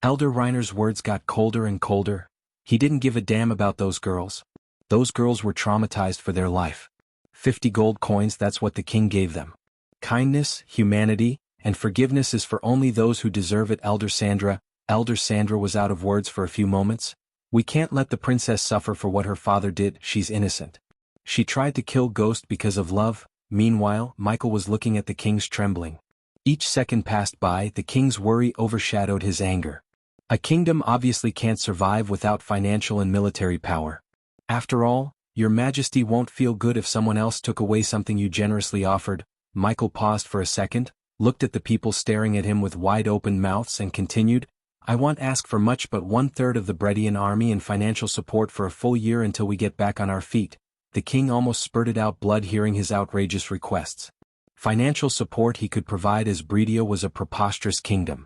Elder Reiner's words got colder and colder. He didn't give a damn about those girls. Those girls were traumatized for their life. 50 gold coins, that's what the king gave them. Kindness, humanity, and forgiveness is for only those who deserve it, Elder Sandra. Elder Sandra was out of words for a few moments. We can't let the princess suffer for what her father did, she's innocent. She tried to kill Ghost because of love. Meanwhile, Michael was looking at the king's trembling. Each second passed by, the king's worry overshadowed his anger. A kingdom obviously can't survive without financial and military power. After all, your majesty won't feel good if someone else took away something you generously offered. Michael paused for a second, looked at the people staring at him with wide-open mouths and continued, I won't ask for much but 1/3 of the Bredian army and financial support for a full year until we get back on our feet. The king almost spurted out blood hearing his outrageous requests. Financial support he could provide as Bredia was a preposterous kingdom.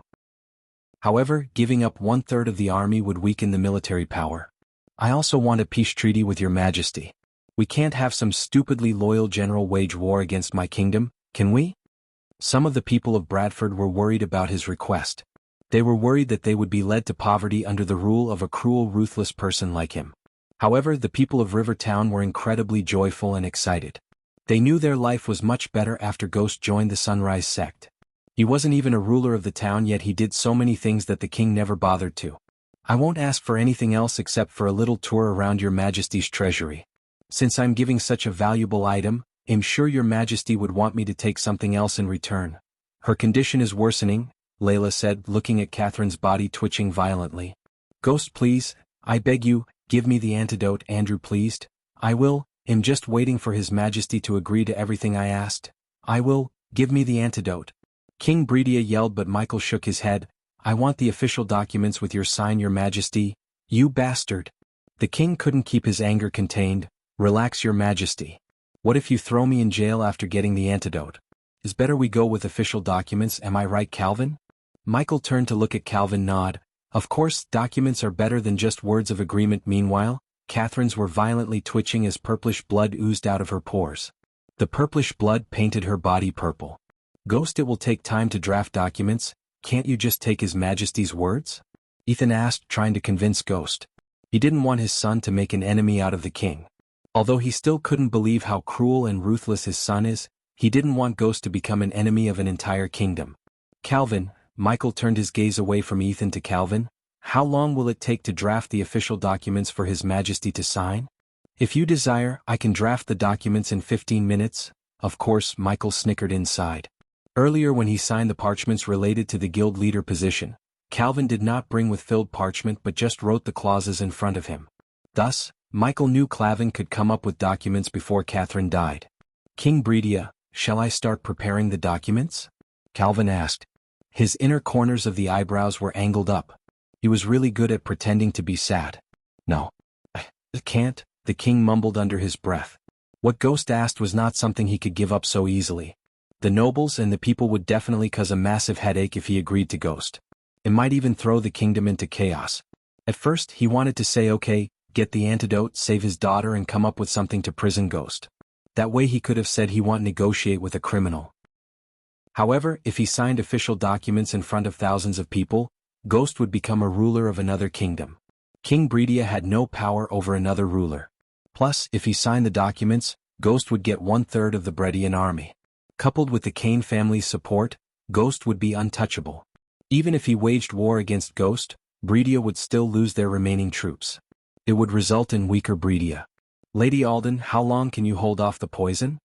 However, giving up 1/3 of the army would weaken the military power. I also want a peace treaty with your majesty. We can't have some stupidly loyal general wage war against my kingdom, can we? Some of the people of Bradford were worried about his request. They were worried that they would be led to poverty under the rule of a cruel, ruthless person like him. However, the people of Rivertown were incredibly joyful and excited. They knew their life was much better after Ghost joined the Sunrise sect. He wasn't even a ruler of the town, yet he did so many things that the king never bothered to. I won't ask for anything else except for a little tour around your majesty's treasury. Since I'm giving such a valuable item, I'm sure your majesty would want me to take something else in return. Her condition is worsening, Layla said, looking at Catherine's body twitching violently. Ghost, please, I beg you, give me the antidote. Andrew pleased. I will, I'm just waiting for his majesty to agree to everything I asked. I will, give me the antidote. King Bredia yelled, but Michael shook his head. I want the official documents with your sign, your majesty. You bastard. The king couldn't keep his anger contained. Relax, your majesty. What if you throw me in jail after getting the antidote? Is better we go with official documents, am I right, Calvin? Michael turned to look at Calvin. Nod. Of course, documents are better than just words of agreement. Meanwhile, Catherine's were violently twitching as purplish blood oozed out of her pores. The purplish blood painted her body purple. Ghost, it will take time to draft documents, can't you just take his majesty's words? Ethan asked, trying to convince Ghost. He didn't want his son to make an enemy out of the king. Although he still couldn't believe how cruel and ruthless his son is, he didn't want Ghost to become an enemy of an entire kingdom. Calvin, Michael turned his gaze away from Ethan to Calvin, how long will it take to draft the official documents for his majesty to sign? If you desire, I can draft the documents in 15 minutes, of course. Michael snickered inside. Earlier, when he signed the parchments related to the guild leader position, Calvin did not bring with filled parchment but just wrote the clauses in front of him. Thus, Michael knew Calvin could come up with documents before Catherine died. King Bredia, shall I start preparing the documents? Calvin asked. His inner corners of the eyebrows were angled up. He was really good at pretending to be sad. No. I can't, the king mumbled under his breath. What Ghost asked was not something he could give up so easily. The nobles and the people would definitely cause a massive headache if he agreed to Ghost. It might even throw the kingdom into chaos. At first, he wanted to say okay, get the antidote, save his daughter and come up with something to prison Ghost. That way he could have said he won't negotiate with a criminal. However, if he signed official documents in front of thousands of people, Ghost would become a ruler of another kingdom. King Bredia had no power over another ruler. Plus, if he signed the documents, Ghost would get 1/3 of the Bredian army. Coupled with the Kane family's support, Ghost would be untouchable. Even if he waged war against Ghost, Bredia would still lose their remaining troops. It would result in weaker Bredia. Lady Alden, how long can you hold off the poison?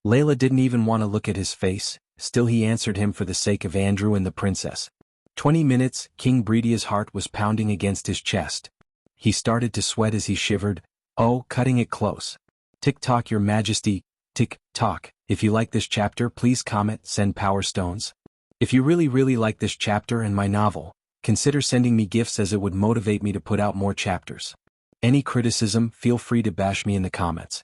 Layla didn't even want to look at his face, still he answered him for the sake of Andrew and the princess. 20 minutes, King Bredia's heart was pounding against his chest. He started to sweat as he shivered. Oh, cutting it close. Tick-tock, your majesty, tick-tock. If you like this chapter, please comment, send power stones. If you really like this chapter and my novel, consider sending me gifts as it would motivate me to put out more chapters. Any criticism, feel free to bash me in the comments.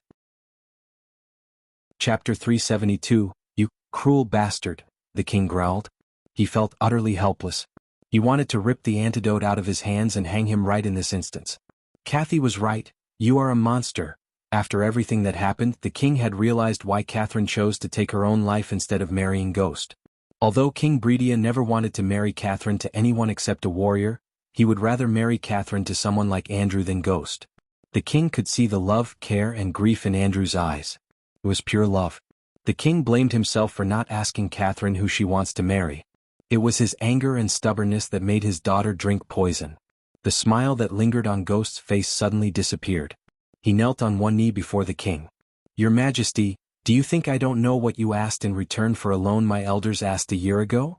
Chapter 372, You cruel bastard, the king growled. He felt utterly helpless. He wanted to rip the antidote out of his hands and hang him right in this instance. Kathy was right, you are a monster. After everything that happened, the king had realized why Catherine chose to take her own life instead of marrying Ghost. Although King Bredia never wanted to marry Catherine to anyone except a warrior, he would rather marry Catherine to someone like Andrew than Ghost. The king could see the love, care and grief in Andrew's eyes. It was pure love. The king blamed himself for not asking Catherine who she wants to marry. It was his anger and stubbornness that made his daughter drink poison. The smile that lingered on Ghost's face suddenly disappeared. He knelt on one knee before the king. Your Majesty, do you think I don't know what you asked in return for a loan my elders asked a year ago?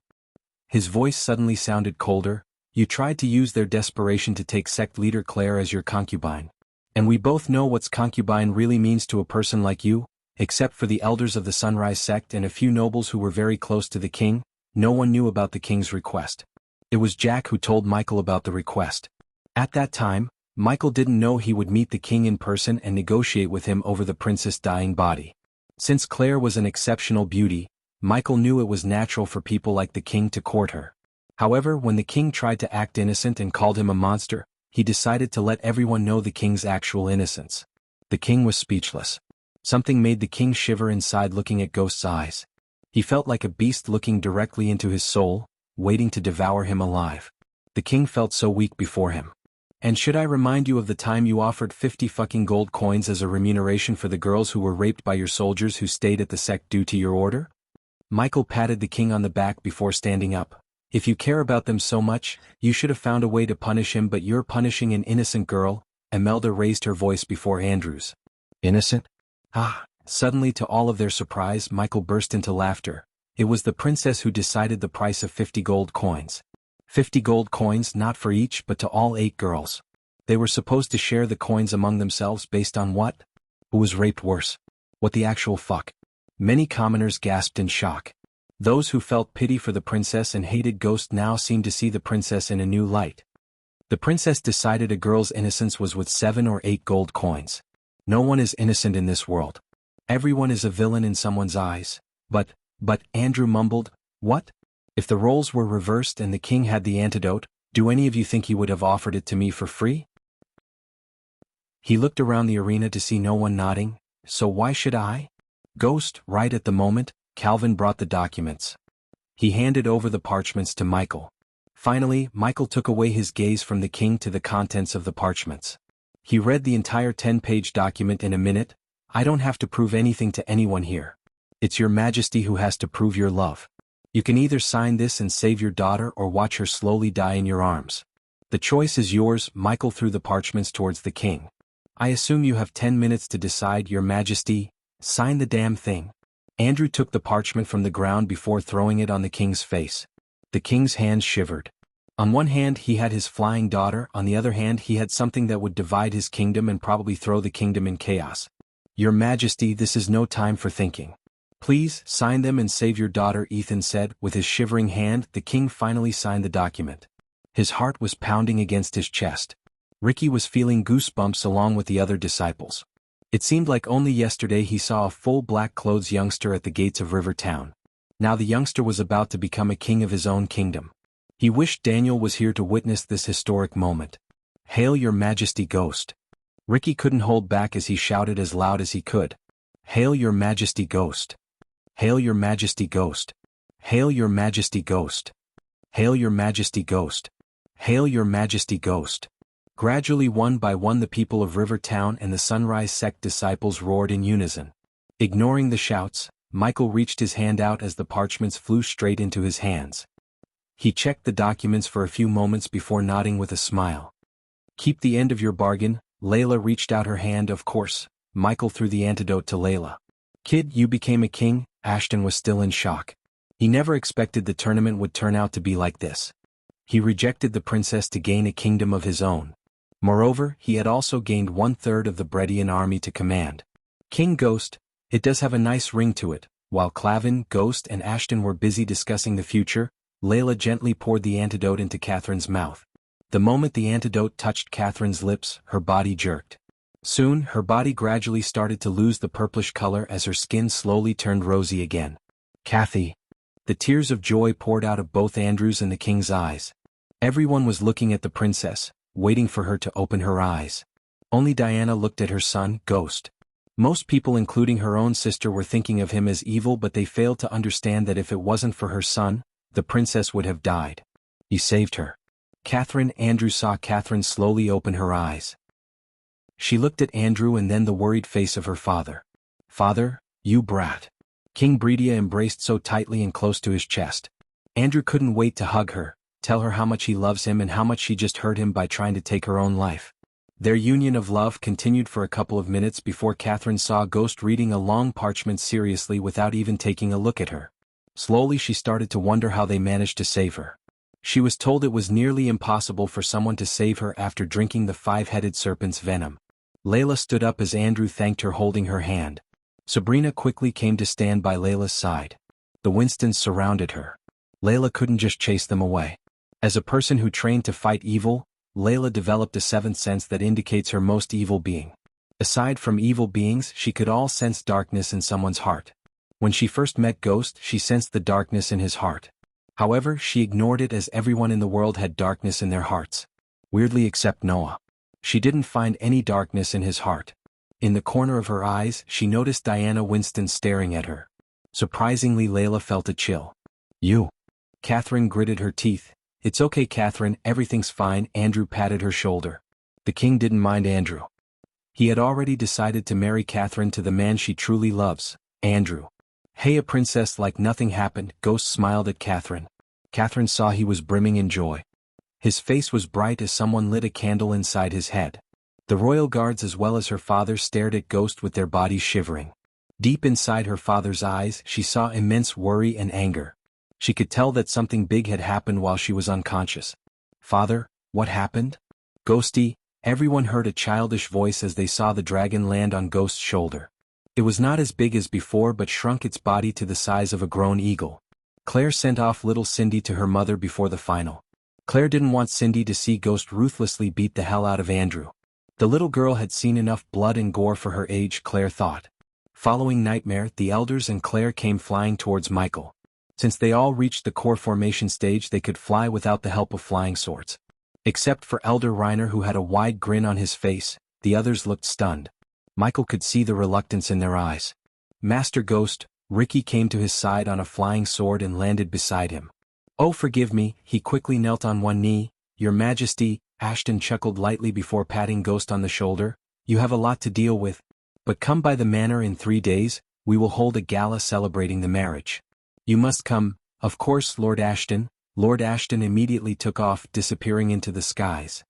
His voice suddenly sounded colder. You tried to use their desperation to take sect leader Claire as your concubine. And we both know what's concubine really means to a person like you, except for the elders of the Sunrise sect and a few nobles who were very close to the king. No one knew about the king's request. It was Jack who told Michael about the request. At that time, Michael didn't know he would meet the king in person and negotiate with him over the princess' dying body. Since Claire was an exceptional beauty, Michael knew it was natural for people like the king to court her. However, when the king tried to act innocent and called him a monster, he decided to let everyone know the king's actual innocence. The king was speechless. Something made the king shiver inside looking at Ghost's eyes. He felt like a beast looking directly into his soul, waiting to devour him alive. The king felt so weak before him. And should I remind you of the time you offered 50 fucking gold coins as a remuneration for the girls who were raped by your soldiers who stayed at the sect due to your order? Michael patted the king on the back before standing up. If you care about them so much, you should have found a way to punish him, but you're punishing an innocent girl. Imelda raised her voice before Andrew's. Innocent? Ah! Suddenly, to all of their surprise, Michael burst into laughter. It was the princess who decided the price of 50 gold coins. 50 gold coins, not for each but to all 8 girls. They were supposed to share the coins among themselves based on what? Who was raped worse? What the actual fuck? Many commoners gasped in shock. Those who felt pity for the princess and hated Ghost now seemed to see the princess in a new light. The princess decided a girl's innocence was worth 7 or 8 gold coins. No one is innocent in this world. Everyone is a villain in someone's eyes. But, Andrew mumbled, what? If the roles were reversed and the king had the antidote, do any of you think he would have offered it to me for free? He looked around the arena to see no one nodding, so why should I? Ghost, right at the moment, Calvin brought the documents. He handed over the parchments to Michael. Finally, Michael took away his gaze from the king to the contents of the parchments. He read the entire 10-page document in a minute. I don't have to prove anything to anyone here. It's your majesty who has to prove your love. You can either sign this and save your daughter or watch her slowly die in your arms. The choice is yours. Michael threw the parchments towards the king. I assume you have 10 minutes to decide, your majesty. Sign the damn thing. Andrew took the parchment from the ground before throwing it on the king's face. The king's hands shivered. On one hand he had his flying daughter, on the other hand he had something that would divide his kingdom and probably throw the kingdom in chaos. Your majesty, this is no time for thinking. Please, sign them and save your daughter, Ethan said. With his shivering hand, the king finally signed the document. His heart was pounding against his chest. Ricky was feeling goosebumps along with the other disciples. It seemed like only yesterday he saw a full black-clothes youngster at the gates of River Town. Now the youngster was about to become a king of his own kingdom. He wished Daniel was here to witness this historic moment. Hail your majesty, Ghost. Ricky couldn't hold back as he shouted as loud as he could. Hail your majesty, Ghost. Hail your majesty, Ghost. Hail your majesty, Ghost. Hail your majesty, Ghost. Hail your majesty, Ghost. Gradually, one by one, the people of River Town and the Sunrise sect disciples roared in unison. Ignoring the shouts, Michael reached his hand out as the parchments flew straight into his hands. He checked the documents for a few moments before nodding with a smile. Keep the end of your bargain. Layla reached out her hand. Of course. Michael threw the antidote to Layla. Kid, you became a king. Ashton was still in shock. He never expected the tournament would turn out to be like this. He rejected the princess to gain a kingdom of his own. Moreover, he had also gained 1/3 of the Bredian army to command. King Ghost, it does have a nice ring to it. While Clavin, Ghost and Ashton were busy discussing the future, Layla gently poured the antidote into Catherine's mouth. The moment the antidote touched Catherine's lips, her body jerked. Soon, her body gradually started to lose the purplish color as her skin slowly turned rosy again. Kathy. The tears of joy poured out of both Andrew's and the king's eyes. Everyone was looking at the princess, waiting for her to open her eyes. Only Diana looked at her son, Ghost. Most people, including her own sister, were thinking of him as evil, but they failed to understand that if it wasn't for her son, the princess would have died. He saved her. Catherine. Andrew saw Catherine slowly open her eyes. She looked at Andrew and then the worried face of her father. Father, you brat. King Bredia embraced so tightly and close to his chest. Andrew couldn't wait to hug her, tell her how much he loves him and how much she just hurt him by trying to take her own life. Their union of love continued for a couple of minutes before Catherine saw Ghost reading a long parchment seriously without even taking a look at her. Slowly she started to wonder how they managed to save her. She was told it was nearly impossible for someone to save her after drinking the 5-headed serpent's venom. Layla stood up as Andrew thanked her, holding her hand. Sabrina quickly came to stand by Layla's side. The Winstons surrounded her. Layla couldn't just chase them away. As a person who trained to fight evil, Layla developed a seventh sense that indicates her most evil being. Aside from evil beings, she could all sense darkness in someone's heart. When she first met Ghost, she sensed the darkness in his heart. However, she ignored it as everyone in the world had darkness in their hearts. Weirdly except Noah. She didn't find any darkness in his heart. In the corner of her eyes, she noticed Diana Winston staring at her. Surprisingly, Layla felt a chill. "You." Catherine gritted her teeth. "It's okay, Catherine, everything's fine." Andrew patted her shoulder. The king didn't mind Andrew. He had already decided to marry Catherine to the man she truly loves, Andrew. "Hey, a princess, like nothing happened." Ghost smiled at Catherine. Catherine saw he was brimming in joy. His face was bright as someone lit a candle inside his head. The royal guards as well as her father stared at Ghost with their bodies shivering. Deep inside her father's eyes, she saw immense worry and anger. She could tell that something big had happened while she was unconscious. "Father, what happened?" "Ghosty," everyone heard a childish voice as they saw the dragon land on Ghost's shoulder. It was not as big as before but shrunk its body to the size of a grown eagle. Claire sent off little Cindy to her mother before the final. Claire didn't want Cindy to see Ghost ruthlessly beat the hell out of Andrew. The little girl had seen enough blood and gore for her age, Claire thought. Following Nightmare, the elders and Claire came flying towards Michael. Since they all reached the core formation stage, they could fly without the help of flying swords. Except for Elder Reiner, who had a wide grin on his face, the others looked stunned. Michael could see the reluctance in their eyes. "Master Ghost," Ricky came to his side on a flying sword and landed beside him. "Oh, forgive me." He quickly knelt on one knee. "Your Majesty," Ashton chuckled lightly before patting Ghost on the shoulder. "You have a lot to deal with. But come by the manor in 3 days, we will hold a gala celebrating the marriage. You must come." "Of course, Lord Ashton." Lord Ashton immediately took off, disappearing into the skies.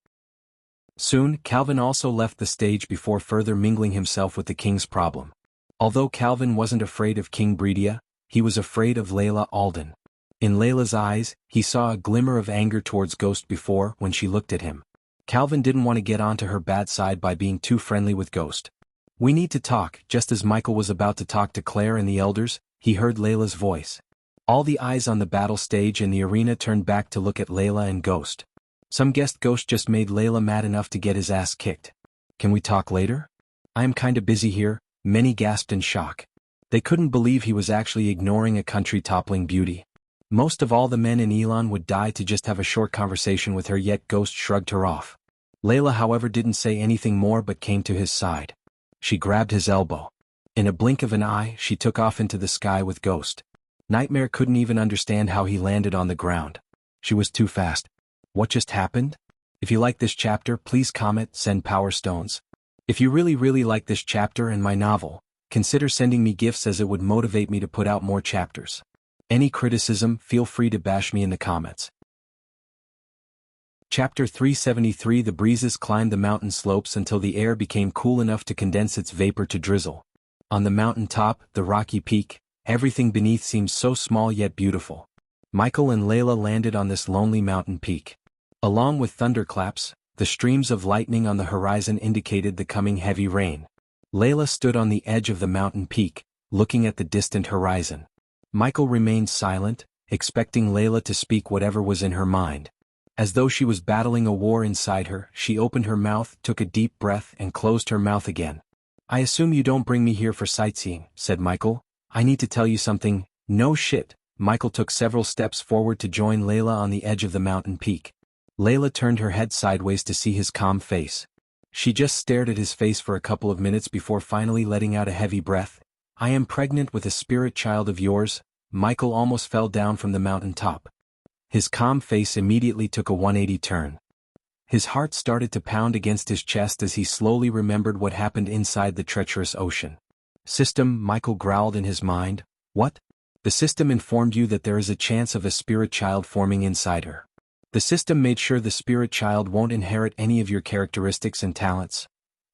Soon, Calvin also left the stage before further mingling himself with the king's problem. Although Calvin wasn't afraid of King Bredia, he was afraid of Layla Alden. In Layla's eyes, he saw a glimmer of anger towards Ghost before when she looked at him. Calvin didn't want to get onto her bad side by being too friendly with Ghost. "We need to talk." Just as Michael was about to talk to Claire and the elders, he heard Layla's voice. All the eyes on the battle stage and the arena turned back to look at Layla and Ghost. Some guessed Ghost just made Layla mad enough to get his ass kicked. "Can we talk later?" "I am kinda busy here," many gasped in shock. They couldn't believe he was actually ignoring a country-toppling beauty. Most of all the men in Elon would die to just have a short conversation with her, yet Ghost shrugged her off. Layla, however, didn't say anything more but came to his side. She grabbed his elbow. In a blink of an eye, she took off into the sky with Ghost. Nightmare couldn't even understand how he landed on the ground. She was too fast. What just happened? If you like this chapter, please comment, send power stones. If you really like this chapter and my novel, consider sending me gifts as it would motivate me to put out more chapters. Any criticism, feel free to bash me in the comments. Chapter 373. The breezes climbed the mountain slopes until the air became cool enough to condense its vapor to drizzle. On the mountain top, the rocky peak, everything beneath seemed so small yet beautiful. Michael and Layla landed on this lonely mountain peak. Along with thunderclaps, the streams of lightning on the horizon indicated the coming heavy rain. Layla stood on the edge of the mountain peak, looking at the distant horizon. Michael remained silent, expecting Layla to speak whatever was in her mind. As though she was battling a war inside her, she opened her mouth, took a deep breath, and closed her mouth again. "I assume you don't bring me here for sightseeing," said Michael. "I need to tell you something." "No shit." Michael took several steps forward to join Layla on the edge of the mountain peak. Layla turned her head sideways to see his calm face. She just stared at his face for a couple of minutes before finally letting out a heavy breath. "I am pregnant with a spirit child of yours." Michael almost fell down from the mountain top. His calm face immediately took a 180 turn. His heart started to pound against his chest as he slowly remembered what happened inside the treacherous ocean. "System," Michael growled in his mind. "What?" "The system informed you that there is a chance of a spirit child forming inside her. The system made sure the spirit child won't inherit any of your characteristics and talents.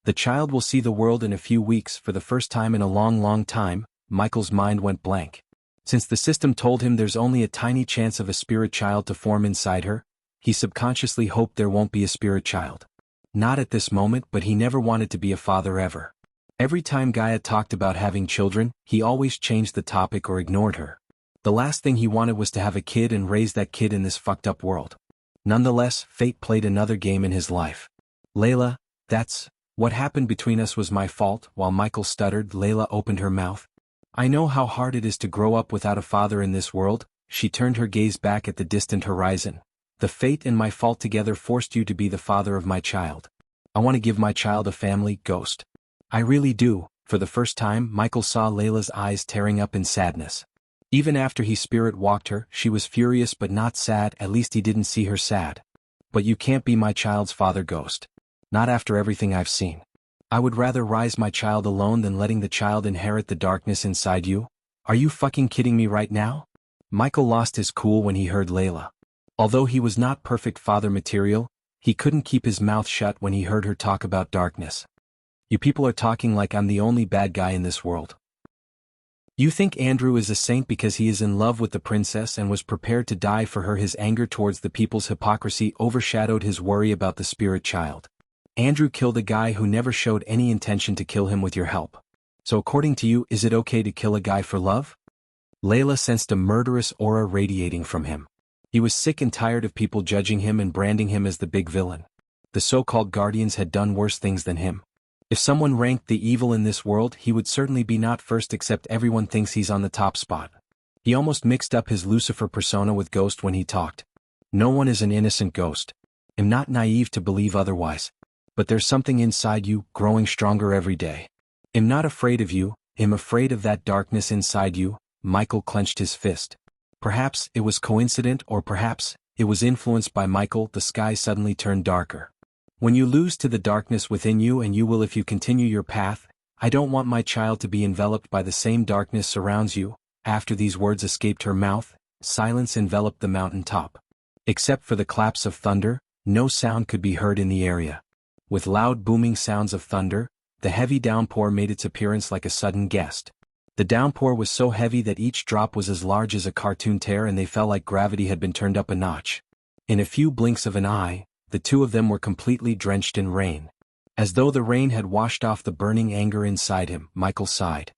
The child will see the world in a few weeks for the first time in a long time." Michael's mind went blank. Since the system told him there's only a tiny chance of a spirit child to form inside her, he subconsciously hoped there won't be a spirit child. Not at this moment, but he never wanted to be a father ever. Every time Gaia talked about having children, he always changed the topic or ignored her. The last thing he wanted was to have a kid and raise that kid in this fucked up world. Nonetheless, fate played another game in his life. Layla, that's, what happened between us was my fault. While Michael stuttered, Layla opened her mouth. I know how hard it is to grow up without a father in this world. She turned her gaze back at the distant horizon. The fate and my fault together forced you to be the father of my child. I want to give my child a family, Ghost. I really do. For the first time, Michael saw Layla's eyes tearing up in sadness. Even after he spirit walked her, she was furious but not sad. At least he didn't see her sad. But you can't be my child's father, Ghost. Not after everything I've seen. I would rather raise my child alone than letting the child inherit the darkness inside you. Are you fucking kidding me right now? Michael lost his cool when he heard Layla. Although he was not perfect father material, he couldn't keep his mouth shut when he heard her talk about darkness. You people are talking like I'm the only bad guy in this world. You think Andrew is a saint because he is in love with the princess and was prepared to die for her. His anger towards the people's hypocrisy overshadowed his worry about the spirit child. Andrew killed a guy who never showed any intention to kill him with your help. So according to you, is it okay to kill a guy for love? Layla sensed a murderous aura radiating from him. He was sick and tired of people judging him and branding him as the big villain. The so-called guardians had done worse things than him. If someone ranked the evil in this world, he would certainly be not first, except everyone thinks he's on the top spot. He almost mixed up his Lucifer persona with Ghost when he talked. No one is an innocent, Ghost. I'm not naive to believe otherwise. But there's something inside you, growing stronger every day. I'm not afraid of you, I'm afraid of that darkness inside you. Michael clenched his fist. Perhaps it was coincident, or perhaps it was influenced by Michael. The sky suddenly turned darker. When you lose to the darkness within you, and you will if you continue your path, I don't want my child to be enveloped by the same darkness surrounds you. After these words escaped her mouth, silence enveloped the mountain top. Except for the claps of thunder, no sound could be heard in the area. With loud booming sounds of thunder, the heavy downpour made its appearance like a sudden guest. The downpour was so heavy that each drop was as large as a cartoon tear, and they felt like gravity had been turned up a notch. In a few blinks of an eye, the two of them were completely drenched in rain. As though the rain had washed off the burning anger inside him, Michael sighed.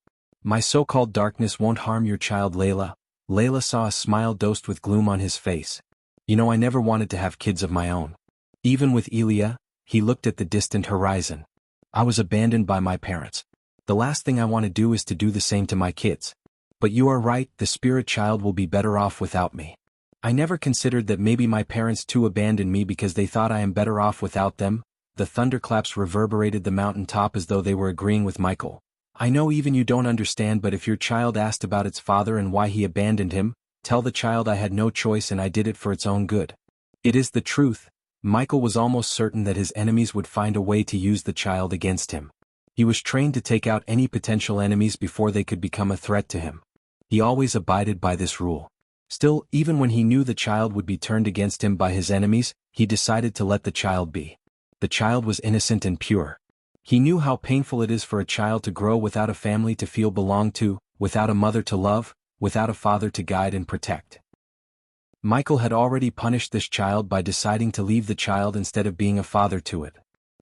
My so-called darkness won't harm your child, Layla. Layla saw a smile dosed with gloom on his face. You know, I never wanted to have kids of my own. Even with Elia, he looked at the distant horizon. I was abandoned by my parents. The last thing I want to do is to do the same to my kids. But you are right, the spirit child will be better off without me. I never considered that maybe my parents too abandoned me because they thought I am better off without them. The thunderclaps reverberated the mountain top as though they were agreeing with Michael. I know even you don't understand, but if your child asked about its father and why he abandoned him, tell the child I had no choice and I did it for its own good. It is the truth. Michael was almost certain that his enemies would find a way to use the child against him. He was trained to take out any potential enemies before they could become a threat to him. He always abided by this rule. Still, even when he knew the child would be turned against him by his enemies, he decided to let the child be. The child was innocent and pure. He knew how painful it is for a child to grow without a family to feel belonged to, without a mother to love, without a father to guide and protect. Michael had already punished this child by deciding to leave the child instead of being a father to it.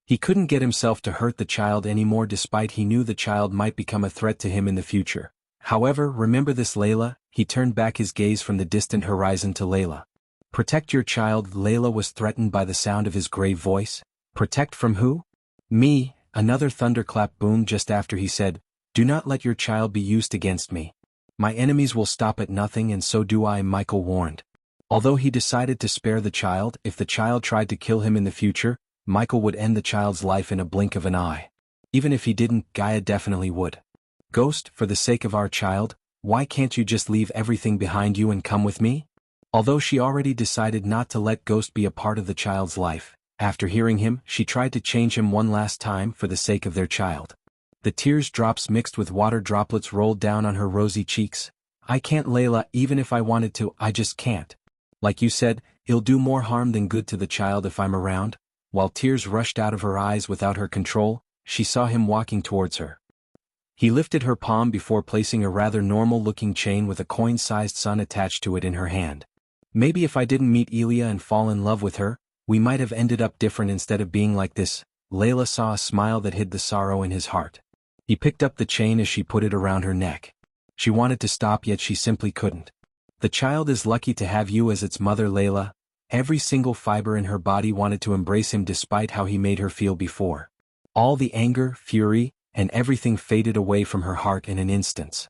He couldn't get himself to hurt the child anymore, despite he knew the child might become a threat to him in the future. However, remember this, Layla. He turned back his gaze from the distant horizon to Layla. Protect your child. Layla was threatened by the sound of his grave voice. Protect from who? Me. Another thunderclap boomed just after he said, do not let your child be used against me. My enemies will stop at nothing, and so do I, Michael warned. Although he decided to spare the child, if the child tried to kill him in the future, Michael would end the child's life in a blink of an eye. Even if he didn't, Gaia definitely would. Ghost, for the sake of our child, why can't you just leave everything behind you and come with me? Although she already decided not to let Ghost be a part of the child's life, after hearing him, she tried to change him one last time for the sake of their child. The tears drops mixed with water droplets rolled down on her rosy cheeks. I can't, Layla, even if I wanted to, I just can't. Like you said, it'll do more harm than good to the child if I'm around. While tears rushed out of her eyes without her control, she saw him walking towards her. He lifted her palm before placing a rather normal-looking chain with a coin-sized sun attached to it in her hand. Maybe if I didn't meet Elia and fall in love with her, We might have ended up different instead of being like this. Layla saw a smile that hid the sorrow in his heart. He picked up the chain as she put it around her neck. She wanted to stop, yet she simply couldn't. The child is lucky to have you as its mother, Layla. Every single fiber in her body wanted to embrace him despite how he made her feel before. All the anger, fury, and everything faded away from her heart in an instant.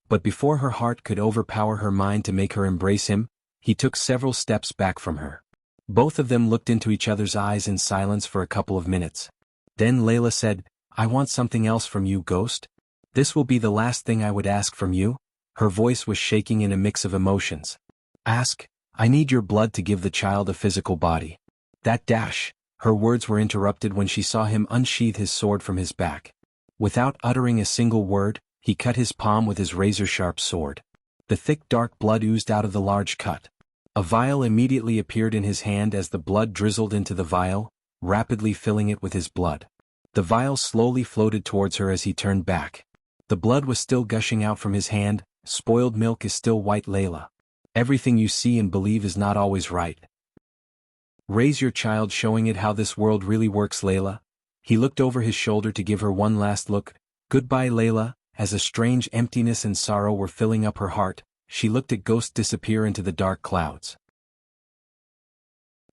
But before her heart could overpower her mind to make her embrace him, he took several steps back from her. Both of them looked into each other's eyes in silence for a couple of minutes. Then Layla said, "I want something else from you, Ghost. This will be the last thing I would ask from you." Her voice was shaking in a mix of emotions. "Ask, I need your blood to give the child a physical body." That dash. Her words were interrupted when she saw him unsheath his sword from his back. Without uttering a single word, he cut his palm with his razor-sharp sword. The thick dark blood oozed out of the large cut. A vial immediately appeared in his hand as the blood drizzled into the vial, rapidly filling it with his blood. The vial slowly floated towards her as he turned back. The blood was still gushing out from his hand. Spoiled milk is still white, Layla. Everything you see and believe is not always right. Raise your child, showing it how this world really works, Layla. He looked over his shoulder to give her one last look. Goodbye, Layla. As a strange emptiness and sorrow were filling up her heart, she looked at Ghost disappear into the dark clouds.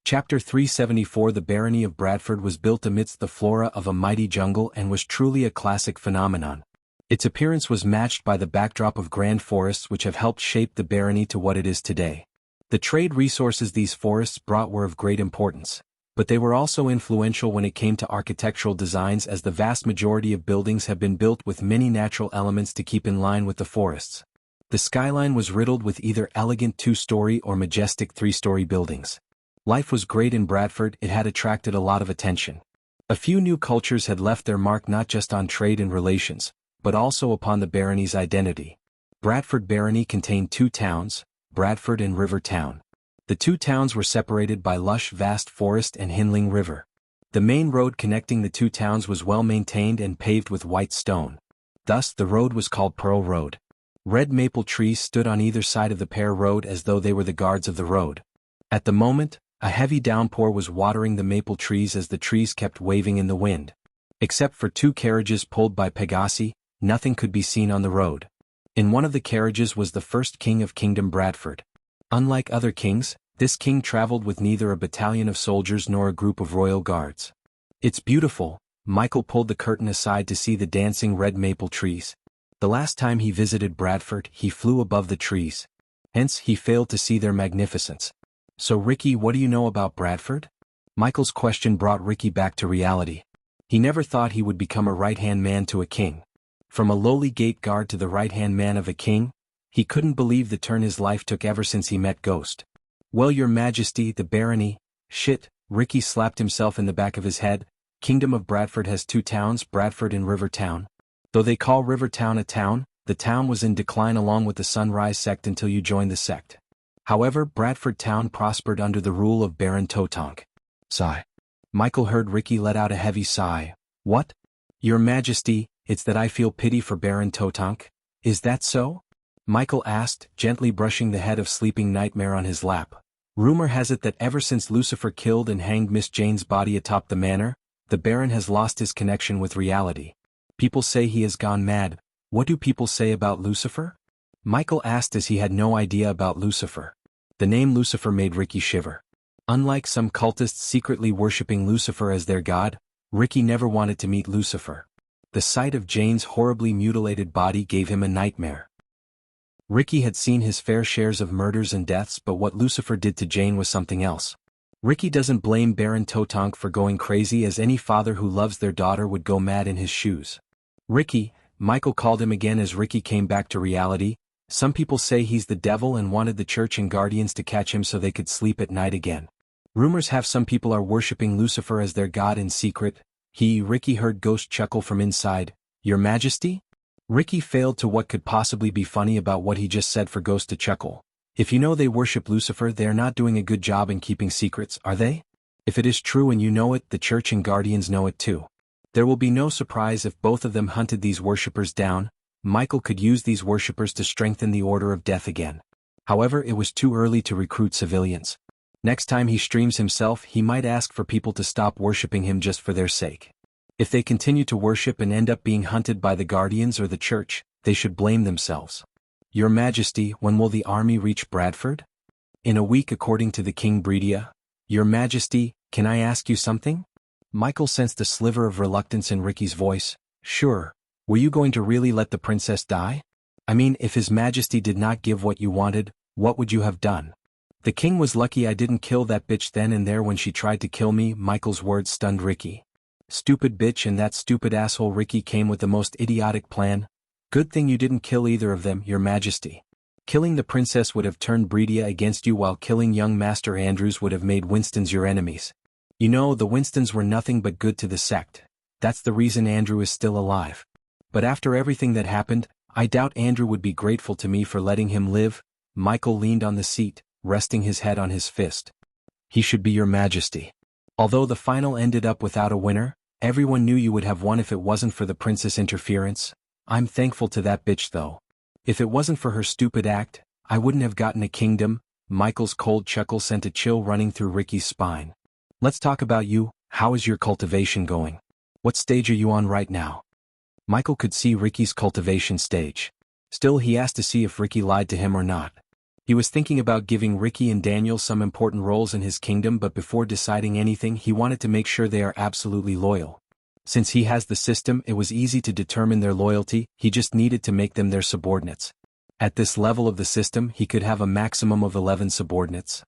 Chapter 374. The barony of Bradford was built amidst the flora of a mighty jungle and was truly a classic phenomenon. Its appearance was matched by the backdrop of grand forests which have helped shape the barony to what it is today. The trade resources these forests brought were of great importance, but they were also influential when it came to architectural designs, as the vast majority of buildings have been built with many natural elements to keep in line with the forests. The skyline was riddled with either elegant two-story or majestic three-story buildings. Life was great in Bradford. It had attracted a lot of attention. A few new cultures had left their mark not just on trade and relations, but also upon the barony's identity. Bradford Barony contained two towns, Bradford and River Town. The two towns were separated by lush vast forest and Hinling River. The main road connecting the two towns was well maintained and paved with white stone. Thus the road was called Pearl Road. Red maple trees stood on either side of the Pear Road as though they were the guards of the road. At the moment, a heavy downpour was watering the maple trees as the trees kept waving in the wind. Except for two carriages pulled by Pegasi, nothing could be seen on the road. In one of the carriages was the first king of Kingdom Bradford. Unlike other kings, this king traveled with neither a battalion of soldiers nor a group of royal guards. "It's beautiful." Michael pulled the curtain aside to see the dancing red maple trees. The last time he visited Bradford, he flew above the trees. Hence, he failed to see their magnificence. "So Ricky, what do you know about Bradford?" Michael's question brought Ricky back to reality. He never thought he would become a right-hand man to a king. From a lowly gate guard to the right-hand man of a king, he couldn't believe the turn his life took ever since he met Ghost. "Well, your majesty, the barony..." "Shit," Ricky slapped himself in the back of his head. "Kingdom of Bradford has two towns, Bradford and River Town. Though they call River Town a town, the town was in decline along with the Sunrise sect until you joined the sect. However, Bradford Town prospered under the rule of Baron Totonk." Sigh. Michael heard Ricky let out a heavy sigh. "What?" "Your majesty, it's that I feel pity for Baron Totonk." "Is that so?" Michael asked, gently brushing the head of sleeping Nightmare on his lap. "Rumor has it that ever since Lucifer killed and hanged Miss Jane's body atop the manor, the Baron has lost his connection with reality. People say he has gone mad." "What do people say about Lucifer?" Michael asked, as he had no idea about Lucifer. The name Lucifer made Ricky shiver. Unlike some cultists secretly worshipping Lucifer as their god, Ricky never wanted to meet Lucifer. The sight of Jane's horribly mutilated body gave him a nightmare. Ricky had seen his fair shares of murders and deaths, but what Lucifer did to Jane was something else. Ricky doesn't blame Baron Totonk for going crazy, as any father who loves their daughter would go mad in his shoes. "Ricky," Michael called him again as Ricky came back to reality. "Some people say he's the devil and wanted the church and guardians to catch him so they could sleep at night again. Rumors have some people are worshipping Lucifer as their god in secret." Ricky heard Ghost chuckle from inside. "Your majesty?" Ricky failed to what could possibly be funny about what he just said for Ghost to chuckle. "If you know they worship Lucifer, they are not doing a good job in keeping secrets, are they? If it is true and you know it, the church and guardians know it too. There will be no surprise if both of them hunted these worshippers down. Michael could use these worshippers to strengthen the Order of Death again. However, it was too early to recruit civilians. Next time he streams himself, he might ask for people to stop worshipping him just for their sake. If they continue to worship and end up being hunted by the Guardians or the Church, they should blame themselves. Your Majesty, when will the army reach Bradford? In a week, according to the King Bredia. Your Majesty, can I ask you something? Michael sensed a sliver of reluctance in Ricky's voice. Sure. Were you going to really let the princess die? I mean, if His Majesty did not give what you wanted, what would you have done? The king was lucky I didn't kill that bitch then and there when she tried to kill me. Michael's words stunned Ricky. Stupid bitch and that stupid asshole. Ricky came with the most idiotic plan. Good thing you didn't kill either of them, Your Majesty. Killing the princess would have turned Bredia against you, while killing young Master Andrews would have made Winstons your enemies. You know, the Winstons were nothing but good to the sect. That's the reason Andrew is still alive. But after everything that happened, I doubt Andrew would be grateful to me for letting him live. Michael leaned on the seat, resting his head on his fist. He should be Your Majesty. Although the final ended up without a winner, everyone knew you would have won if it wasn't for the princess' interference. I'm thankful to that bitch though. If it wasn't for her stupid act, I wouldn't have gotten a kingdom. Michael's cold chuckle sent a chill running through Ricky's spine. Let's talk about you. How is your cultivation going? What stage are you on right now? Michael could see Ricky's cultivation stage. Still, he asked to see if Ricky lied to him or not. He was thinking about giving Ricky and Daniel some important roles in his kingdom, but before deciding anything he wanted to make sure they are absolutely loyal. Since he has the system, it was easy to determine their loyalty. He just needed to make them their subordinates. At this level of the system, he could have a maximum of 11 subordinates.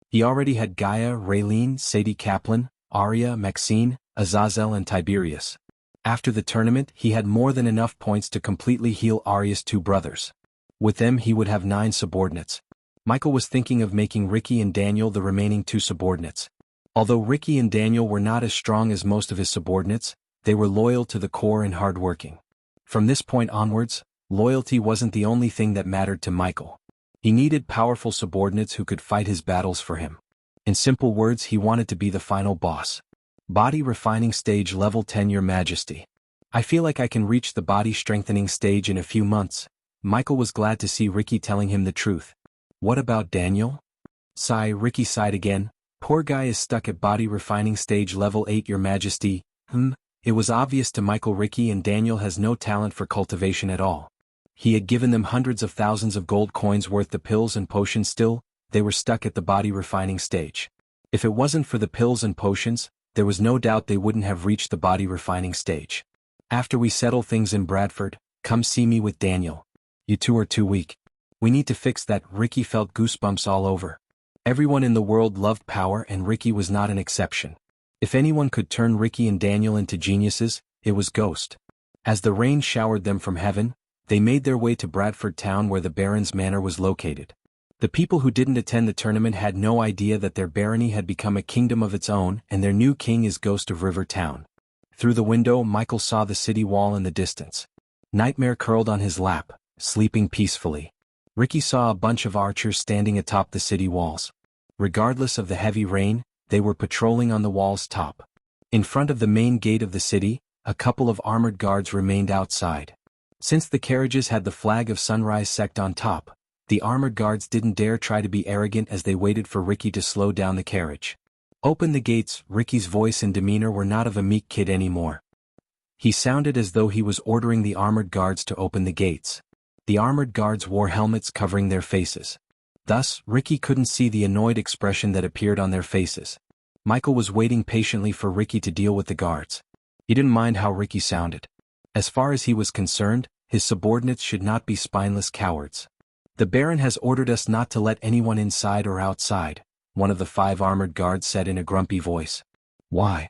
He already had Gaia, Raylene, Sadie Kaplan, Arya, Maxine, Azazel and Tiberius. After the tournament, he had more than enough points to completely heal Arya's two brothers. With them he would have 9 subordinates. Michael was thinking of making Ricky and Daniel the remaining 2 subordinates. Although Ricky and Daniel were not as strong as most of his subordinates, they were loyal to the core and hardworking. From this point onwards, loyalty wasn't the only thing that mattered to Michael. He needed powerful subordinates who could fight his battles for him. In simple words, he wanted to be the final boss. Body refining stage level 10. Your Majesty. I feel like I can reach the body strengthening stage in a few months. Michael was glad to see Ricky telling him the truth. What about Daniel? Sigh. Ricky sighed again. Poor guy is stuck at body refining stage level 8. Your Majesty. It was obvious to Michael Ricky and Daniel has no talent for cultivation at all. He had given them hundreds of thousands of gold coins worth the pills and potions. Still, they were stuck at the body refining stage. If it wasn't for the pills and potions, there was no doubt they wouldn't have reached the body refining stage. After we settle things in Bradford, come see me with Daniel. You two are too weak. We need to fix that. Ricky felt goosebumps all over. Everyone in the world loved power and Ricky was not an exception. If anyone could turn Ricky and Daniel into geniuses, it was Ghost. As the rain showered them from heaven, they made their way to Bradford town where the Baron's manor was located. The people who didn't attend the tournament had no idea that their barony had become a kingdom of its own and their new king is Ghost of River Town. Through the window, Michael saw the city wall in the distance. Nightmare curled on his lap, sleeping peacefully. Ricky saw a bunch of archers standing atop the city walls. Regardless of the heavy rain, they were patrolling on the wall's top. In front of the main gate of the city, a couple of armored guards remained outside. Since the carriages had the flag of Sunrise Sect on top, the armored guards didn't dare try to be arrogant as they waited for Ricky to slow down the carriage. Open the gates. Ricky's voice and demeanor were not of a meek kid anymore. He sounded as though he was ordering the armored guards to open the gates. The armored guards wore helmets covering their faces. Thus, Ricky couldn't see the annoyed expression that appeared on their faces. Michael was waiting patiently for Ricky to deal with the guards. He didn't mind how Ricky sounded. As far as he was concerned, his subordinates should not be spineless cowards. The Baron has ordered us not to let anyone inside or outside, one of the 5 armored guards said in a grumpy voice. Why?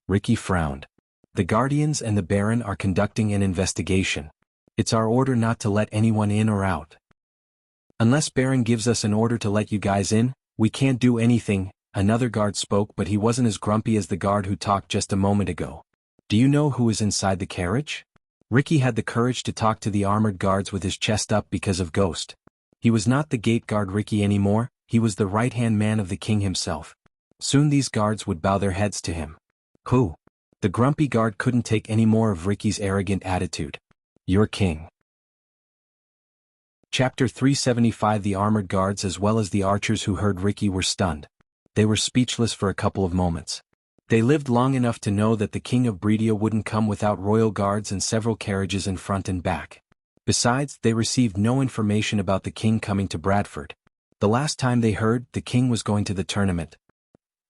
Ricky frowned. The Guardians and the Baron are conducting an investigation. It's our order not to let anyone in or out. Unless Baron gives us an order to let you guys in, we can't do anything. Another guard spoke, but he wasn't as grumpy as the guard who talked just a moment ago. Do you know who is inside the carriage? Ricky had the courage to talk to the armored guards with his chest up because of Ghost. He was not the gate guard Ricky anymore, he was the right-hand man of the king himself. Soon these guards would bow their heads to him. Who? The grumpy guard couldn't take any more of Ricky's arrogant attitude. Your king. Chapter 375. The armored guards as well as the archers who heard Ricky were stunned. They were speechless for a couple of moments. They lived long enough to know that the king of Bredia wouldn't come without royal guards and several carriages in front and back. Besides, they received no information about the king coming to Bradford. The last time they heard, the king was going to the tournament.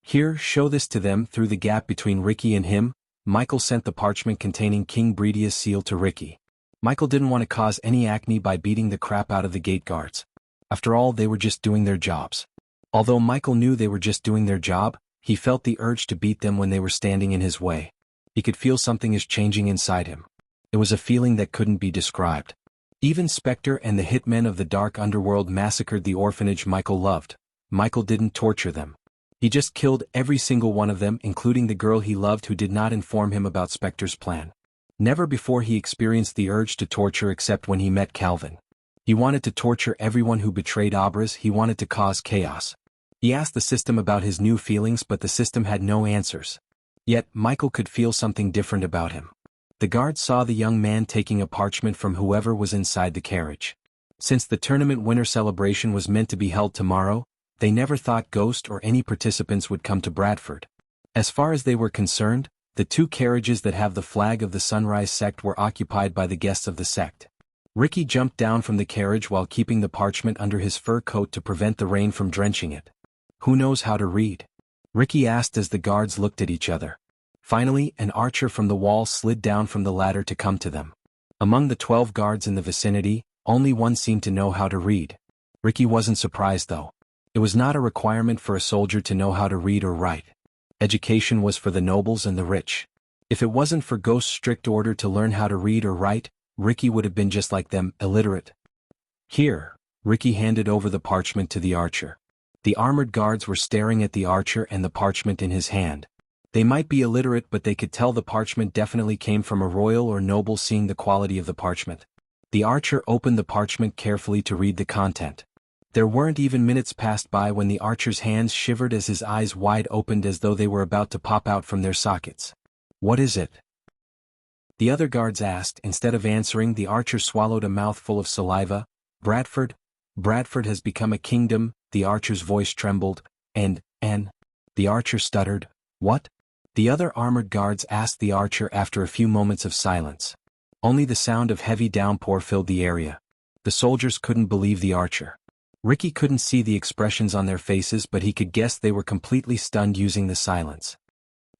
Here, show this to them. Through the gap between Ricky and him, Michael sent the parchment containing King Bredia's seal to Ricky. Michael didn't want to cause any acne by beating the crap out of the gate guards. After all, they were just doing their jobs. Although Michael knew they were just doing their job, he felt the urge to beat them when they were standing in his way. He could feel something is changing inside him. It was a feeling that couldn't be described. Even Spectre and the hitmen of the dark underworld massacred the orphanage Michael loved. Michael didn't torture them. He just killed every single one of them, including the girl he loved who did not inform him about Spectre's plan. Never before he experienced the urge to torture except when he met Calvin. He wanted to torture everyone who betrayed Abras. He wanted to cause chaos. He asked the system about his new feelings, but the system had no answers. Yet, Michael could feel something different about him. The guards saw the young man taking a parchment from whoever was inside the carriage. Since the tournament winter celebration was meant to be held tomorrow, they never thought Ghost or any participants would come to Bradford. As far as they were concerned, the two carriages that have the flag of the Sunrise sect were occupied by the guests of the sect. Ricky jumped down from the carriage while keeping the parchment under his fur coat to prevent the rain from drenching it. Who knows how to read? Ricky asked as the guards looked at each other. Finally, an archer from the wall slid down from the ladder to come to them. Among the 12 guards in the vicinity, only one seemed to know how to read. Ricky wasn't surprised though. It was not a requirement for a soldier to know how to read or write. Education was for the nobles and the rich. If it wasn't for Ghost's strict order to learn how to read or write, Ricky would have been just like them, illiterate. Here, Ricky handed over the parchment to the archer. The armored guards were staring at the archer and the parchment in his hand. They might be illiterate, but they could tell the parchment definitely came from a royal or noble. Seeing the quality of the parchment, the archer opened the parchment carefully to read the content. There weren't even minutes passed by when the archer's hands shivered as his eyes wide opened as though they were about to pop out from their sockets. What is it? The other guards asked. Instead of answering, the archer swallowed a mouthful of saliva. Bradford has become a kingdom. The archer's voice trembled. And, the archer stuttered. What? The other armored guards asked the archer after a few moments of silence. Only the sound of heavy downpour filled the area. The soldiers couldn't believe the archer. Ricky couldn't see the expressions on their faces, but he could guess they were completely stunned using the silence.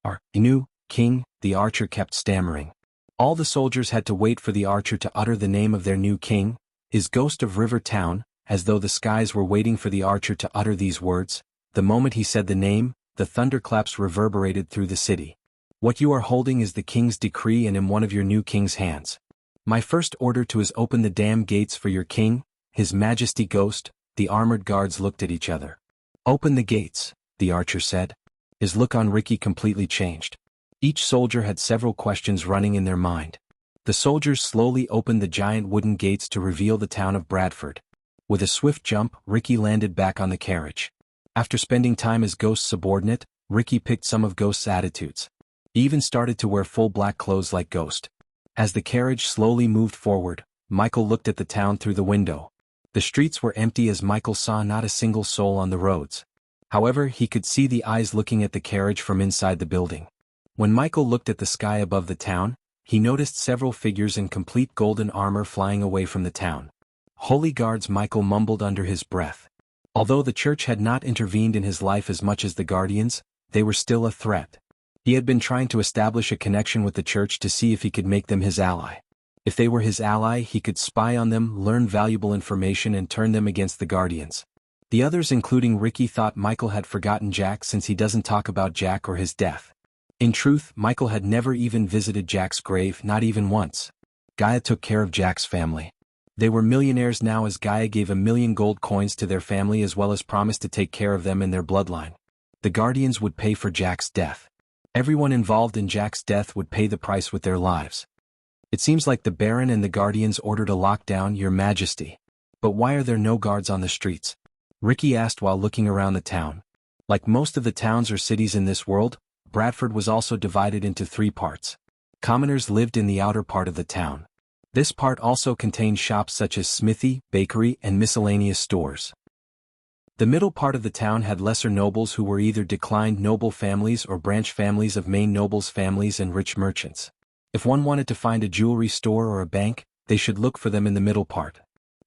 Our new king, the archer kept stammering. All the soldiers had to wait for the archer to utter the name of their new king, his Ghost of River Town, as though the skies were waiting for the archer to utter these words. The moment he said the name, the thunderclaps reverberated through the city. What you are holding is the king's decree and in one of your new king's hands. My first order to is open the damn gates for your king, his majesty Ghost. The armored guards looked at each other. Open the gates, the archer said. His look on Ricky completely changed. Each soldier had several questions running in their mind. The soldiers slowly opened the giant wooden gates to reveal the town of Bradford. With a swift jump, Ricky landed back on the carriage. After spending time as Ghost's subordinate, Ricky picked some of Ghost's attitudes. He even started to wear full black clothes like Ghost. As the carriage slowly moved forward, Michael looked at the town through the window. The streets were empty as Michael saw not a single soul on the roads. However, he could see the eyes looking at the carriage from inside the building. When Michael looked at the sky above the town, he noticed several figures in complete golden armor flying away from the town. Holy guards, Michael mumbled under his breath. Although the church had not intervened in his life as much as the guardians, they were still a threat. He had been trying to establish a connection with the church to see if he could make them his ally. If they were his ally, he could spy on them, learn valuable information and turn them against the guardians. The others, including Ricky, thought Michael had forgotten Jack since he doesn't talk about Jack or his death. In truth, Michael had never even visited Jack's grave, not even once. Gaia took care of Jack's family. They were millionaires now as Gaia gave 1,000,000 gold coins to their family as well as promised to take care of them and their bloodline. The guardians would pay for Jack's death. Everyone involved in Jack's death would pay the price with their lives. It seems like the Baron and the Guardians ordered a lockdown, Your Majesty. But why are there no guards on the streets? Ricky asked while looking around the town. Like most of the towns or cities in this world, Bradford was also divided into 3 parts. Commoners lived in the outer part of the town. This part also contained shops such as smithy, bakery, and miscellaneous stores. The middle part of the town had lesser nobles who were either declined noble families or branch families of main nobles' families and rich merchants. If one wanted to find a jewelry store or a bank, they should look for them in the middle part.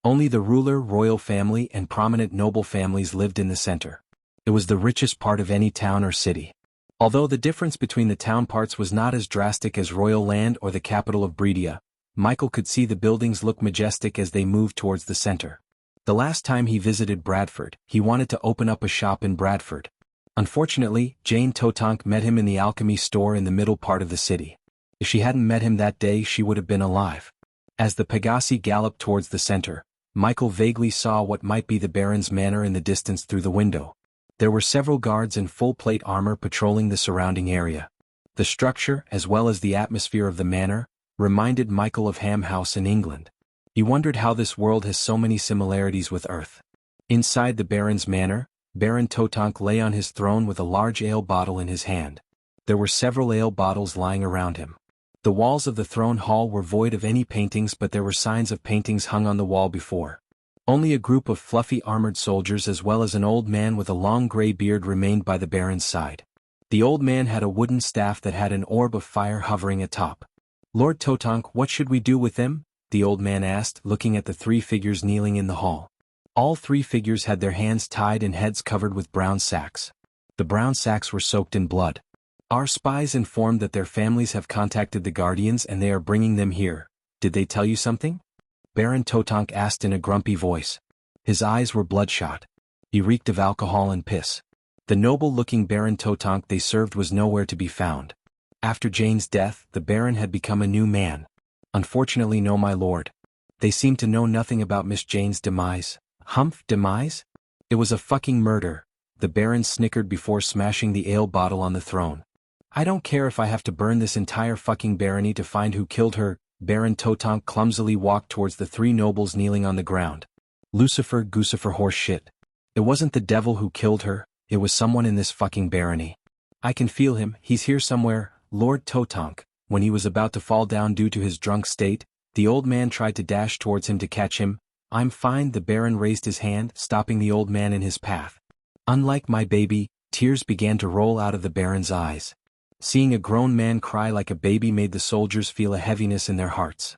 Only the ruler, royal family, and prominent noble families lived in the center. It was the richest part of any town or city. Although the difference between the town parts was not as drastic as Royal Land or the capital of Bredia, Michael could see the buildings look majestic as they moved towards the center. The last time he visited Bradford, he wanted to open up a shop in Bradford. Unfortunately, Jane Totonk met him in the alchemy store in the middle part of the city. If she hadn't met him that day, she would have been alive. As the Pegasi galloped towards the center, Michael vaguely saw what might be the Baron's manor in the distance through the window. There were several guards in full plate armor patrolling the surrounding area. The structure, as well as the atmosphere of the manor, reminded Michael of Ham House in England. He wondered how this world has so many similarities with Earth. Inside the Baron's manor, Baron Totonk lay on his throne with a large ale bottle in his hand. There were several ale bottles lying around him. The walls of the throne hall were void of any paintings, but there were signs of paintings hung on the wall before. Only a group of fluffy armored soldiers as well as an old man with a long gray beard remained by the Baron's side. The old man had a wooden staff that had an orb of fire hovering atop. "Lord Totonk, what should we do with them?" the old man asked, looking at the three figures kneeling in the hall. All three figures had their hands tied and heads covered with brown sacks. The brown sacks were soaked in blood. "Our spies informed that their families have contacted the Guardians and they are bringing them here. Did they tell you something?" Baron Totonk asked in a grumpy voice. His eyes were bloodshot. He reeked of alcohol and piss. The noble-looking Baron Totonk they served was nowhere to be found. After Jane's death, the Baron had become a new man. "Unfortunately no, my lord. They seem to know nothing about Miss Jane's demise." "Humph, demise? It was a fucking murder," the Baron snickered before smashing the ale bottle on the throne. "I don't care if I have to burn this entire fucking barony to find who killed her." Baron Totonk clumsily walked towards the three nobles kneeling on the ground. "Lucifer, Goosifer, horse shit. It wasn't the devil who killed her, it was someone in this fucking barony. I can feel him, he's here somewhere." Lord Totonk, when he was about to fall down due to his drunk state, the old man tried to dash towards him to catch him. "I'm fine," the Baron raised his hand, stopping the old man in his path. Unlike my baby, tears began to roll out of the Baron's eyes. Seeing a grown man cry like a baby made the soldiers feel a heaviness in their hearts.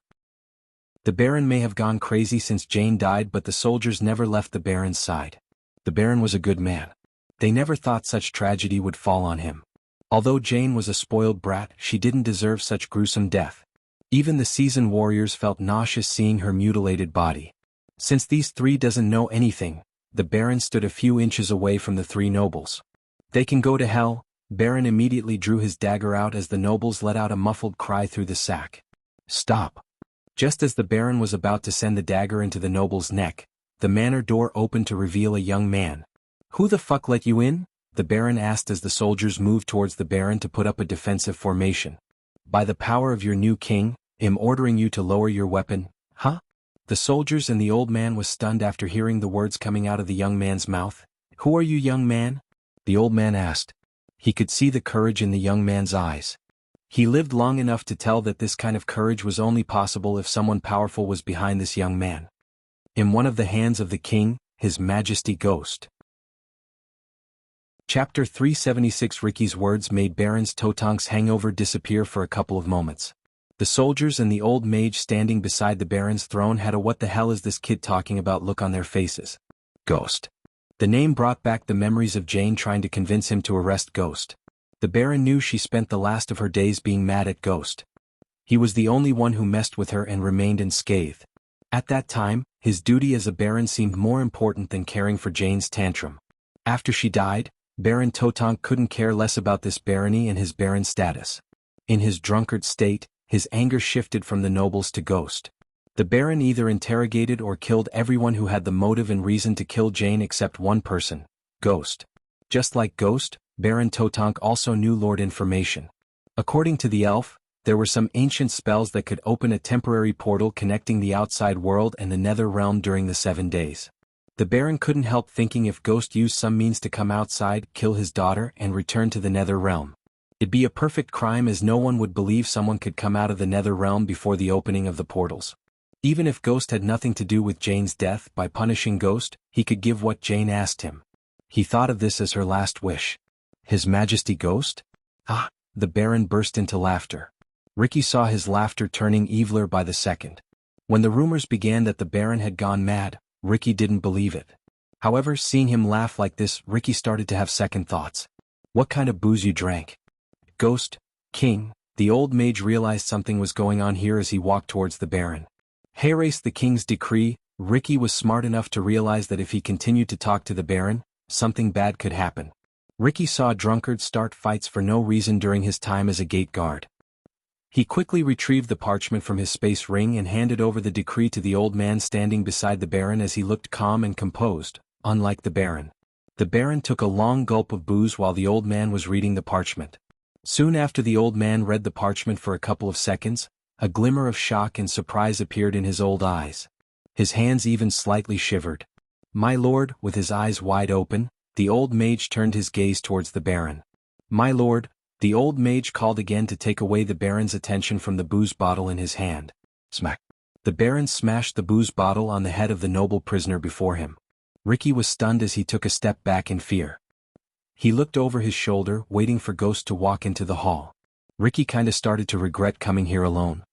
The Baron may have gone crazy since Jane died, but the soldiers never left the Baron's side. The Baron was a good man. They never thought such tragedy would fall on him. Although Jane was a spoiled brat, she didn't deserve such gruesome death. Even the seasoned warriors felt nauseous seeing her mutilated body. Since these three doesn't know anything, the Baron stood a few inches away from the three nobles. "They can go to hell." Baron immediately drew his dagger out as the nobles let out a muffled cry through the sack. "Stop." Just as the Baron was about to send the dagger into the noble's neck, the manor door opened to reveal a young man. "Who the fuck let you in?" the Baron asked as the soldiers moved towards the Baron to put up a defensive formation. "By the power of your new king, I'm ordering you to lower your weapon." "Huh?" The soldiers and the old man was stunned after hearing the words coming out of the young man's mouth. "Who are you, young man?" the old man asked. He could see the courage in the young man's eyes. He lived long enough to tell that this kind of courage was only possible if someone powerful was behind this young man. "In one of the hands of the king, His Majesty Ghost." Chapter 376. Ricky's words made Baron Totonk's hangover disappear for a couple of moments. The soldiers and the old mage standing beside the Baron's throne had a "what the hell is this kid talking about" look on their faces. Ghost. The name brought back the memories of Jane trying to convince him to arrest Ghost. The Baron knew she spent the last of her days being mad at Ghost. He was the only one who messed with her and remained unscathed. At that time, his duty as a Baron seemed more important than caring for Jane's tantrum. After she died, Baron Totonk couldn't care less about this barony and his Baron status. In his drunkard state, his anger shifted from the nobles to Ghost. The Baron either interrogated or killed everyone who had the motive and reason to kill Jane except one person, Ghost. Just like Ghost, Baron Totonk also knew Lord information. According to the elf, there were some ancient spells that could open a temporary portal connecting the outside world and the nether realm during the 7 days. The Baron couldn't help thinking if Ghost used some means to come outside, kill his daughter, and return to the nether realm. It'd be a perfect crime as no one would believe someone could come out of the nether realm before the opening of the portals. Even if Ghost had nothing to do with Jane's death, by punishing Ghost, he could give what Jane asked him. He thought of this as her last wish. His Majesty Ghost? Ah! The Baron burst into laughter. Ricky saw his laughter turning eviler by the second. When the rumors began that the Baron had gone mad, Ricky didn't believe it. However, seeing him laugh like this, Ricky started to have second thoughts. What kind of booze you drank? Ghost, King, the old mage realized something was going on here as he walked towards the Baron. Haste the King's decree. Ricky was smart enough to realize that if he continued to talk to the Baron, something bad could happen. Ricky saw drunkards start fights for no reason during his time as a gate guard. He quickly retrieved the parchment from his space ring and handed over the decree to the old man standing beside the Baron as he looked calm and composed, unlike the Baron. The Baron took a long gulp of booze while the old man was reading the parchment. Soon after the old man read the parchment for a couple of seconds, a glimmer of shock and surprise appeared in his old eyes. His hands even slightly shivered. My lord, with his eyes wide open, the old mage turned his gaze towards the Baron. My lord, the old mage called again to take away the Baron's attention from the booze bottle in his hand. Smack. The Baron smashed the booze bottle on the head of the noble prisoner before him. Ricky was stunned as he took a step back in fear. He looked over his shoulder, waiting for Ghost to walk into the hall. Ricky kinda started to regret coming here alone.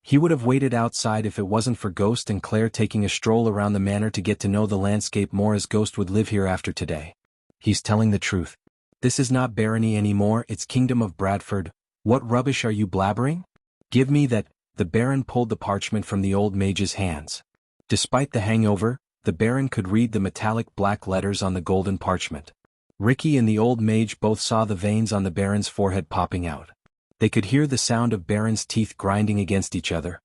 He would have waited outside if it wasn't for Ghost and Claire taking a stroll around the manor to get to know the landscape more, as Ghost would live here after today. He's telling the truth. This is not barony anymore, it's Kingdom of Bradford. What rubbish are you blabbering? Give me that. The Baron pulled the parchment from the old mage's hands. Despite the hangover, the Baron could read the metallic black letters on the golden parchment. Ricky and the old mage both saw the veins on the Baron's forehead popping out. They could hear the sound of Baron's teeth grinding against each other.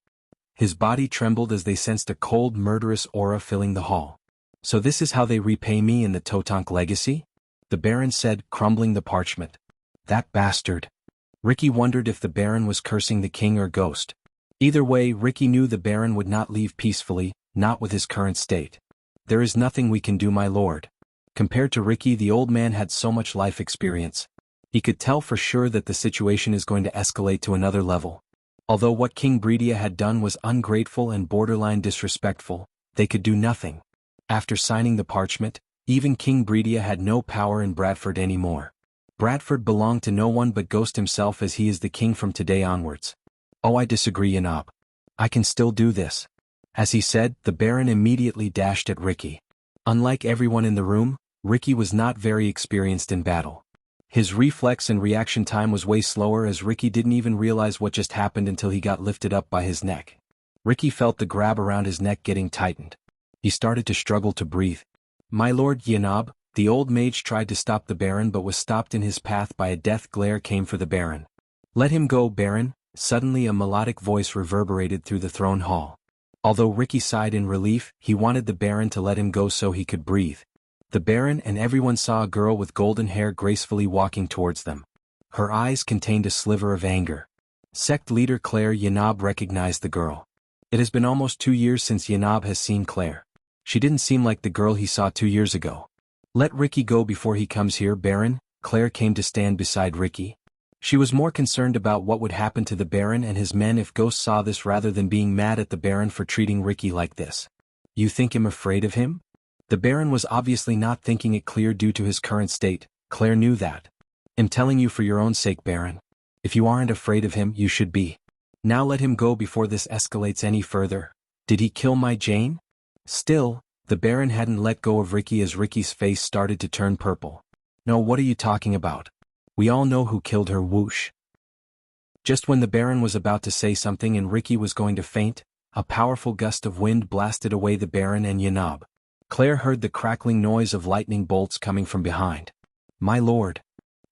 His body trembled as they sensed a cold, murderous aura filling the hall. So this is how they repay me in the Totonk legacy? The Baron said, crumbling the parchment. That bastard. Ricky wondered if the Baron was cursing the king or Ghost. Either way, Ricky knew the Baron would not leave peacefully, not with his current state. There is nothing we can do, my lord. Compared to Ricky, the old man had so much life experience. He could tell for sure that the situation is going to escalate to another level. Although what King Bredia had done was ungrateful and borderline disrespectful, they could do nothing. After signing the parchment, even King Bredia had no power in Bradford anymore. Bradford belonged to no one but Ghost himself, as he is the king from today onwards. Oh, I disagree, Yanab. I can still do this. As he said, the Baron immediately dashed at Ricky. Unlike everyone in the room, Ricky was not very experienced in battle. His reflex and reaction time was way slower, as Ricky didn't even realize what just happened until he got lifted up by his neck. Ricky felt the grab around his neck getting tightened. He started to struggle to breathe. My lord Yanab, the old mage tried to stop the Baron but was stopped in his path by a death glare came for the Baron. Let him go, Baron. Suddenly a melodic voice reverberated through the throne hall. Although Ricky sighed in relief, he wanted the Baron to let him go so he could breathe. The Baron and everyone saw a girl with golden hair gracefully walking towards them. Her eyes contained a sliver of anger. Sect leader Claire Yanab recognized the girl. It has been almost 2 years since Yanab has seen Claire. She didn't seem like the girl he saw 2 years ago. Let Ricky go before he comes here, Baron. Claire came to stand beside Ricky. She was more concerned about what would happen to the Baron and his men if Ghost saw this rather than being mad at the Baron for treating Ricky like this. You think I'm afraid of him? The Baron was obviously not thinking it clear due to his current state. Claire knew that. I'm telling you for your own sake, Baron. If you aren't afraid of him, you should be. Now let him go before this escalates any further. Did he kill my Jane? Still, the Baron hadn't let go of Ricky as Ricky's face started to turn purple. No, what are you talking about? We all know who killed her, whoosh. Just when the Baron was about to say something and Ricky was going to faint, a powerful gust of wind blasted away the Baron and Yanab. Claire heard the crackling noise of lightning bolts coming from behind. My lord.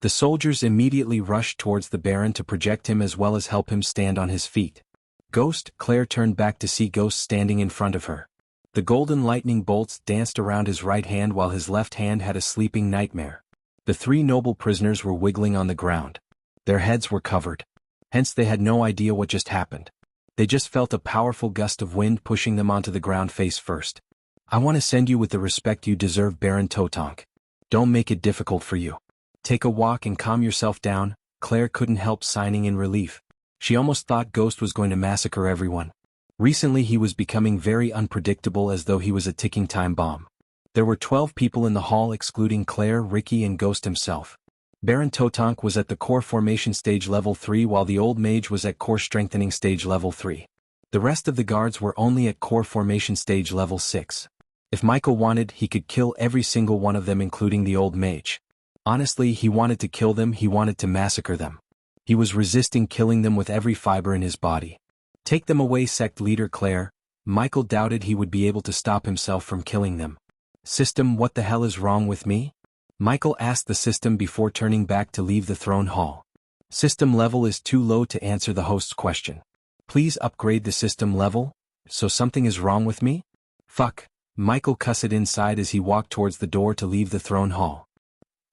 The soldiers immediately rushed towards the Baron to project him as well as help him stand on his feet. Ghost, Claire turned back to see Ghost standing in front of her. The golden lightning bolts danced around his right hand while his left hand had a sleeping nightmare. The 3 noble prisoners were wiggling on the ground. Their heads were covered. Hence they had no idea what just happened. They just felt a powerful gust of wind pushing them onto the ground face first. I want to send you with the respect you deserve, Baron Totonk. Don't make it difficult for you. Take a walk and calm yourself down. Claire couldn't help signing in relief. She almost thought Ghost was going to massacre everyone. Recently he was becoming very unpredictable, as though he was a ticking time bomb. There were 12 people in the hall excluding Claire, Ricky and Ghost himself. Baron Totonk was at the core formation stage level 3 while the old mage was at core strengthening stage level 3. The rest of the guards were only at core formation stage level 6. If Michael wanted, he could kill every single one of them, including the old mage. Honestly, he wanted to kill them, he wanted to massacre them. He was resisting killing them with every fiber in his body. Take them away, sect leader Claire. Michael doubted he would be able to stop himself from killing them. System, what the hell is wrong with me? Michael asked the system before turning back to leave the throne hall. System level is too low to answer the host's question. Please upgrade the system level? So something is wrong with me? Fuck. Michael cussed inside as he walked towards the door to leave the throne hall.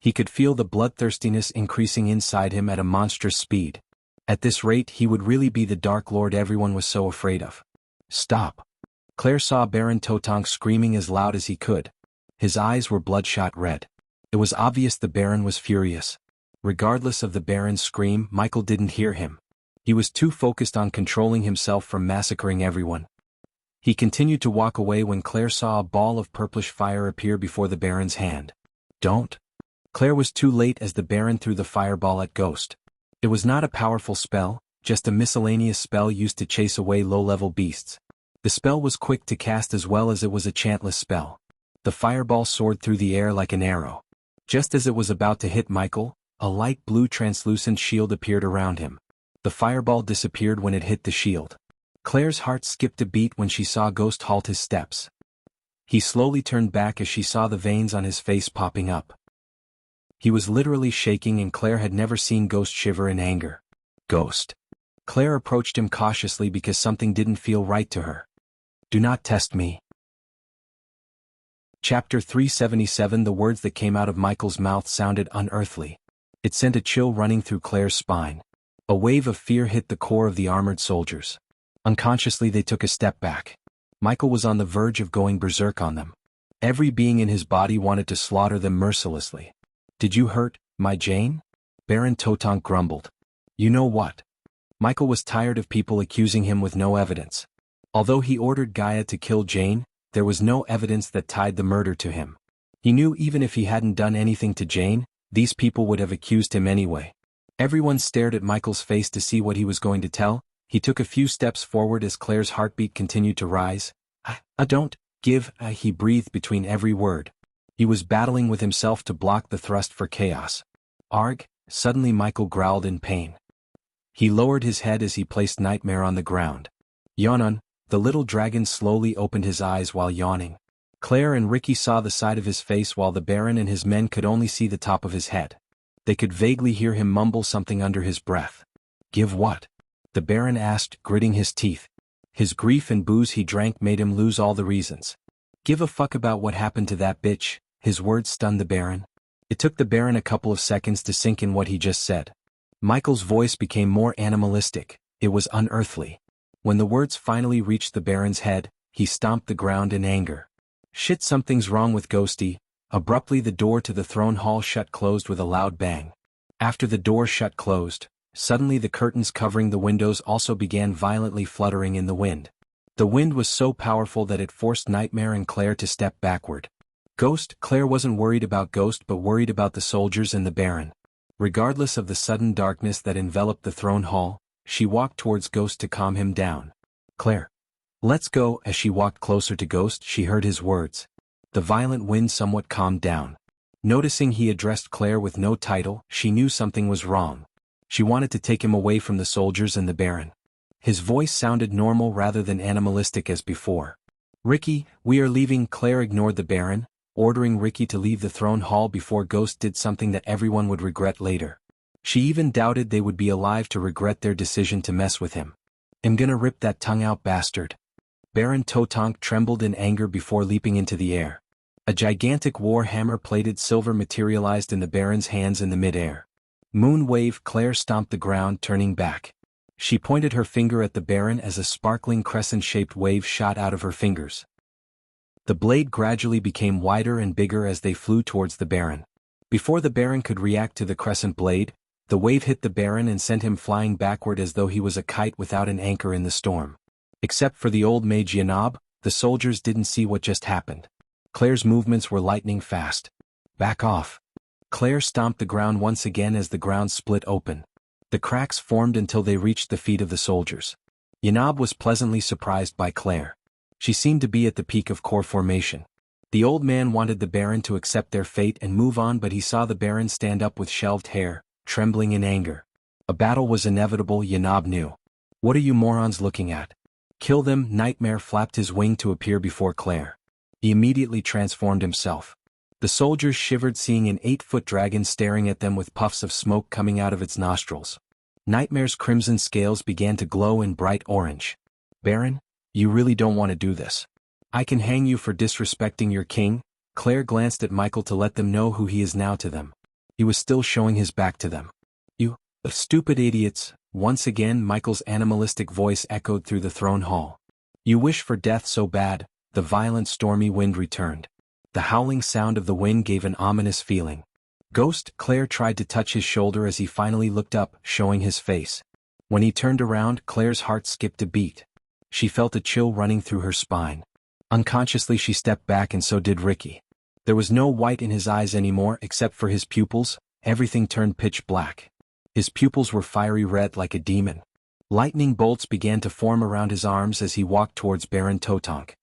He could feel the bloodthirstiness increasing inside him at a monstrous speed. At this rate he would really be the Dark Lord everyone was so afraid of. Stop. Claire saw Baron Totonk screaming as loud as he could. His eyes were bloodshot red. It was obvious the Baron was furious. Regardless of the Baron's scream, Michael didn't hear him. He was too focused on controlling himself from massacring everyone. He continued to walk away when Claire saw a ball of purplish fire appear before the Baron's hand. Don't. Claire was too late as the Baron threw the fireball at Ghost. It was not a powerful spell, just a miscellaneous spell used to chase away low-level beasts. The spell was quick to cast as well as it was a chantless spell. The fireball soared through the air like an arrow. Just as it was about to hit Michael, a light blue translucent shield appeared around him. The fireball disappeared when it hit the shield. Claire's heart skipped a beat when she saw Ghost halt his steps. He slowly turned back as she saw the veins on his face popping up. He was literally shaking, and Claire had never seen Ghost shiver in anger. Ghost. Claire approached him cautiously because something didn't feel right to her. Do not test me. Chapter 377. The words that came out of Michael's mouth sounded unearthly. It sent a chill running through Claire's spine. A wave of fear hit the core of the armored soldiers. Unconsciously they took a step back. Michael was on the verge of going berserk on them. Every being in his body wanted to slaughter them mercilessly. Did you hurt my Jane? Baron Totonk grumbled. You know what? Michael was tired of people accusing him with no evidence. Although he ordered Gaia to kill Jane, there was no evidence that tied the murder to him. He knew even if he hadn't done anything to Jane, these people would have accused him anyway. Everyone stared at Michael's face to see what he was going to tell. He took a few steps forward as Claire's heartbeat continued to rise. Don't give, he breathed between every word. He was battling with himself to block the thrust for chaos. Arg, suddenly Michael growled in pain. He lowered his head as he placed Nightmare on the ground. Yawnon, the little dragon slowly opened his eyes while yawning. Claire and Ricky saw the side of his face while the Baron and his men could only see the top of his head. They could vaguely hear him mumble something under his breath. Give what? The Baron asked, gritting his teeth. His grief and booze he drank made him lose all the reasons. Give a fuck about what happened to that bitch. His words stunned the Baron. It took the Baron a couple of seconds to sink in what he just said. Michael's voice became more animalistic. It was unearthly. When the words finally reached the Baron's head, he stomped the ground in anger. Shit, something's wrong with Ghosty. Abruptly the door to the throne hall shut closed with a loud bang. After the door shut closed, suddenly the curtains covering the windows also began violently fluttering in the wind. The wind was so powerful that it forced Nightmare and Claire to step backward. Claire wasn't worried about Ghost but worried about the soldiers and the Baron. Regardless of the sudden darkness that enveloped the throne hall, she walked towards Ghost to calm him down. Claire. Let's go. As she walked closer to Ghost, she heard his words. The violent wind somewhat calmed down. Noticing he addressed Claire with no title, she knew something was wrong. She wanted to take him away from the soldiers and the Baron. His voice sounded normal rather than animalistic as before. Ricky, we are leaving. Claire ignored the Baron, ordering Ricky to leave the throne hall before Ghost did something that everyone would regret later. She even doubted they would be alive to regret their decision to mess with him. I'm gonna rip that tongue out, bastard. Baron Totonk trembled in anger before leaping into the air. A gigantic war hammer-plated silver materialized in the Baron's hands in the mid-air. Moon wave. Claire stomped the ground, turning back. She pointed her finger at the Baron as a sparkling crescent-shaped wave shot out of her fingers. The blade gradually became wider and bigger as they flew towards the Baron. Before the Baron could react to the crescent blade, the wave hit the Baron and sent him flying backward as though he was a kite without an anchor in the storm. Except for the old mage Yanab, the soldiers didn't see what just happened. Claire's movements were lightning fast. Back off. Claire stomped the ground once again as the ground split open. The cracks formed until they reached the feet of the soldiers. Yanab was pleasantly surprised by Claire. She seemed to be at the peak of core formation. The old man wanted the Baron to accept their fate and move on, but he saw the Baron stand up with shelved hair, trembling in anger. A battle was inevitable, Yanab knew. What are you morons looking at? Kill them. Nightmare flapped his wing to appear before Claire. He immediately transformed himself. The soldiers shivered seeing an 8-foot dragon staring at them with puffs of smoke coming out of its nostrils. Nightmare's crimson scales began to glow in bright orange. Baron, you really don't want to do this. I can hang you for disrespecting your king. Claire glanced at Michael to let them know who he is now to them. He was still showing his back to them. You stupid idiots. Once again Michael's animalistic voice echoed through the throne hall. You wish for death so bad. The violent stormy wind returned. The howling sound of the wind gave an ominous feeling. Ghost, Claire tried to touch his shoulder as he finally looked up, showing his face. When he turned around, Claire's heart skipped a beat. She felt a chill running through her spine. Unconsciously she stepped back, and so did Ricky. There was no white in his eyes anymore except for his pupils. Everything turned pitch black. His pupils were fiery red like a demon. Lightning bolts began to form around his arms as he walked towards Baron Totonk.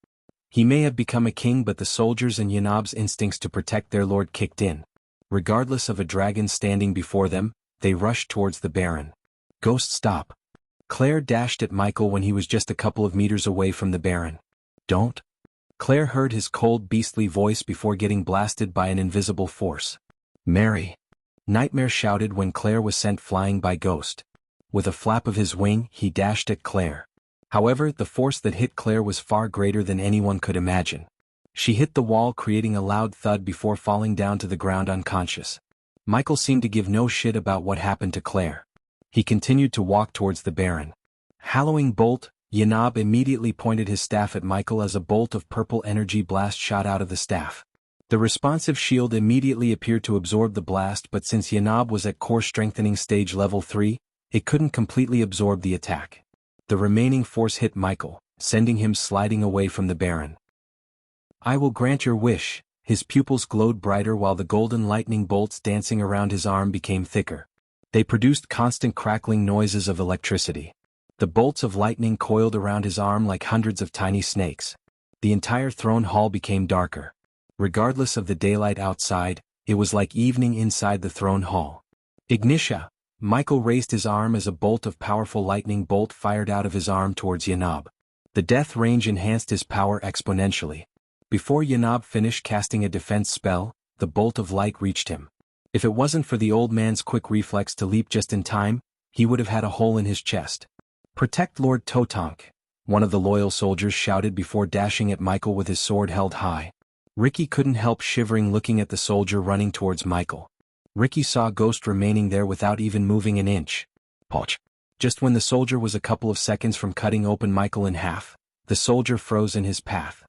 He may have become a king, but the soldiers and Yanab's instincts to protect their lord kicked in. Regardless of a dragon standing before them, they rushed towards the Baron. Ghost, stop. Claire dashed at Michael when he was just a couple of meters away from the Baron. Don't. Claire heard his cold beastly voice before getting blasted by an invisible force. Mary. Nightmare shouted when Claire was sent flying by Ghost. With a flap of his wing, he dashed at Claire. However, the force that hit Claire was far greater than anyone could imagine. She hit the wall, creating a loud thud before falling down to the ground unconscious. Michael seemed to give no shit about what happened to Claire. He continued to walk towards the Baron. Hallowing bolt. Yanab immediately pointed his staff at Michael as a bolt of purple energy blast shot out of the staff. The responsive shield immediately appeared to absorb the blast, but since Yanab was at core strengthening stage level 3, it couldn't completely absorb the attack. The remaining force hit Michael, sending him sliding away from the Baron. I will grant your wish. His pupils glowed brighter while the golden lightning bolts dancing around his arm became thicker. They produced constant crackling noises of electricity. The bolts of lightning coiled around his arm like hundreds of tiny snakes. The entire throne hall became darker. Regardless of the daylight outside, it was like evening inside the throne hall. Ignitia! Michael raised his arm as a bolt of powerful lightning bolt fired out of his arm towards Yanab. The death range enhanced his power exponentially. Before Yanab finished casting a defense spell, the bolt of light reached him. If it wasn't for the old man's quick reflex to leap just in time, he would have had a hole in his chest. Protect Lord Totonk, one of the loyal soldiers shouted before dashing at Michael with his sword held high. Ricky couldn't help shivering looking at the soldier running towards Michael. Ricky saw Ghost remaining there without even moving an inch. Poch! Just when the soldier was a couple of seconds from cutting open Michael in half, the soldier froze in his path.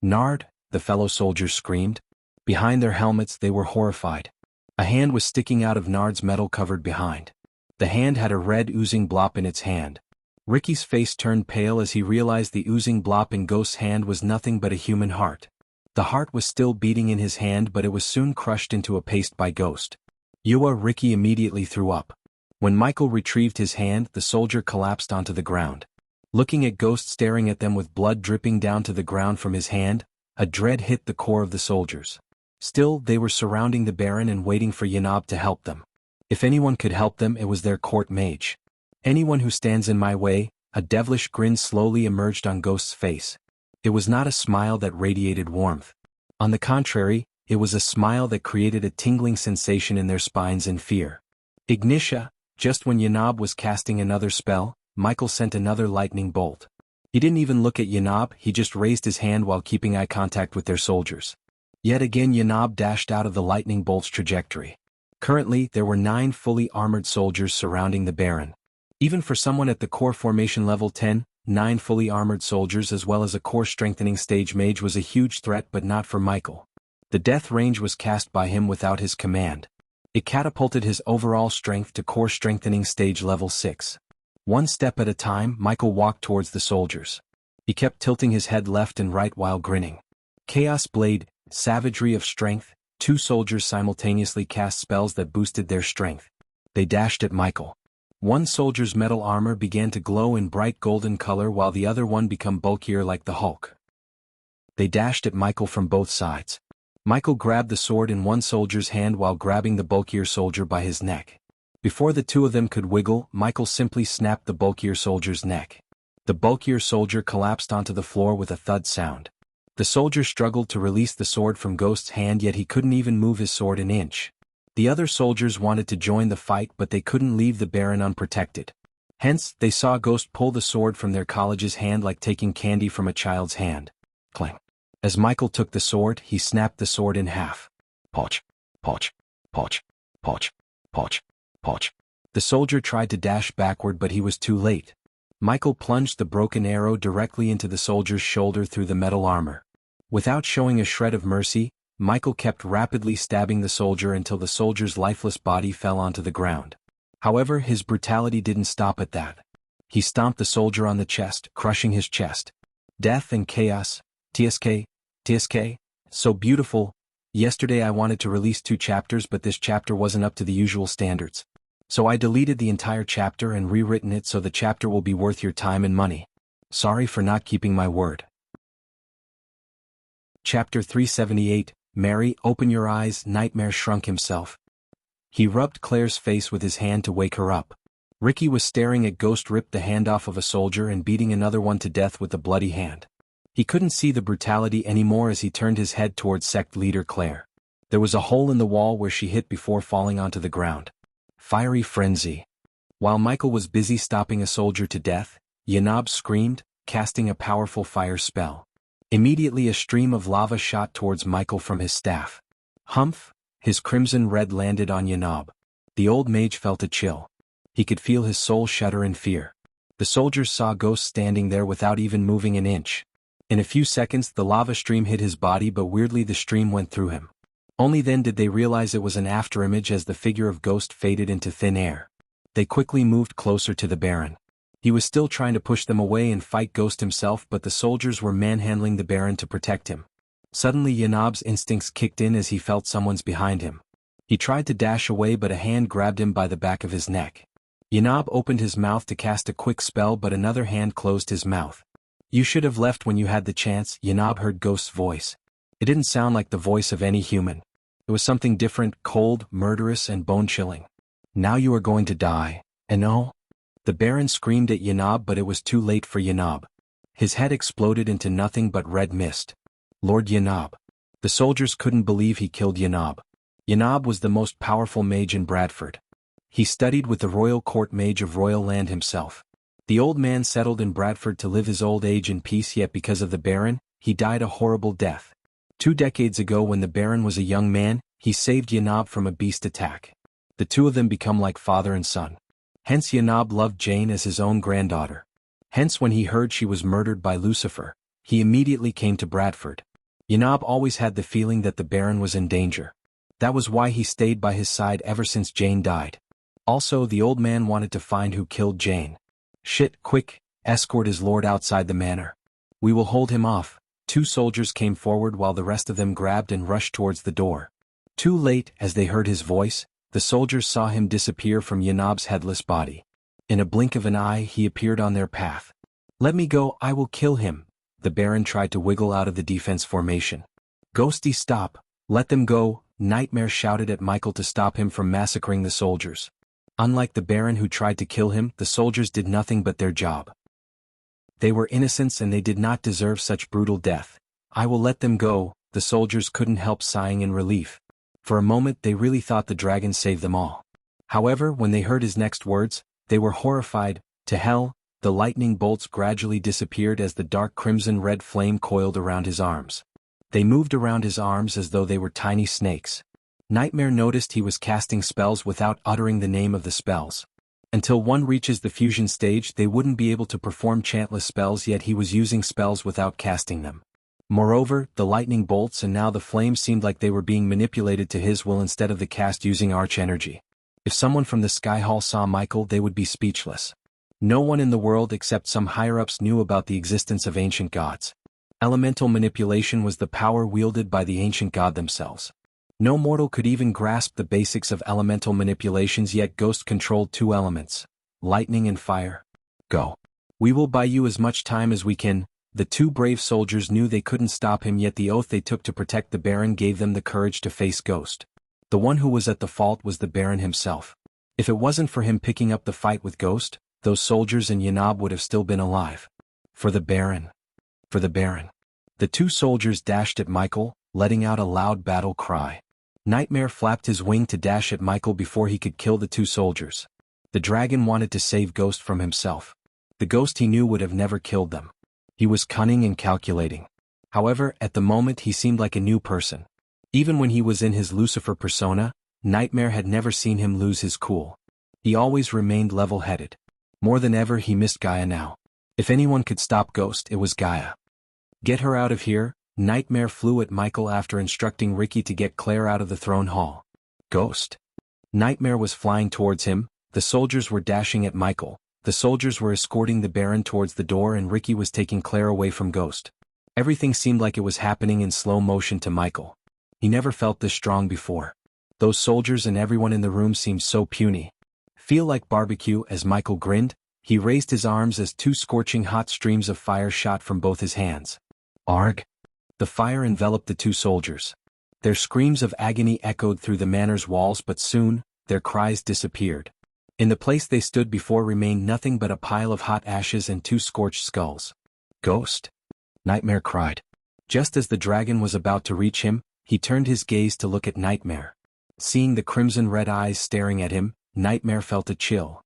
Nard, the fellow soldiers screamed. Behind their helmets they were horrified. A hand was sticking out of Nard's metal-covered behind. The hand had a red oozing blop in its hand. Ricky's face turned pale as he realized the oozing blop in Ghost's hand was nothing but a human heart. The heart was still beating in his hand, but it was soon crushed into a paste by Ghost. Ricky immediately threw up. When Michael retrieved his hand, the soldier collapsed onto the ground. Looking at Ghost staring at them with blood dripping down to the ground from his hand, a dread hit the core of the soldiers. Still, they were surrounding the Baron and waiting for Yanab to help them. If anyone could help them, it was their court mage. Anyone who stands in my way. A devilish grin slowly emerged on Ghost's face. It was not a smile that radiated warmth. On the contrary, it was a smile that created a tingling sensation in their spines in fear. Ignitia! Just when Yanab was casting another spell, Michael sent another lightning bolt. He didn't even look at Yanab, he just raised his hand while keeping eye contact with their soldiers. Yet again Yanab dashed out of the lightning bolt's trajectory. Currently, there were 9 fully armored soldiers surrounding the Baron. Even for someone at the core formation level 10, 9 fully armored soldiers as well as a core strengthening stage mage was a huge threat, but not for Michael. The death range was cast by him without his command. It catapulted his overall strength to core strengthening stage level 6. One step at a time, Michael walked towards the soldiers. He kept tilting his head left and right while grinning. Chaos Blade, Savagery of Strength. Two soldiers simultaneously cast spells that boosted their strength. They dashed at Michael. One soldier's metal armor began to glow in bright golden color while the other one became bulkier like the Hulk. They dashed at Michael from both sides. Michael grabbed the sword in one soldier's hand while grabbing the bulkier soldier by his neck. Before the two of them could wiggle, Michael simply snapped the bulkier soldier's neck. The bulkier soldier collapsed onto the floor with a thud sound. The soldier struggled to release the sword from Ghost's hand, yet he couldn't even move his sword an inch. The other soldiers wanted to join the fight, but they couldn't leave the Baron unprotected. Hence, they saw Ghost pull the sword from their college's hand like taking candy from a child's hand. Clang. As Michael took the sword, he snapped the sword in half. Poch, poch, poch, poch, poch, poch. The soldier tried to dash backward, but he was too late. Michael plunged the broken arrow directly into the soldier's shoulder through the metal armor. Without showing a shred of mercy, Michael kept rapidly stabbing the soldier until the soldier's lifeless body fell onto the ground. However, his brutality didn't stop at that. He stomped the soldier on the chest, crushing his chest. Death and chaos. TSK, TSK, so beautiful. Yesterday I wanted to release 2 chapters, but this chapter wasn't up to the usual standards. So I deleted the entire chapter and rewritten it so the chapter will be worth your time and money. Sorry for not keeping my word. Chapter 378, Mary, open your eyes. Nightmare shrunk himself. He rubbed Claire's face with his hand to wake her up. Ricky was staring at Ghost rip the hand off of a soldier and beating another one to death with the bloody hand. He couldn't see the brutality anymore as he turned his head towards sect leader Claire. There was a hole in the wall where she hit before falling onto the ground. Fiery frenzy. While Michael was busy stopping a soldier to death, Yanab screamed, casting a powerful fire spell. Immediately a stream of lava shot towards Michael from his staff. Humph! His crimson red landed on Yanab. The old mage felt a chill. He could feel his soul shudder in fear. The soldiers saw Ghost standing there without even moving an inch. In a few seconds the lava stream hit his body, but weirdly the stream went through him. Only then did they realize it was an afterimage as the figure of Ghost faded into thin air. They quickly moved closer to the Baron. He was still trying to push them away and fight Ghost himself, but the soldiers were manhandling the Baron to protect him. Suddenly Yanab's instincts kicked in as he felt someone's behind him. He tried to dash away, but a hand grabbed him by the back of his neck. Yanab opened his mouth to cast a quick spell, but another hand closed his mouth. You should have left when you had the chance. Yanab heard Ghost's voice. It didn't sound like the voice of any human. It was something different, cold, murderous, and bone-chilling. Now you are going to die, and oh. The Baron screamed at Yanab, but it was too late for Yanab. His head exploded into nothing but red mist. Lord Yanab. The soldiers couldn't believe he killed Yanab. Yanab was the most powerful mage in Bradford. He studied with the royal court mage of Royal Land himself. The old man settled in Bradford to live his old age in peace, yet because of the Baron, he died a horrible death. 2 decades ago, when the Baron was a young man, he saved Yanab from a beast attack. The two of them become like father and son. Hence Yanab loved Jane as his own granddaughter. Hence when he heard she was murdered by Lucifer, he immediately came to Bradford. Yanab always had the feeling that the Baron was in danger. That was why he stayed by his side ever since Jane died. Also, the old man wanted to find who killed Jane. Shit, quick, escort his lord outside the manor. We will hold him off. 2 soldiers came forward while the rest of them grabbed and rushed towards the door. Too late, as they heard his voice, the soldiers saw him disappear from Yanab's headless body. In a blink of an eye he appeared on their path. Let me go, I will kill him. The Baron tried to wiggle out of the defense formation. Ghosty, stop, let them go. Nightmare shouted at Michael to stop him from massacring the soldiers. Unlike the Baron who tried to kill him, the soldiers did nothing but their job. They were innocents and they did not deserve such brutal death. I will let them go. The soldiers couldn't help sighing in relief. For a moment they really thought the dragon saved them all. However, when they heard his next words, they were horrified. To hell. The lightning bolts gradually disappeared as the dark crimson-red flame coiled around his arms. They moved around his arms as though they were tiny snakes. Nightmare noticed he was casting spells without uttering the name of the spells. Until one reaches the fusion stage they wouldn't be able to perform chantless spells, yet he was using spells without casting them. Moreover, the lightning bolts and now the flames seemed like they were being manipulated to his will instead of the cast using arch energy. If someone from the Sky Hall saw Michael, they would be speechless. No one in the world except some higher-ups knew about the existence of ancient gods. Elemental manipulation was the power wielded by the ancient god themselves. No mortal could even grasp the basics of elemental manipulations, yet Ghost controlled two elements, lightning and fire. Go. We will buy you as much time as we can. The two brave soldiers knew they couldn't stop him, yet the oath they took to protect the Baron gave them the courage to face Ghost. The one who was at the fault was the Baron himself. If it wasn't for him picking up the fight with Ghost, those soldiers and Yanab would have still been alive. For the Baron. For the Baron. The two soldiers dashed at Michael, letting out a loud battle cry. Nightmare flapped his wing to dash at Michael before he could kill the two soldiers. The dragon wanted to save Ghost from himself. The Ghost he knew would have never killed them. He was cunning and calculating. However, at the moment he seemed like a new person. Even when he was in his Lucifer persona, Nightmare had never seen him lose his cool. He always remained level-headed. More than ever he missed Gaia now. If anyone could stop Ghost, it was Gaia. Get her out of here. Nightmare flew at Michael after instructing Ricky to get Claire out of the throne hall. Ghost. Nightmare was flying towards him, the soldiers were dashing at Michael, the soldiers were escorting the Baron towards the door, and Ricky was taking Claire away from Ghost. Everything seemed like it was happening in slow motion to Michael. He never felt this strong before. Those soldiers and everyone in the room seemed so puny. Feel like barbecue. As Michael grinned, he raised his arms as two scorching hot streams of fire shot from both his hands. Arg! The fire enveloped the two soldiers. Their screams of agony echoed through the manor's walls, but soon, their cries disappeared. In the place they stood before remained nothing but a pile of hot ashes and two scorched skulls. Ghost? Nightmare cried. Just as the dragon was about to reach him, he turned his gaze to look at Nightmare. Seeing the crimson-red eyes staring at him, Nightmare felt a chill.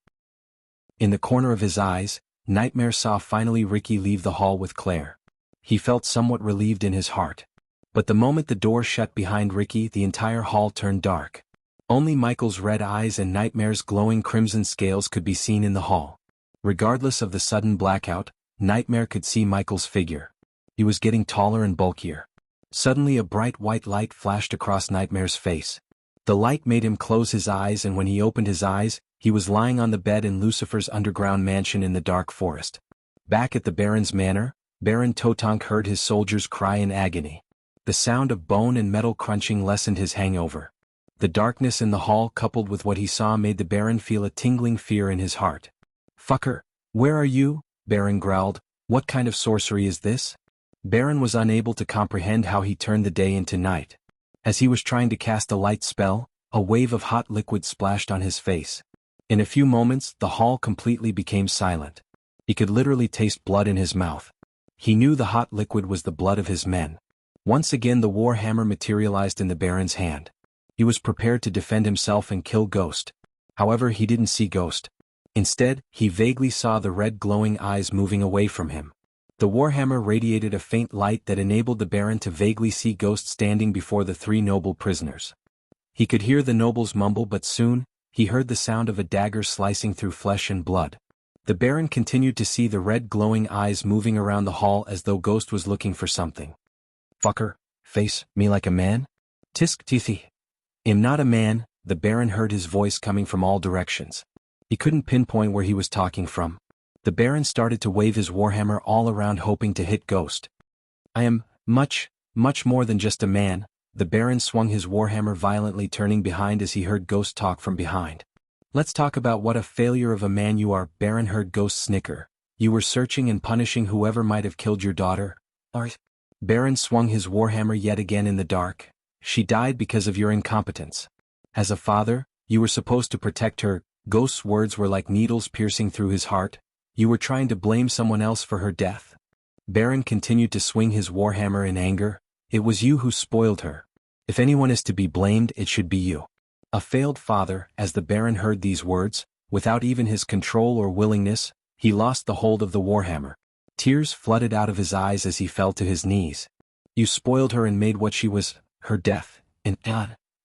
In the corner of his eyes, Nightmare saw finally Ricky leave the hall with Claire. He felt somewhat relieved in his heart. But the moment the door shut behind Ricky, the entire hall turned dark. Only Michael's red eyes and Nightmare's glowing crimson scales could be seen in the hall. Regardless of the sudden blackout, Nightmare could see Michael's figure. He was getting taller and bulkier. Suddenly a bright white light flashed across Nightmare's face. The light made him close his eyes, and when he opened his eyes, he was lying on the bed in Lucifer's underground mansion in the dark forest. Back at the Baron's manor, Baron Totonk heard his soldiers cry in agony. The sound of bone and metal crunching lessened his hangover. The darkness in the hall coupled with what he saw made the Baron feel a tingling fear in his heart. "Fucker, where are you?" Baron growled. "What kind of sorcery is this?" Baron was unable to comprehend how he turned the day into night. As he was trying to cast a light spell, a wave of hot liquid splashed on his face. In a few moments, the hall completely became silent. He could literally taste blood in his mouth. He knew the hot liquid was the blood of his men. Once again the war hammer materialized in the Baron's hand. He was prepared to defend himself and kill Ghost. However, he didn't see Ghost. Instead, he vaguely saw the red glowing eyes moving away from him. The warhammer radiated a faint light that enabled the Baron to vaguely see Ghost standing before the three noble prisoners. He could hear the nobles mumble, but soon, he heard the sound of a dagger slicing through flesh and blood. The Baron continued to see the red glowing eyes moving around the hall as though Ghost was looking for something. "Fucker, face me like a man? Tisk tithi. I'm not a man." The Baron heard his voice coming from all directions. He couldn't pinpoint where he was talking from. The Baron started to wave his warhammer all around, hoping to hit Ghost. "I am much, much more than just a man." The Baron swung his warhammer violently, turning behind as he heard Ghost talk from behind. "Let's talk about what a failure of a man you are." Baron heard Ghost snicker. "You were searching and punishing whoever might have killed your daughter." Baron swung his warhammer yet again in the dark. "She died because of your incompetence. As a father, you were supposed to protect her." Ghost's words were like needles piercing through his heart. "You were trying to blame someone else for her death." Baron continued to swing his warhammer in anger. "It was you who spoiled her. If anyone is to be blamed, it should be you. A failed father." As the Baron heard these words, without even his control or willingness, he lost the hold of the warhammer. Tears flooded out of his eyes as he fell to his knees. "You spoiled her and made what she was, her death, and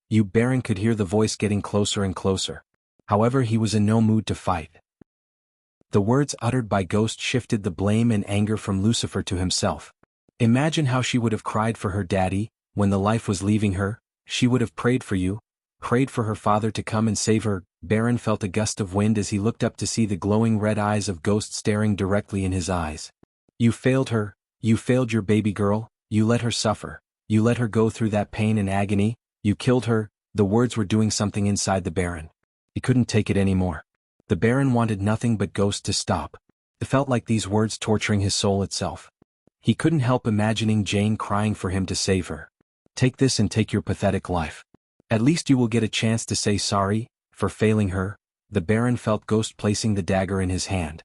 you." Baron could hear the voice getting closer and closer. However, he was in no mood to fight. The words uttered by Ghost shifted the blame and anger from Lucifer to himself. "Imagine how she would have cried for her daddy, when the life was leaving her. She would have prayed for you." prayed for her father to come and save her. Baron felt a gust of wind as he looked up to see the glowing red eyes of Ghost staring directly in his eyes. You failed her, you failed your baby girl, you let her suffer, you let her go through that pain and agony, you killed her. The words were doing something inside the Baron. He couldn't take it anymore. The Baron wanted nothing but Ghost to stop. It felt like these words torturing his soul itself. He couldn't help imagining Jane crying for him to save her. Take this and take your pathetic life. At least you will get a chance to say sorry for failing her. The Baron felt Ghost placing the dagger in his hand.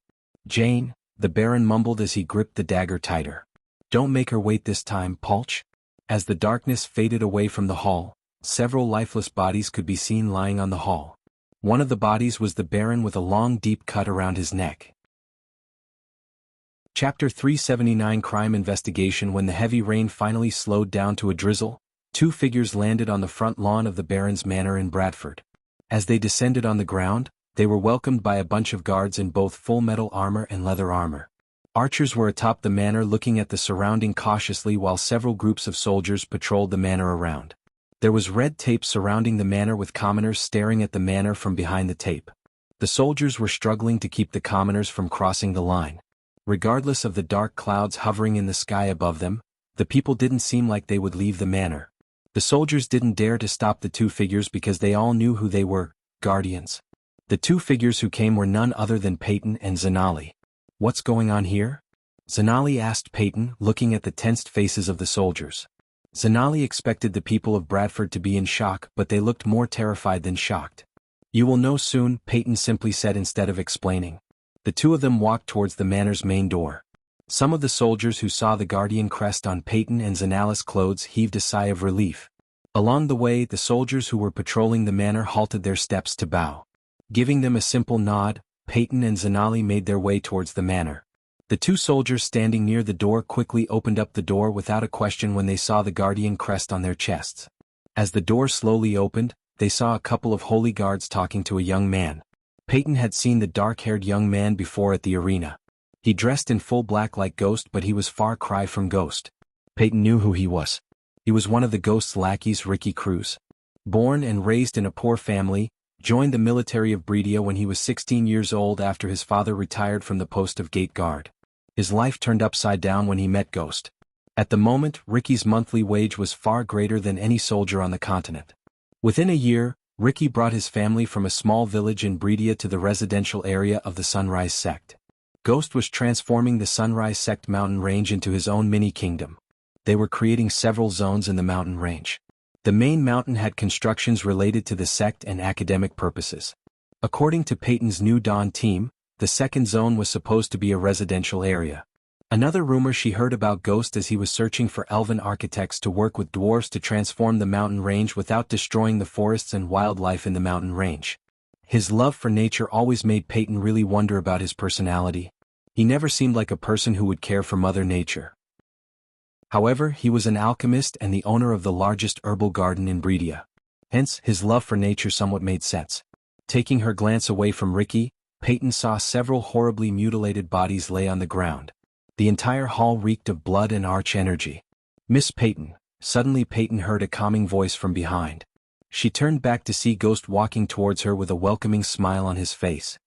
Jane, the Baron mumbled as he gripped the dagger tighter. Don't make her wait this time, Pulch. As the darkness faded away from the hall, several lifeless bodies could be seen lying on the hall. One of the bodies was the Baron with a long deep cut around his neck. Chapter 379 Crime Investigation. When the heavy rain finally slowed down to a drizzle, two figures landed on the front lawn of the Baron's manor in Bradford. As they descended on the ground, they were welcomed by a bunch of guards in both full metal armor and leather armor. Archers were atop the manor looking at the surrounding cautiously while several groups of soldiers patrolled the manor around. There was red tape surrounding the manor with commoners staring at the manor from behind the tape. The soldiers were struggling to keep the commoners from crossing the line. Regardless of the dark clouds hovering in the sky above them, the people didn't seem like they would leave the manor. The soldiers didn't dare to stop the two figures because they all knew who they were, guardians. The two figures who came were none other than Peyton and Zanali. What's going on here? Zanali asked Peyton, looking at the tensed faces of the soldiers. Zanali expected the people of Bradford to be in shock, but they looked more terrified than shocked. You will know soon, Peyton simply said instead of explaining. The two of them walked towards the manor's main door. Some of the soldiers who saw the guardian crest on Peyton and Zanali's clothes heaved a sigh of relief. Along the way, the soldiers who were patrolling the manor halted their steps to bow. Giving them a simple nod, Peyton and Zanali made their way towards the manor. The two soldiers standing near the door quickly opened up the door without a question when they saw the guardian crest on their chests. As the door slowly opened, they saw a couple of holy guards talking to a young man. Peyton had seen the dark-haired young man before at the arena. He dressed in full black like Ghost, but he was far cry from Ghost. Peyton knew who he was. He was one of the Ghost's lackeys, Ricky Cruz. Born and raised in a poor family, joined the military of Bredia when he was 16 years old after his father retired from the post of gate guard. His life turned upside down when he met Ghost. At the moment, Ricky's monthly wage was far greater than any soldier on the continent. Within a year, Ricky brought his family from a small village in Bredia to the residential area of the Sunrise Sect. Ghost was transforming the Sunrise Sect mountain range into his own mini-kingdom. They were creating several zones in the mountain range. The main mountain had constructions related to the sect and academic purposes. According to Peyton's New Dawn team, the second zone was supposed to be a residential area. Another rumor she heard about Ghost as he was searching for elven architects to work with dwarves to transform the mountain range without destroying the forests and wildlife in the mountain range. His love for nature always made Peyton really wonder about his personality. He never seemed like a person who would care for Mother Nature. However, he was an alchemist and the owner of the largest herbal garden in Bredia. Hence, his love for nature somewhat made sense. Taking her glance away from Ricky, Peyton saw several horribly mutilated bodies lay on the ground. The entire hall reeked of blood and arch energy. Miss Peyton. Suddenly Peyton heard a calming voice from behind. She turned back to see Ghost walking towards her with a welcoming smile on his face.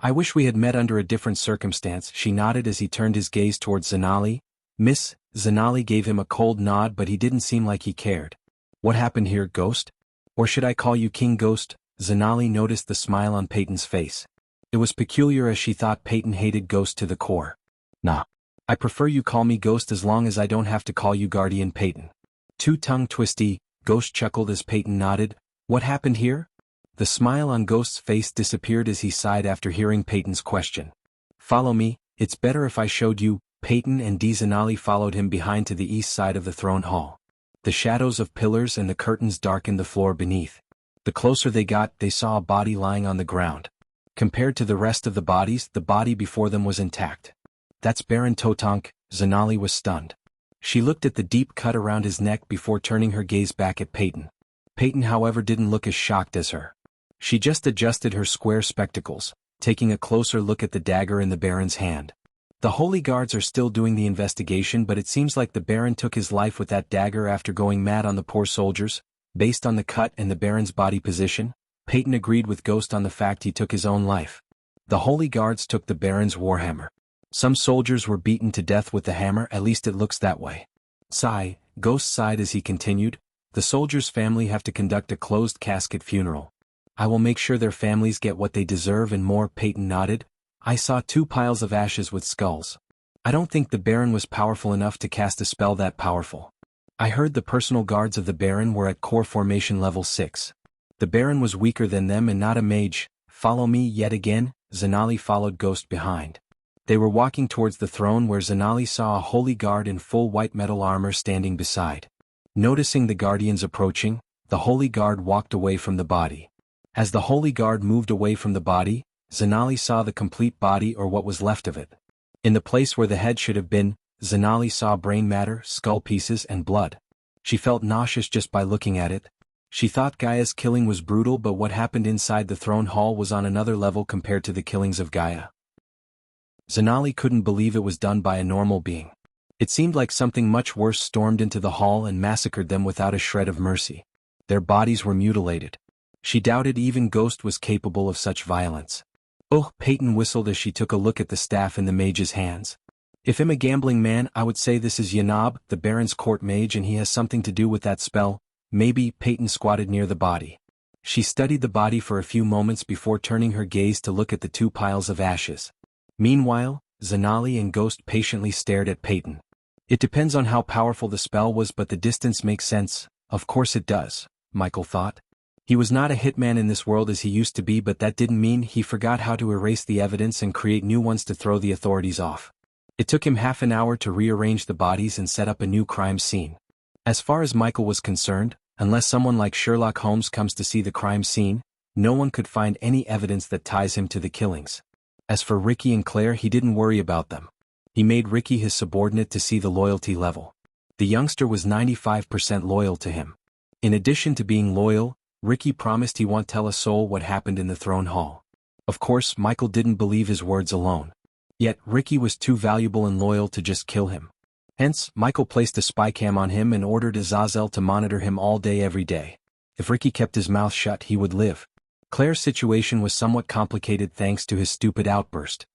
I wish we had met under a different circumstance, she nodded as he turned his gaze towards Zanali. Miss. Zanali gave him a cold nod, but he didn't seem like he cared. What happened here, Ghost? Or should I call you King Ghost? Zanali noticed the smile on Peyton's face. It was peculiar as she thought Peyton hated Ghost to the core. Nah. I prefer you call me Ghost as long as I don't have to call you Guardian Peyton. Too tongue-twisty, Ghost chuckled as Peyton nodded. What happened here? The smile on Ghost's face disappeared as he sighed after hearing Peyton's question. Follow me, it's better if I showed you. Peyton and Zanali followed him behind to the east side of the throne hall. The shadows of pillars and the curtains darkened the floor beneath. The closer they got, they saw a body lying on the ground. Compared to the rest of the bodies, the body before them was intact. That's Baron Totonk. Zanali was stunned. She looked at the deep cut around his neck before turning her gaze back at Peyton. Peyton, however, didn't look as shocked as her. She just adjusted her square spectacles, taking a closer look at the dagger in the Baron's hand. The Holy Guards are still doing the investigation, but it seems like the Baron took his life with that dagger after going mad on the poor soldiers. Based on the cut and the Baron's body position, Peyton agreed with Ghost on the fact he took his own life. The Holy Guards took the Baron's warhammer. Some soldiers were beaten to death with the hammer, at least it looks that way. Sigh, Ghost sighed as he continued, the soldiers' family have to conduct a closed casket funeral. I will make sure their families get what they deserve and more. Peyton nodded. I saw 2 piles of ashes with skulls. I don't think the Baron was powerful enough to cast a spell that powerful. I heard the personal guards of the Baron were at core formation level 6. The Baron was weaker than them and not a mage. Follow me yet again. Zanali followed Ghost behind. They were walking towards the throne where Zanali saw a holy guard in full white metal armor standing beside. Noticing the guardians approaching, the holy guard walked away from the body. As the holy guard moved away from the body, Zanali saw the complete body or what was left of it. In the place where the head should have been, Zanali saw brain matter, skull pieces and blood. She felt nauseous just by looking at it. She thought Gaia's killing was brutal, but what happened inside the throne hall was on another level compared to the killings of Gaia. Zanali couldn't believe it was done by a normal being. It seemed like something much worse stormed into the hall and massacred them without a shred of mercy. Their bodies were mutilated. She doubted even Ghost was capable of such violence. Oh, Peyton whistled as she took a look at the staff in the mage's hands. If I'm a gambling man, I would say this is Yanab, the Baron's court mage, and he has something to do with that spell. Maybe. Peyton squatted near the body. She studied the body for a few moments before turning her gaze to look at the 2 piles of ashes. Meanwhile, Zanali and Ghost patiently stared at Peyton. It depends on how powerful the spell was, but the distance makes sense. Of course it does, Michael thought. He was not a hitman in this world as he used to be, but that didn't mean he forgot how to erase the evidence and create new ones to throw the authorities off. It took him half an hour to rearrange the bodies and set up a new crime scene. As far as Michael was concerned, unless someone like Sherlock Holmes comes to see the crime scene, no one could find any evidence that ties him to the killings. As for Ricky and Claire, he didn't worry about them. He made Ricky his subordinate to see the loyalty level. The youngster was 95% loyal to him. In addition to being loyal, Ricky promised he won't tell a soul what happened in the throne hall. Of course, Michael didn't believe his words alone. Yet, Ricky was too valuable and loyal to just kill him. Hence, Michael placed a spy cam on him and ordered Azazel to monitor him all day every day. If Ricky kept his mouth shut, he would live. Claire's situation was somewhat complicated thanks to his stupid outburst.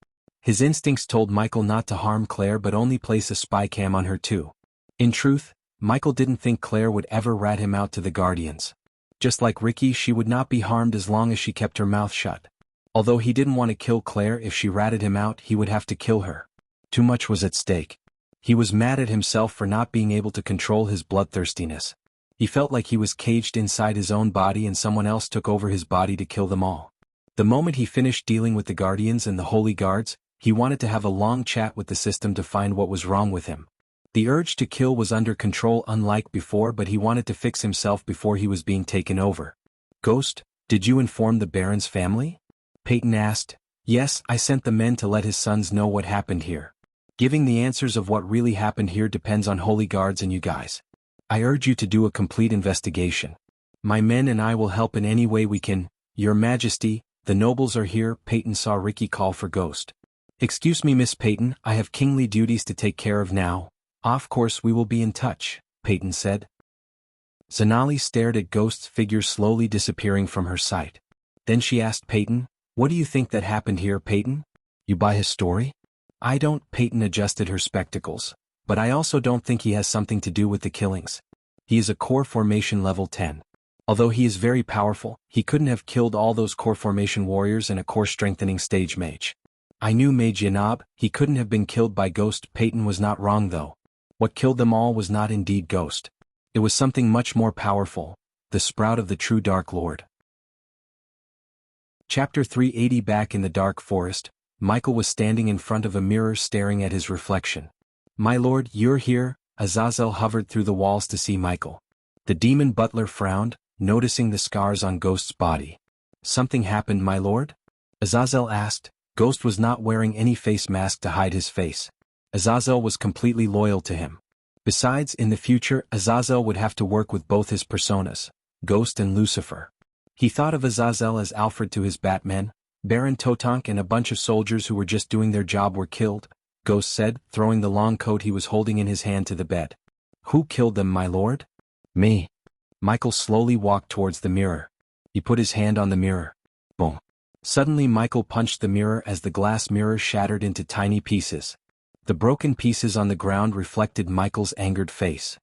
His instincts told Michael not to harm Claire but only place a spy cam on her too. In truth, Michael didn't think Claire would ever rat him out to the Guardians. Just like Ricky, she would not be harmed as long as she kept her mouth shut. Although he didn't want to kill Claire, if she ratted him out, he would have to kill her. Too much was at stake. He was mad at himself for not being able to control his bloodthirstiness. He felt like he was caged inside his own body and someone else took over his body to kill them all. The moment he finished dealing with the Guardians and the Holy Guards, he wanted to have a long chat with the system to find what was wrong with him. The urge to kill was under control unlike before, but he wanted to fix himself before he was being taken over. Ghost, did you inform the Baron's family? Peyton asked. Yes, I sent the men to let his sons know what happened here. Giving the answers of what really happened here depends on Holy Guards and you guys. I urge you to do a complete investigation. My men and I will help in any way we can. Your Majesty, the nobles are here. Peyton saw Ricky call for Ghost. Excuse me, Miss Peyton, I have kingly duties to take care of now. Of course we will be in touch, Peyton said. Zanali stared at Ghost's figure slowly disappearing from her sight. Then she asked Peyton, what do you think that happened here, Peyton? You buy his story? I don't. Peyton adjusted her spectacles. But I also don't think he has something to do with the killings. He is a core formation level 10. Although he is very powerful, he couldn't have killed all those core formation warriors and a core strengthening stage mage. I knew Mage Yanab, he couldn't have been killed by Ghost. Peyton was not wrong though. What killed them all was not indeed Ghost. It was something much more powerful, the sprout of the true Dark Lord. Chapter 380. Back in the dark forest, Michael was standing in front of a mirror staring at his reflection. My lord, you're here. Azazel hovered through the walls to see Michael. The demon butler frowned, noticing the scars on Ghost's body. Something happened, my lord? Azazel asked. Ghost was not wearing any face mask to hide his face. Azazel was completely loyal to him. Besides, in the future, Azazel would have to work with both his personas, Ghost and Lucifer. He thought of Azazel as Alfred to his Batman. Baron Totonk and a bunch of soldiers who were just doing their job were killed, Ghost said, throwing the long coat he was holding in his hand to the bed. Who killed them, my lord? Me. Michael slowly walked towards the mirror. He put his hand on the mirror. Boom. Suddenly Michael punched the mirror as the glass mirror shattered into tiny pieces. The broken pieces on the ground reflected Michael's angered face.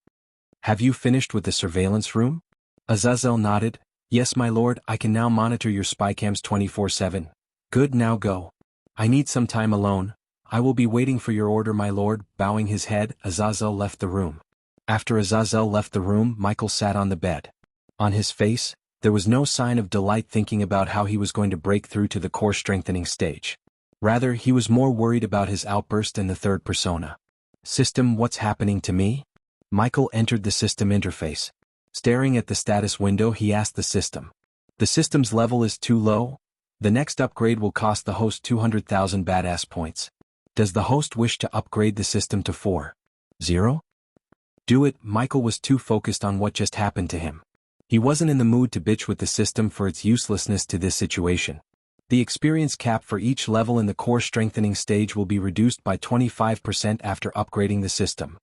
"Have you finished with the surveillance room?" Azazel nodded. "Yes, my lord, I can now monitor your spycams 24/7. Good, now go. I need some time alone. I will be waiting for your order, my lord." Bowing his head, Azazel left the room. After Azazel left the room, Michael sat on the bed. On his face, there was no sign of delight thinking about how he was going to break through to the core strengthening stage. Rather, he was more worried about his outburst and the third persona. "System, what's happening to me?" Michael entered the system interface. Staring at the status window, he asked the system. "The system's level is too low. The next upgrade will cost the host 200,000 badass points. Does the host wish to upgrade the system to 4.0? Do it." Michael was too focused on what just happened to him. He wasn't in the mood to bitch with the system for its uselessness to this situation. The experience cap for each level in the core strengthening stage will be reduced by 25% after upgrading the system.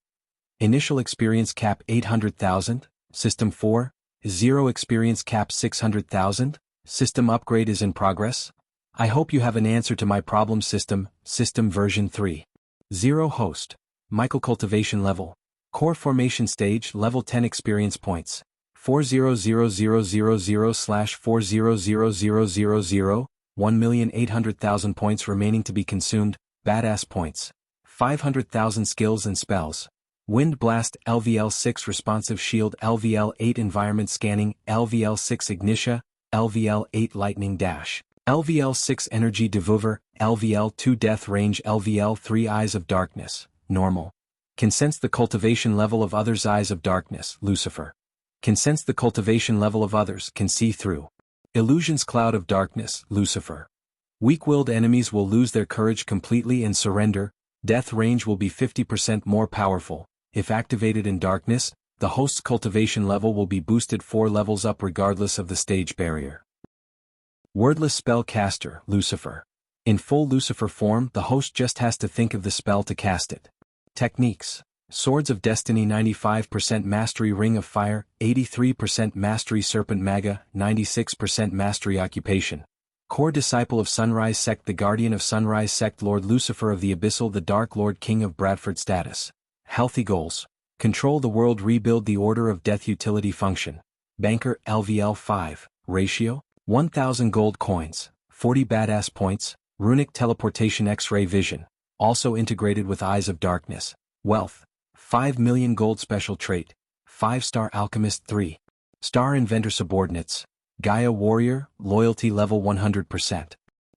Initial experience cap 800,000, System 4.0 experience cap 600,000, System upgrade is in progress. I hope you have an answer to my problem. System version 3.0 host. Michael cultivation level. Core formation stage level 10 experience points. 400,000/400,000, 1,800,000 points remaining to be consumed. Badass points. 500,000 skills and spells. Wind Blast LVL6 Responsive Shield LVL8 Environment Scanning LVL6 Ignitia LVL8 Lightning Dash LVL6 Energy Devuver LVL2 Death Range LVL3 Eyes of Darkness Normal. Can sense the cultivation level of others. Eyes of Darkness Lucifer. Can sense the cultivation level of others. Can see through. Illusions Cloud of Darkness Lucifer. Weak-willed enemies will lose their courage completely and surrender. Death range will be 50% more powerful. If activated in darkness, the host's cultivation level will be boosted 4 levels up regardless of the stage barrier. Wordless Spellcaster Lucifer. In full Lucifer form, the host just has to think of the spell to cast it. Techniques. Swords of Destiny 95% Mastery Ring of Fire, 83% Mastery Serpent Maga, 96% Mastery Occupation. Core Disciple of Sunrise Sect, the Guardian of Sunrise Sect, Lord Lucifer of the Abyssal, the Dark Lord, King of Bradford. Status. Healthy goals. Control the world, rebuild the Order of Death. Utility function. Banker LVL 5, ratio, 1,000 gold coins, 40 badass points, runic teleportation, X-ray vision, also integrated with Eyes of Darkness. Wealth, 5 million gold. Special trait, 5-star Alchemist 3-star Inventor. Subordinates, Gaia Warrior, loyalty level 100%.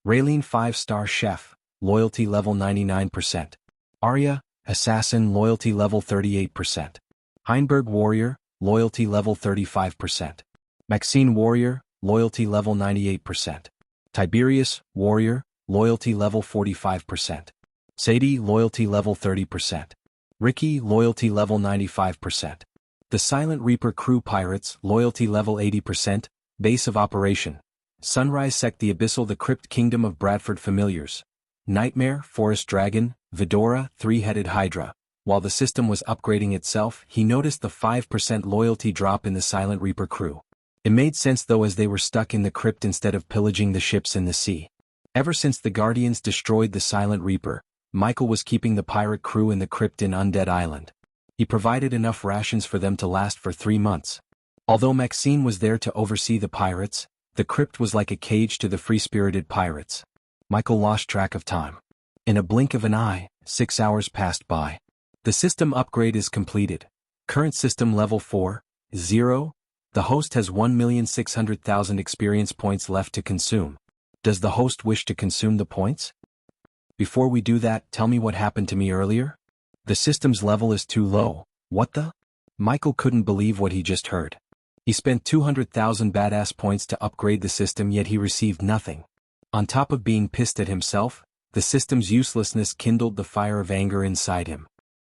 Raylene 5-star Chef, loyalty level 99%. Arya, Assassin, loyalty level 38%. Heinberg Warrior, loyalty level 35%. Maxine Warrior, loyalty level 98%. Tiberius Warrior, loyalty level 45%. Sadie, loyalty level 30%. Ricky, loyalty level 95%. The Silent Reaper Crew Pirates, loyalty level 80%. Base of operation. Sunrise Sect, the Abyssal, the Crypt Kingdom of Bradford. Familiars. Nightmare, Forest Dragon, Vidora, Three-Headed Hydra. While the system was upgrading itself, he noticed the 5% loyalty drop in the Silent Reaper crew. It made sense though, as they were stuck in the crypt instead of pillaging the ships in the sea. Ever since the Guardians destroyed the Silent Reaper, Michael was keeping the pirate crew in the crypt in Undead Island. He provided enough rations for them to last for 3 months. Although Maxine was there to oversee the pirates, the crypt was like a cage to the free-spirited pirates. Michael lost track of time. In a blink of an eye, 6 hours passed by. The system upgrade is completed. Current system level 4.0. The host has 1,600,000 experience points left to consume. Does the host wish to consume the points? Before we do that, tell me what happened to me earlier? The system's level is too low. What the? Michael couldn't believe what he just heard. He spent 200,000 badass points to upgrade the system, yet he received nothing. On top of being pissed at himself, the system's uselessness kindled the fire of anger inside him.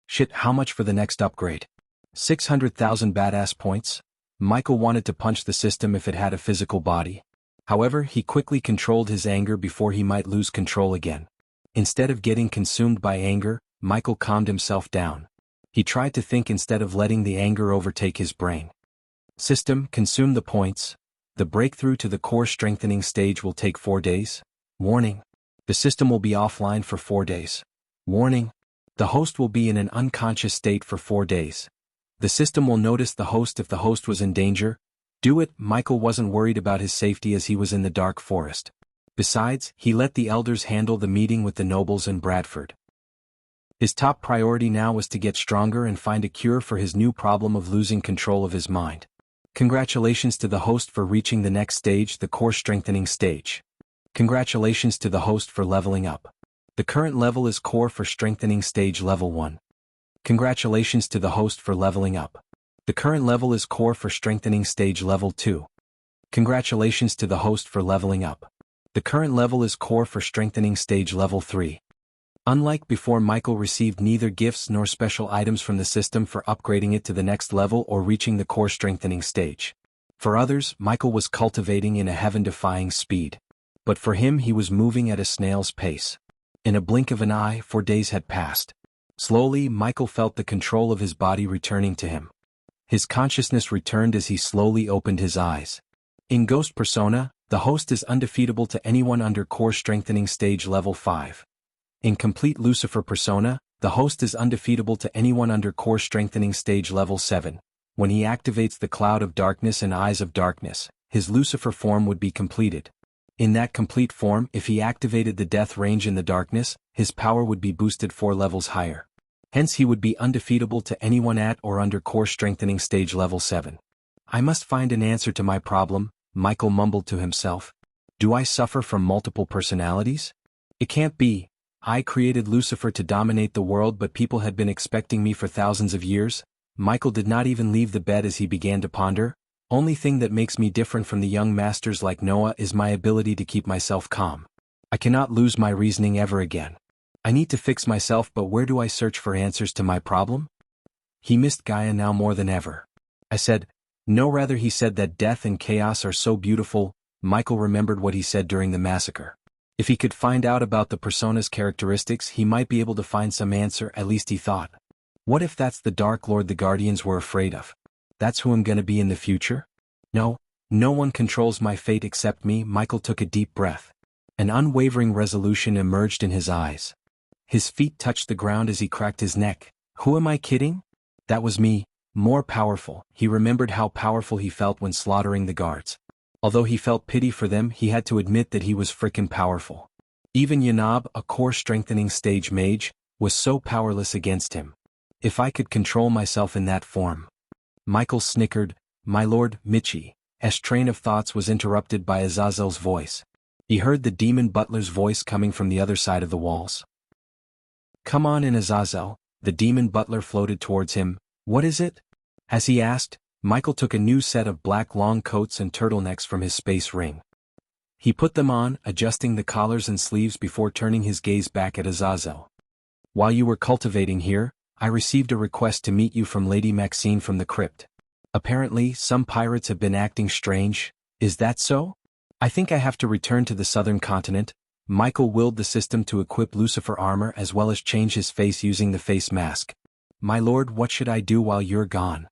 Shit, how much for the next upgrade? 600,000 badass points? Michael wanted to punch the system if it had a physical body. However, he quickly controlled his anger before he might lose control again. Instead of getting consumed by anger, Michael calmed himself down. He tried to think instead of letting the anger overtake his brain. System, consume the points. The breakthrough to the core strengthening stage will take 4 days. Warning. The system will be offline for 4 days. Warning. The host will be in an unconscious state for 4 days. The system will notice the host if the host was in danger. Do it. Michael wasn't worried about his safety as he was in the dark forest. Besides, he let the elders handle the meeting with the nobles in Bradford. His top priority now was to get stronger and find a cure for his new problem of losing control of his mind. Congratulations to the host for reaching the next stage, the core strengthening stage. Congratulations to the host for leveling up. The current level is core for strengthening stage level 1. Congratulations to the host for leveling up. The current level is core for strengthening stage level 2. Congratulations to the host for leveling up. The current level is core for strengthening stage level 3. Unlike before, Michael received neither gifts nor special items from the system for upgrading it to the next level or reaching the core strengthening stage. For others, Michael was cultivating in a heaven-defying speed. But for him, he was moving at a snail's pace. In a blink of an eye, 4 days had passed. Slowly, Michael felt the control of his body returning to him. His consciousness returned as he slowly opened his eyes. In Ghost Persona, the host is undefeatable to anyone under core strengthening stage level 5. In Complete Lucifer Persona, the host is undefeatable to anyone under core strengthening stage level 7. When he activates the Cloud of Darkness and Eyes of Darkness, his Lucifer form would be completed. In that complete form, if he activated the death range in the darkness, his power would be boosted 4 levels higher. Hence he would be undefeatable to anyone at or under core strengthening stage level 7. I must find an answer to my problem, Michael mumbled to himself. Do I suffer from multiple personalities? It can't be. I created Lucifer to dominate the world, but people had been expecting me for thousands of years. Michael did not even leave the bed as he began to ponder. Only thing that makes me different from the young masters like Noah is my ability to keep myself calm. I cannot lose my reasoning ever again. I need to fix myself, but where do I search for answers to my problem? He missed Gaia now more than ever. I said, no, rather he said that death and chaos are so beautiful. Michael remembered what he said during the massacre. If he could find out about the persona's characteristics, he might be able to find some answer, at least he thought. What if that's the Dark Lord the Guardians were afraid of? That's who I'm gonna be in the future? No, no one controls my fate except me. Michael took a deep breath. An unwavering resolution emerged in his eyes. His feet touched the ground as he cracked his neck. Who am I kidding? That was me, more powerful. He remembered how powerful he felt when slaughtering the guards. Although he felt pity for them, he had to admit that he was frickin' powerful. Even Yanab, a core strengthening stage mage, was so powerless against him. If I could control myself in that form. Michael snickered. My lord, Michi's train of thoughts was interrupted by Azazel's voice. He heard the demon butler's voice coming from the other side of the walls. Come on in, Azazel. The demon butler floated towards him. What is it? As he asked, Michael took a new set of black long coats and turtlenecks from his space ring. He put them on, adjusting the collars and sleeves before turning his gaze back at Azazel. While you were cultivating here, I received a request to meet you from Lady Maxine from the crypt. Apparently, some pirates have been acting strange. Is that so? I think I have to return to the southern continent. Michael willed the system to equip Lucifer armor as well as change his face using the face mask. My lord, what should I do while you're gone?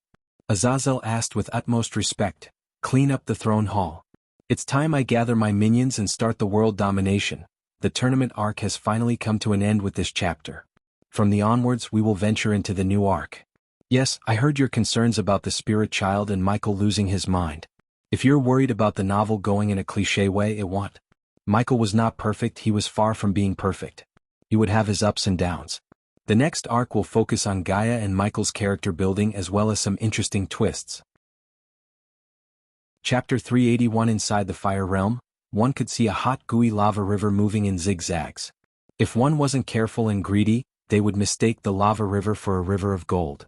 Azazel asked with utmost respect. Clean up the throne hall. It's time I gather my minions and start the world domination. The tournament arc has finally come to an end with this chapter. From the onwards we will venture into the new arc. Yes, I heard your concerns about the spirit child and Michael losing his mind. If you're worried about the novel going in a cliché way, it won't. Michael was not perfect, he was far from being perfect. He would have his ups and downs. The next arc will focus on Gaia and Michael's character building as well as some interesting twists. Chapter 381. Inside the Fire Realm, one could see a hot gooey lava river moving in zigzags. If one wasn't careful and greedy, they would mistake the lava river for a river of gold.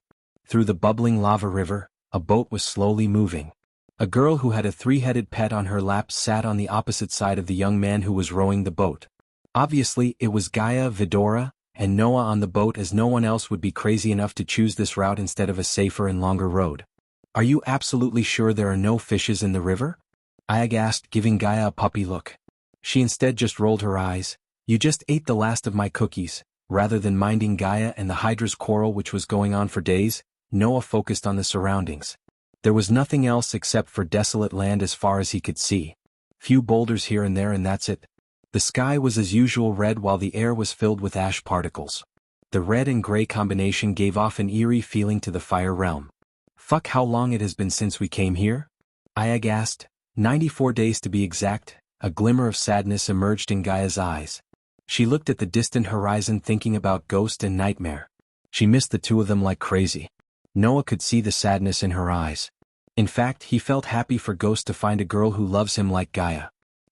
Through the bubbling lava river, a boat was slowly moving. A girl who had a 3-headed pet on her lap sat on the opposite side of the young man who was rowing the boat. Obviously, it was Gaia, Vidora, and Noah on the boat, as no one else would be crazy enough to choose this route instead of a safer and longer road. Are you absolutely sure there are no fishes in the river? Ayag asked, giving Gaia a puppy look. She instead just rolled her eyes. You just ate the last of my cookies. Rather than minding Gaia and the Hydra's quarrel which was going on for days, Noah focused on the surroundings. There was nothing else except for desolate land as far as he could see. Few boulders here and there, and that's it. The sky was as usual red while the air was filled with ash particles. The red and gray combination gave off an eerie feeling to the fire realm. Fuck, how long it has been since we came here? Ayag asked. 94 days to be exact. A glimmer of sadness emerged in Gaia's eyes. She looked at the distant horizon thinking about Ghost and Nightmare. She missed the two of them like crazy. Noah could see the sadness in her eyes. In fact, he felt happy for Ghost to find a girl who loves him like Gaia.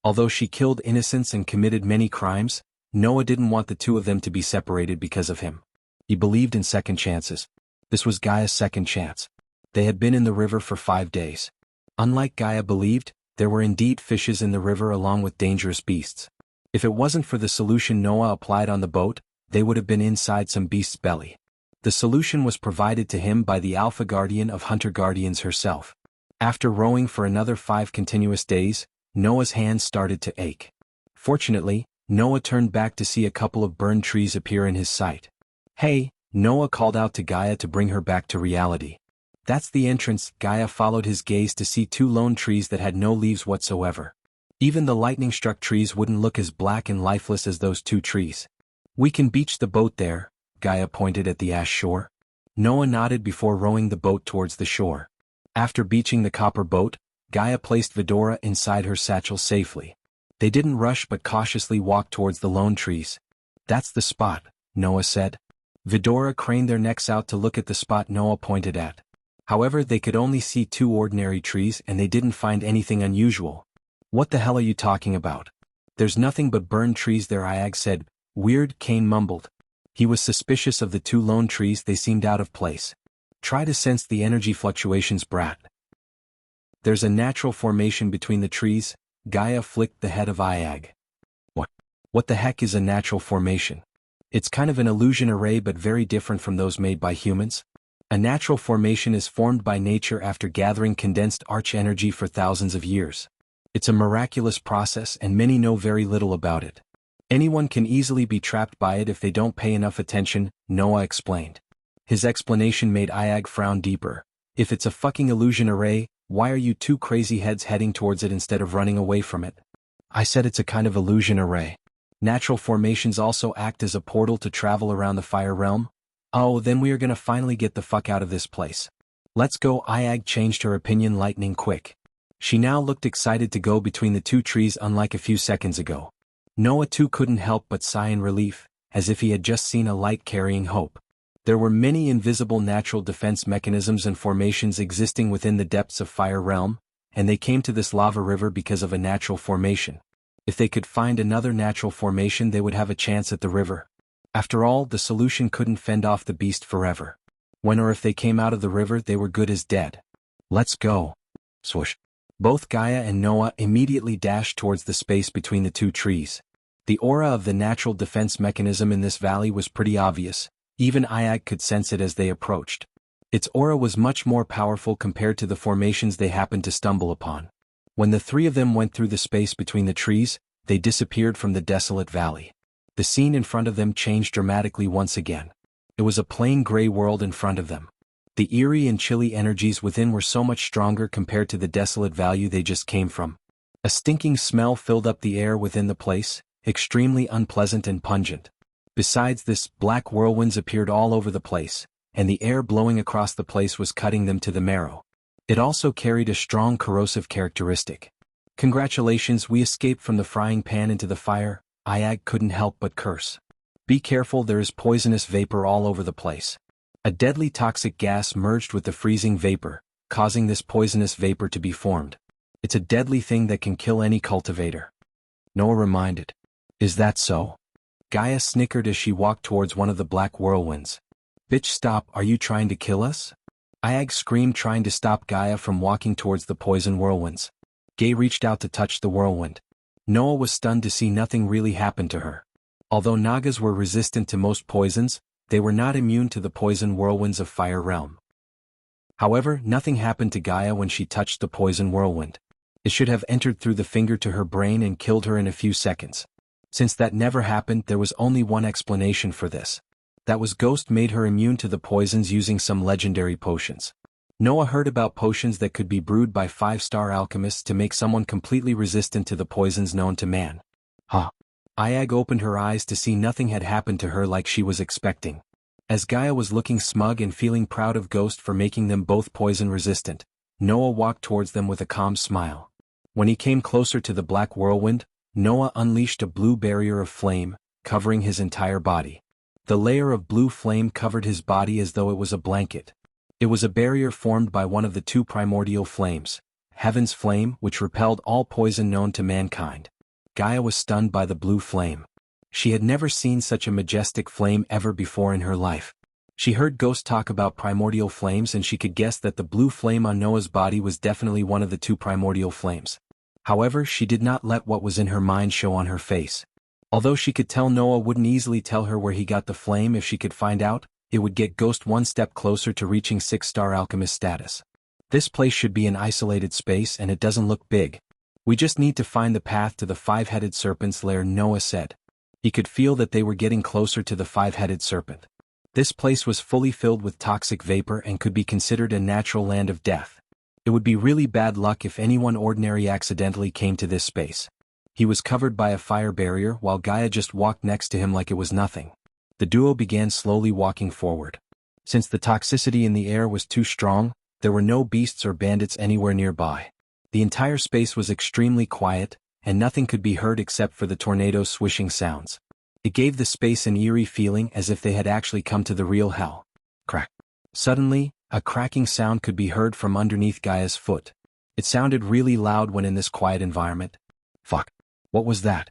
Although she killed innocents and committed many crimes, Noah didn't want the two of them to be separated because of him. He believed in second chances. This was Gaia's second chance. They had been in the river for 5 days. Unlike Gaia believed, there were indeed fishes in the river along with dangerous beasts. If it wasn't for the solution Noah applied on the boat, they would have been inside some beast's belly. The solution was provided to him by the Alpha Guardian of Hunter Guardians herself. After rowing for another 5 continuous days, Noah's hands started to ache. Fortunately, Noah turned back to see a couple of burned trees appear in his sight. Hey, Noah called out to Gaia to bring her back to reality. That's the entrance. Gaia followed his gaze to see 2 lone trees that had no leaves whatsoever. Even the lightning-struck trees wouldn't look as black and lifeless as those 2 trees. We can beach the boat there, Gaia pointed at the ash shore. Noah nodded before rowing the boat towards the shore. After beaching the copper boat, Gaia placed Vidora inside her satchel safely. They didn't rush but cautiously walked towards the lone trees. That's the spot, Noah said. Vidora craned their necks out to look at the spot Noah pointed at. However, they could only see 2 ordinary trees and they didn't find anything unusual. What the hell are you talking about? There's nothing but burned trees there, Ayag said. Weird, Kane mumbled. He was suspicious of the 2 lone trees. They seemed out of place. Try to sense the energy fluctuations, brat. There's a natural formation between the trees. Gaia flicked the head of Ayag. What the heck is a natural formation? It's kind of an illusion array but very different from those made by humans. A natural formation is formed by nature after gathering condensed arch energy for thousands of years. It's a miraculous process and many know very little about it. Anyone can easily be trapped by it if they don't pay enough attention, Noah explained. His explanation made Ayag frown deeper. If it's a fucking illusion array, why are you 2 crazy heads heading towards it instead of running away from it? I said it's a kind of illusion array. Natural formations also act as a portal to travel around the fire realm. Oh, then we are gonna finally get the fuck out of this place. Let's go. Ayag changed her opinion lightning quick. She now looked excited to go between the 2 trees unlike a few seconds ago. Noah too couldn't help but sigh in relief, as if he had just seen a light carrying hope. There were many invisible natural defense mechanisms and formations existing within the depths of Fire Realm, and they came to this lava river because of a natural formation. If they could find another natural formation they would have a chance at the river. After all, the solution couldn't fend off the beast forever. When or if they came out of the river they were good as dead. Let's go. Swoosh. Both Gaia and Noah immediately dashed towards the space between the 2 trees. The aura of the natural defense mechanism in this valley was pretty obvious. Even Ayag could sense it as they approached. Its aura was much more powerful compared to the formations they happened to stumble upon. When the 3 of them went through the space between the trees, they disappeared from the desolate valley. The scene in front of them changed dramatically once again. It was a plain gray world in front of them. The eerie and chilly energies within were so much stronger compared to the desolate valley they just came from. A stinking smell filled up the air within the place, extremely unpleasant and pungent. Besides this, black whirlwinds appeared all over the place, and the air blowing across the place was cutting them to the marrow. It also carried a strong corrosive characteristic. Congratulations, we escaped from the frying pan into the fire, Ayag couldn't help but curse. Be careful, there is poisonous vapor all over the place. A deadly toxic gas merged with the freezing vapor, causing this poisonous vapor to be formed. It's a deadly thing that can kill any cultivator. Noah reminded. Is that so? Gaia snickered as she walked towards one of the black whirlwinds. Bitch, stop, are you trying to kill us? Ayag screamed, trying to stop Gaia from walking towards the poison whirlwinds. Gaia reached out to touch the whirlwind. Noah was stunned to see nothing really happen to her. Although Nagas were resistant to most poisons, they were not immune to the poison whirlwinds of Fire Realm. However, nothing happened to Gaia when she touched the poison whirlwind. It should have entered through the finger to her brain and killed her in a few seconds. Since that never happened, there was only one explanation for this. That was Ghost made her immune to the poisons using some legendary potions. Noah heard about potions that could be brewed by 5-star alchemists to make someone completely resistant to the poisons known to man. Huh. Ayag opened her eyes to see nothing had happened to her like she was expecting. As Gaia was looking smug and feeling proud of Ghost for making them both poison-resistant, Noah walked towards them with a calm smile. When he came closer to the black whirlwind, Noah unleashed a blue barrier of flame, covering his entire body. The layer of blue flame covered his body as though it was a blanket. It was a barrier formed by one of the two primordial flames, Heaven's flame, which repelled all poison known to mankind. Gaia was stunned by the blue flame. She had never seen such a majestic flame ever before in her life. She heard Ghost talk about primordial flames and she could guess that the blue flame on Noah's body was definitely one of the two primordial flames. However, she did not let what was in her mind show on her face. Although she could tell Noah wouldn't easily tell her where he got the flame if she could find out, it would get Ghost one step closer to reaching 6-star alchemist status. This place should be an isolated space and it doesn't look big. We just need to find the path to the 5-headed serpent's lair, Noah said. He could feel that they were getting closer to the 5-headed serpent. This place was fully filled with toxic vapor and could be considered a natural land of death. It would be really bad luck if anyone ordinary accidentally came to this space. He was covered by a fire barrier while Gaia just walked next to him like it was nothing. The duo began slowly walking forward. Since the toxicity in the air was too strong, there were no beasts or bandits anywhere nearby. The entire space was extremely quiet, and nothing could be heard except for the tornado's swishing sounds. It gave the space an eerie feeling as if they had actually come to the real hell. Crack. Suddenly, a cracking sound could be heard from underneath Gaia's foot. It sounded really loud when in this quiet environment. Fuck. What was that?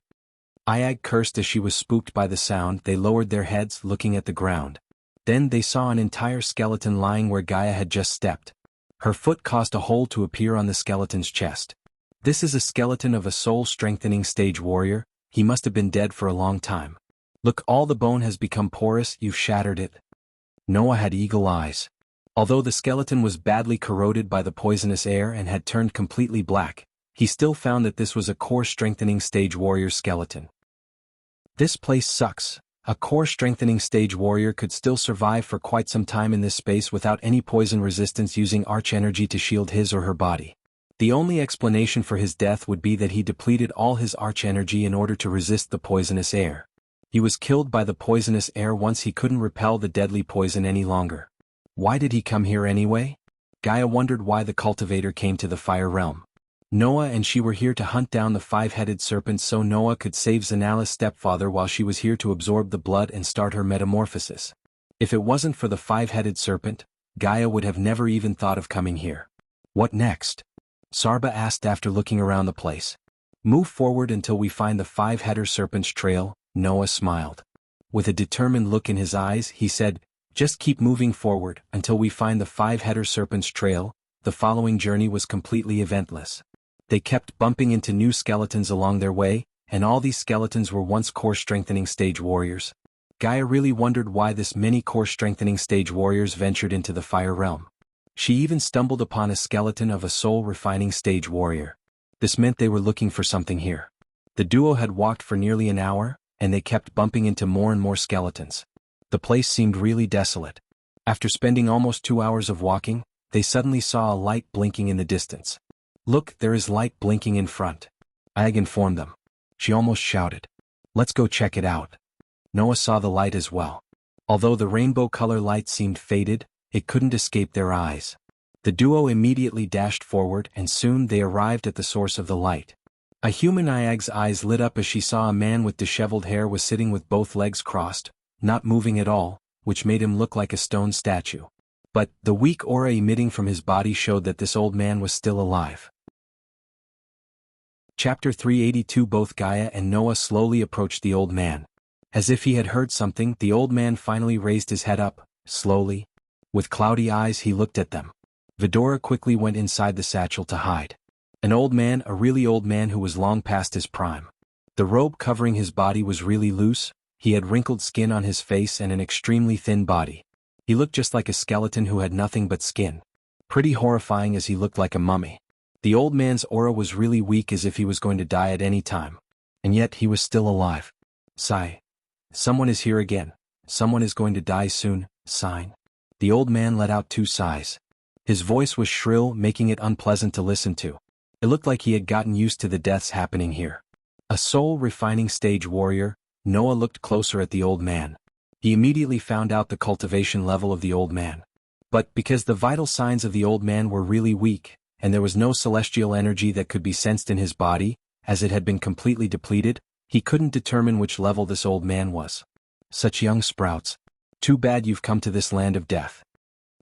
Ayag cursed as she was spooked by the sound. They lowered their heads, looking at the ground. Then they saw an entire skeleton lying where Gaia had just stepped. Her foot caused a hole to appear on the skeleton's chest. This is a skeleton of a soul-strengthening stage warrior. He must have been dead for a long time. Look, all the bone has become porous. You've shattered it. Noah had eagle eyes. Although the skeleton was badly corroded by the poisonous air and had turned completely black, he still found that this was a core-strengthening stage warrior skeleton. This place sucks. A core-strengthening stage warrior could still survive for quite some time in this space without any poison resistance, using arch energy to shield his or her body. The only explanation for his death would be that he depleted all his arch energy in order to resist the poisonous air. He was killed by the poisonous air once he couldn't repel the deadly poison any longer. Why did he come here anyway? Gaia wondered why the cultivator came to the fire realm. Noah and she were here to hunt down the 5-headed serpent so Noah could save Zanala's stepfather, while she was here to absorb the blood and start her metamorphosis. If it wasn't for the 5-headed serpent, Gaia would have never even thought of coming here. What next? Sarba asked after looking around the place. Move forward until we find the 5-headed serpent's trail, Noah smiled. With a determined look in his eyes, he said, just keep moving forward until we find the 5-headed serpent's trail. The following journey was completely eventless. They kept bumping into new skeletons along their way, and all these skeletons were once core-strengthening stage warriors. Gaia really wondered why this many core-strengthening stage warriors ventured into the fire realm. She even stumbled upon a skeleton of a soul-refining stage warrior. This meant they were looking for something here. The duo had walked for nearly an hour, and they kept bumping into more and more skeletons. The place seemed really desolate. After spending almost 2 hours of walking, they suddenly saw a light blinking in the distance. Look, there is light blinking in front. Ayag informed them. She almost shouted. Let's go check it out. Noah saw the light as well. Although the rainbow color light seemed faded, it couldn't escape their eyes. The duo immediately dashed forward and soon they arrived at the source of the light. A human. Ayag's eyes lit up as she saw a man with disheveled hair was sitting with both legs crossed, not moving at all, which made him look like a stone statue. But the weak aura emitting from his body showed that this old man was still alive. Chapter 382. Both Gaia and Noah slowly approached the old man. As if he had heard something, the old man finally raised his head up, slowly. With cloudy eyes he looked at them. Vidora quickly went inside the satchel to hide. An old man, a really old man who was long past his prime. The robe covering his body was really loose, he had wrinkled skin on his face and an extremely thin body. He looked just like a skeleton who had nothing but skin. Pretty horrifying as he looked like a mummy. The old man's aura was really weak, as if he was going to die at any time. And yet he was still alive. Sigh. Someone is here again. Someone is going to die soon. Sign. The old man let out 2 sighs. His voice was shrill, making it unpleasant to listen to. It looked like he had gotten used to the deaths happening here. A soul-refining stage warrior, Noah looked closer at the old man. He immediately found out the cultivation level of the old man. But because the vital signs of the old man were really weak, and there was no celestial energy that could be sensed in his body, as it had been completely depleted, he couldn't determine which level this old man was. Such young sprouts. Too bad you've come to this land of death.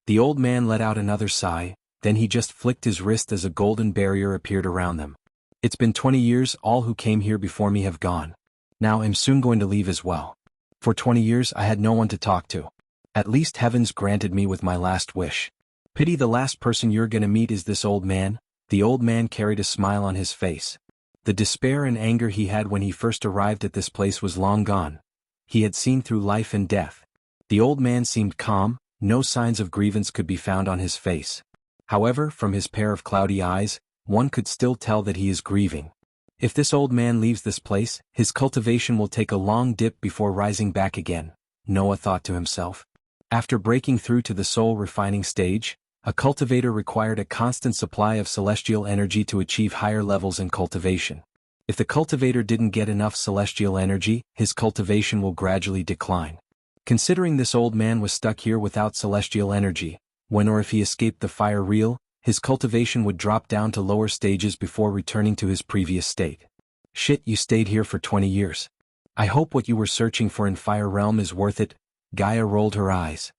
The old man let out another sigh, then he just flicked his wrist as a golden barrier appeared around them. It's been 20 years, all who came here before me have gone. Now I'm soon going to leave as well. For 20 years I had no one to talk to. At least heavens granted me with my last wish. Pity the last person you're gonna meet is this old man. The old man carried a smile on his face. The despair and anger he had when he first arrived at this place was long gone. He had seen through life and death. The old man seemed calm, no signs of grievance could be found on his face. However, from his pair of cloudy eyes, one could still tell that he is grieving. If this old man leaves this place, his cultivation will take a long dip before rising back again, Noah thought to himself. After breaking through to the soul-refining stage, a cultivator required a constant supply of celestial energy to achieve higher levels in cultivation. If the cultivator didn't get enough celestial energy, his cultivation will gradually decline. Considering this old man was stuck here without celestial energy, when or if he escaped the fire reel, his cultivation would drop down to lower stages before returning to his previous state. Shit, you stayed here for 20 years. I hope what you were searching for in Fire Realm is worth it. Gaia rolled her eyes.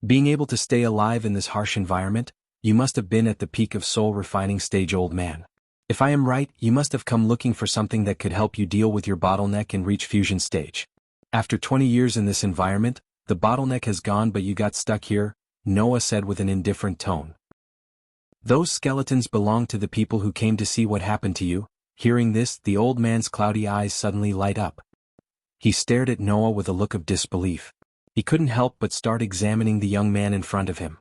Being able to stay alive in this harsh environment, you must have been at the peak of soul-refining stage, old man. If I am right, you must have come looking for something that could help you deal with your bottleneck and reach fusion stage. After 20 years in this environment, the bottleneck has gone but you got stuck here, Noah said with an indifferent tone. Those skeletons belong to the people who came to see what happened to you. Hearing this, the old man's cloudy eyes suddenly light up. He stared at Noah with a look of disbelief. He couldn't help but start examining the young man in front of him.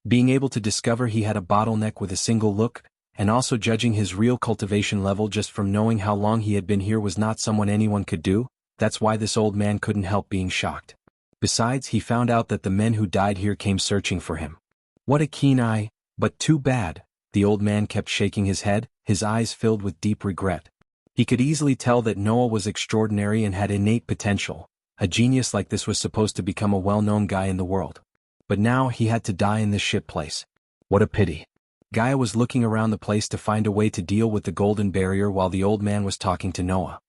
Being able to discover he had a bottleneck with a single look, and also judging his real cultivation level just from knowing how long he had been here was not someone anyone could do. That's why this old man couldn't help being shocked. Besides, he found out that the men who died here came searching for him. What a keen eye, but too bad. The old man kept shaking his head, his eyes filled with deep regret. He could easily tell that Noah was extraordinary and had innate potential. A genius like this was supposed to become a well-known guy in the world. But now he had to die in this shit place. What a pity. Gaia was looking around the place to find a way to deal with the golden barrier while the old man was talking to Noah.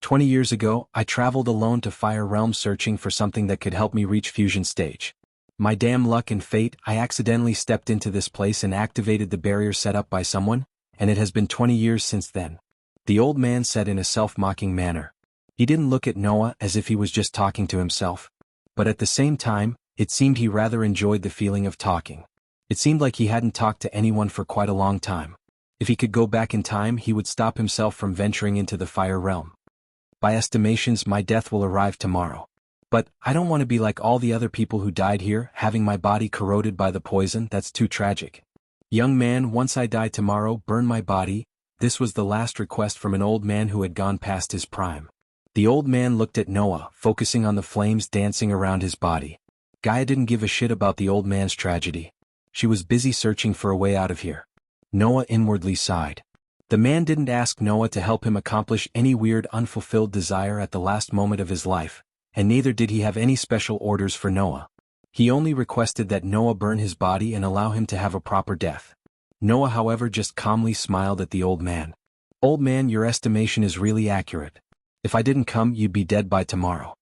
20 years ago, I traveled alone to Fire Realm searching for something that could help me reach fusion stage. My damn luck and fate, I accidentally stepped into this place and activated the barrier set up by someone, and it has been 20 years since then. The old man said in a self-mocking manner. He didn't look at Noah as if he was just talking to himself. But at the same time, it seemed he rather enjoyed the feeling of talking. It seemed like he hadn't talked to anyone for quite a long time. If he could go back in time, he would stop himself from venturing into the Fire Realm. By estimations, my death will arrive tomorrow. But I don't want to be like all the other people who died here, having my body corroded by the poison. That's too tragic. Young man, once I die tomorrow, burn my body. This was the last request from an old man who had gone past his prime. The old man looked at Noah, focusing on the flames dancing around his body. Gaia didn't give a shit about the old man's tragedy. She was busy searching for a way out of here. Noah inwardly sighed. The man didn't ask Noah to help him accomplish any weird unfulfilled desire at the last moment of his life, and neither did he have any special orders for Noah. He only requested that Noah burn his body and allow him to have a proper death. Noah, however, just calmly smiled at the old man. Old man, your estimation is really accurate. If I didn't come, you'd be dead by tomorrow.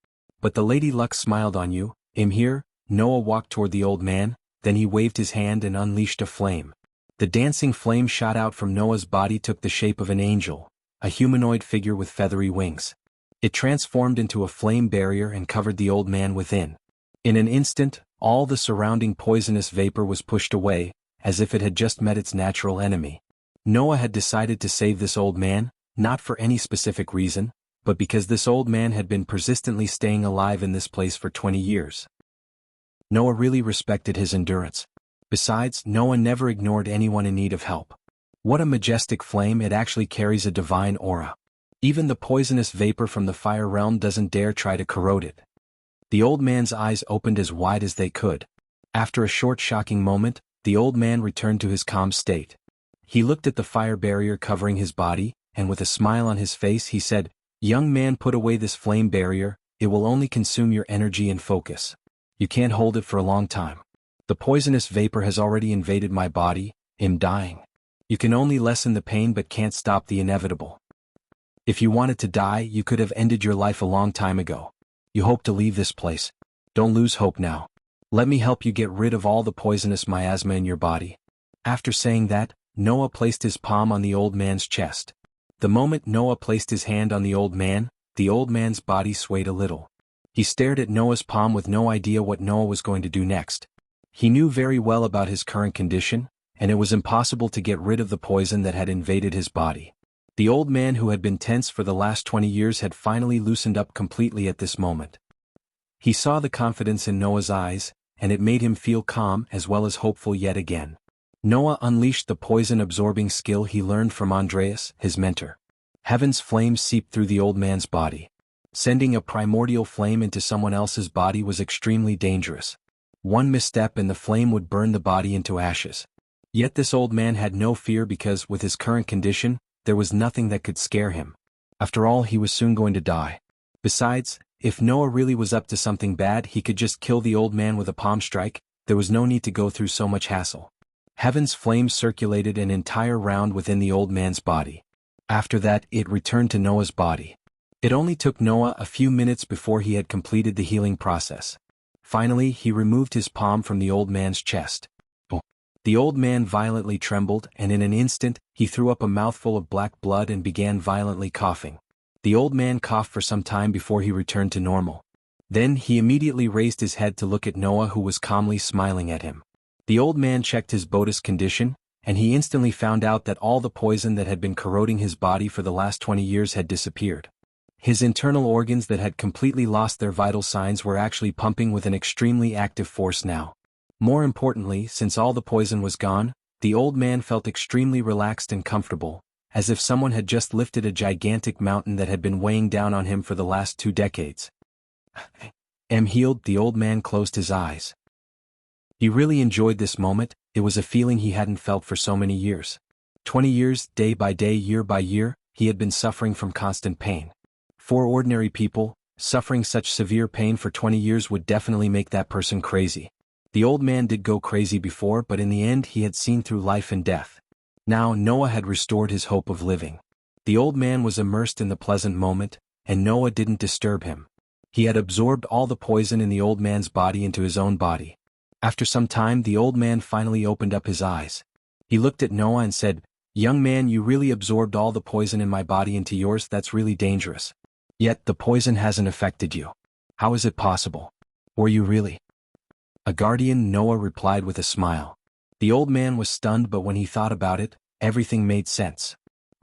But the Lady Luck smiled on you. I'm here. Noah walked toward the old man, then he waved his hand and unleashed a flame. The dancing flame shot out from Noah's body took the shape of an angel, a humanoid figure with feathery wings. It transformed into a flame barrier and covered the old man within. In an instant, all the surrounding poisonous vapor was pushed away, as if it had just met its natural enemy. Noah had decided to save this old man, not for any specific reason, but because this old man had been persistently staying alive in this place for 20 years. Noah really respected his endurance. Besides, Noah never ignored anyone in need of help. What a majestic flame, it actually carries a divine aura. Even the poisonous vapor from the Fire Realm doesn't dare try to corrode it. The old man's eyes opened as wide as they could. After a short shocking moment, the old man returned to his calm state. He looked at the fire barrier covering his body, and with a smile on his face he said, "Young man, put away this flame barrier, it will only consume your energy and focus. You can't hold it for a long time. The poisonous vapor has already invaded my body, I'm dying. You can only lessen the pain but can't stop the inevitable. If you wanted to die, you could have ended your life a long time ago. You hope to leave this place. Don't lose hope now. Let me help you get rid of all the poisonous miasma in your body." After saying that, Noah placed his palm on the old man's chest. The moment Noah placed his hand on the old man's body swayed a little. He stared at Noah's palm with no idea what Noah was going to do next. He knew very well about his current condition, and it was impossible to get rid of the poison that had invaded his body. The old man who had been tense for the last 20 years had finally loosened up completely at this moment. He saw the confidence in Noah's eyes, and it made him feel calm as well as hopeful yet again. Noah unleashed the poison-absorbing skill he learned from Andreas, his mentor. Heaven's flame seeped through the old man's body. Sending a primordial flame into someone else's body was extremely dangerous. One misstep and the flame would burn the body into ashes. Yet this old man had no fear because, with his current condition, there was nothing that could scare him. After all, he was soon going to die. Besides, if Noah really was up to something bad, he could just kill the old man with a palm strike. There was no need to go through so much hassle. Heaven's flame circulated an entire round within the old man's body. After that, it returned to Noah's body. It only took Noah a few minutes before he had completed the healing process. Finally, he removed his palm from the old man's chest. The old man violently trembled, and in an instant, he threw up a mouthful of black blood and began violently coughing. The old man coughed for some time before he returned to normal. Then he immediately raised his head to look at Noah, who was calmly smiling at him. The old man checked his Bodhi's condition, and he instantly found out that all the poison that had been corroding his body for the last 20 years had disappeared. His internal organs that had completely lost their vital signs were actually pumping with an extremely active force now. More importantly, since all the poison was gone, the old man felt extremely relaxed and comfortable, as if someone had just lifted a gigantic mountain that had been weighing down on him for the last 2 decades. "I'm healed," the old man closed his eyes. He really enjoyed this moment. It was a feeling he hadn't felt for so many years. 20 years, day by day, year by year, he had been suffering from constant pain. For ordinary people, suffering such severe pain for 20 years would definitely make that person crazy. The old man did go crazy before, but in the end he had seen through life and death. Now Noah had restored his hope of living. The old man was immersed in the pleasant moment, and Noah didn't disturb him. He had absorbed all the poison in the old man's body into his own body. After some time, the old man finally opened up his eyes. He looked at Noah and said, "Young man, you really absorbed all the poison in my body into yours. That's really dangerous. Yet the poison hasn't affected you. How is it possible? Were you really a guardian?" Noah replied with a smile. The old man was stunned, but when he thought about it, everything made sense.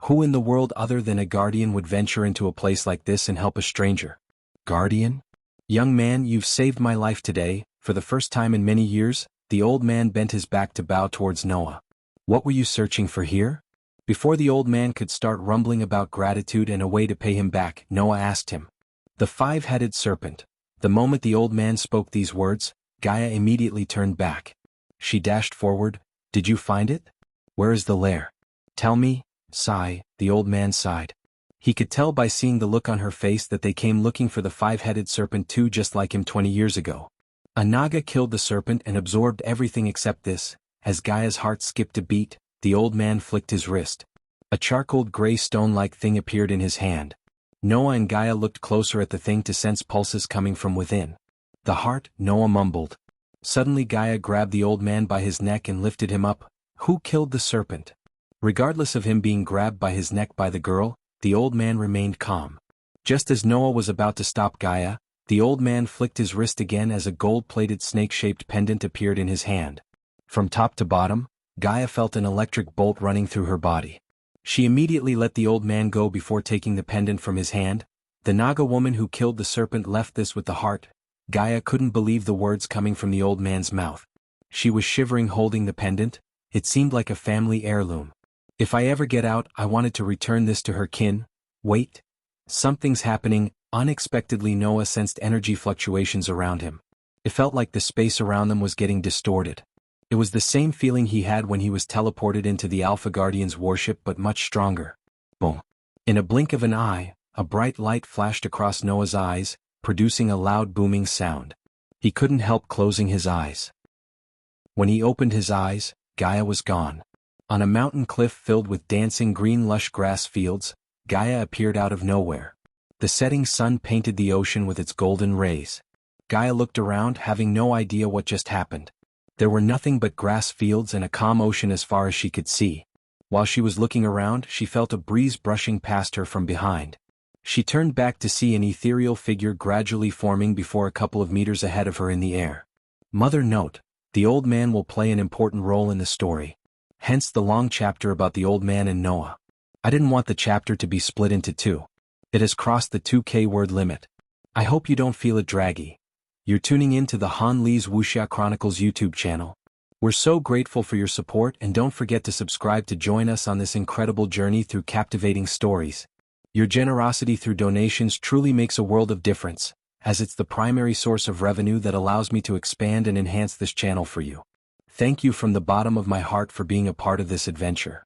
Who in the world other than a guardian would venture into a place like this and help a stranger? Guardian? "Young man, you've saved my life today." For the first time in many years, the old man bent his back to bow towards Noah. "What were you searching for here?" Before the old man could start rumbling about gratitude and a way to pay him back, Noah asked him. "The 5-headed serpent." The moment the old man spoke these words, Gaia immediately turned back. She dashed forward. "Did you find it? Where is the lair? Tell me." Sigh, the old man sighed. He could tell by seeing the look on her face that they came looking for the 5-headed serpent too, just like him 20 years ago. A Naga killed the serpent and absorbed everything except this. As Gaia's heart skipped a beat, the old man flicked his wrist. A charcoal gray stone-like thing appeared in his hand. Noah and Gaia looked closer at the thing to sense pulses coming from within. "The heart," Noah mumbled. Suddenly Gaia grabbed the old man by his neck and lifted him up. Who killed the serpent? Regardless of him being grabbed by his neck by the girl, the old man remained calm. Just as Noah was about to stop Gaia, the old man flicked his wrist again as a gold-plated snake-shaped pendant appeared in his hand. From top to bottom, Gaia felt an electric bolt running through her body. She immediately let the old man go before taking the pendant from his hand. The Naga woman who killed the serpent left this with the heart. Gaia couldn't believe the words coming from the old man's mouth. She was shivering holding the pendant. It seemed like a family heirloom. "If I ever get out, I wanted to return this to her kin." Wait. Something's happening. Unexpectedly, Noah sensed energy fluctuations around him. It felt like the space around them was getting distorted. It was the same feeling he had when he was teleported into the Alpha Guardian's warship, but much stronger. Boom. In a blink of an eye, a bright light flashed across Noah's eyes, producing a loud booming sound. He couldn't help closing his eyes. When he opened his eyes, Gaia was gone. On a mountain cliff filled with dancing green lush grass fields, Gaia appeared out of nowhere. The setting sun painted the ocean with its golden rays. Gaia looked around, having no idea what just happened. There were nothing but grass fields and a calm ocean as far as she could see. While she was looking around, she felt a breeze brushing past her from behind. She turned back to see an ethereal figure gradually forming before a couple of meters ahead of her in the air. Mother note: the old man will play an important role in the story. Hence the long chapter about the old man and Noah. I didn't want the chapter to be split into two. It has crossed the 2K word limit. I hope you don't feel it draggy. You're tuning in to the Han Lee's Wuxia Chronicles YouTube channel. We're so grateful for your support, and don't forget to subscribe to join us on this incredible journey through captivating stories. Your generosity through donations truly makes a world of difference, as it's the primary source of revenue that allows me to expand and enhance this channel for you. Thank you from the bottom of my heart for being a part of this adventure.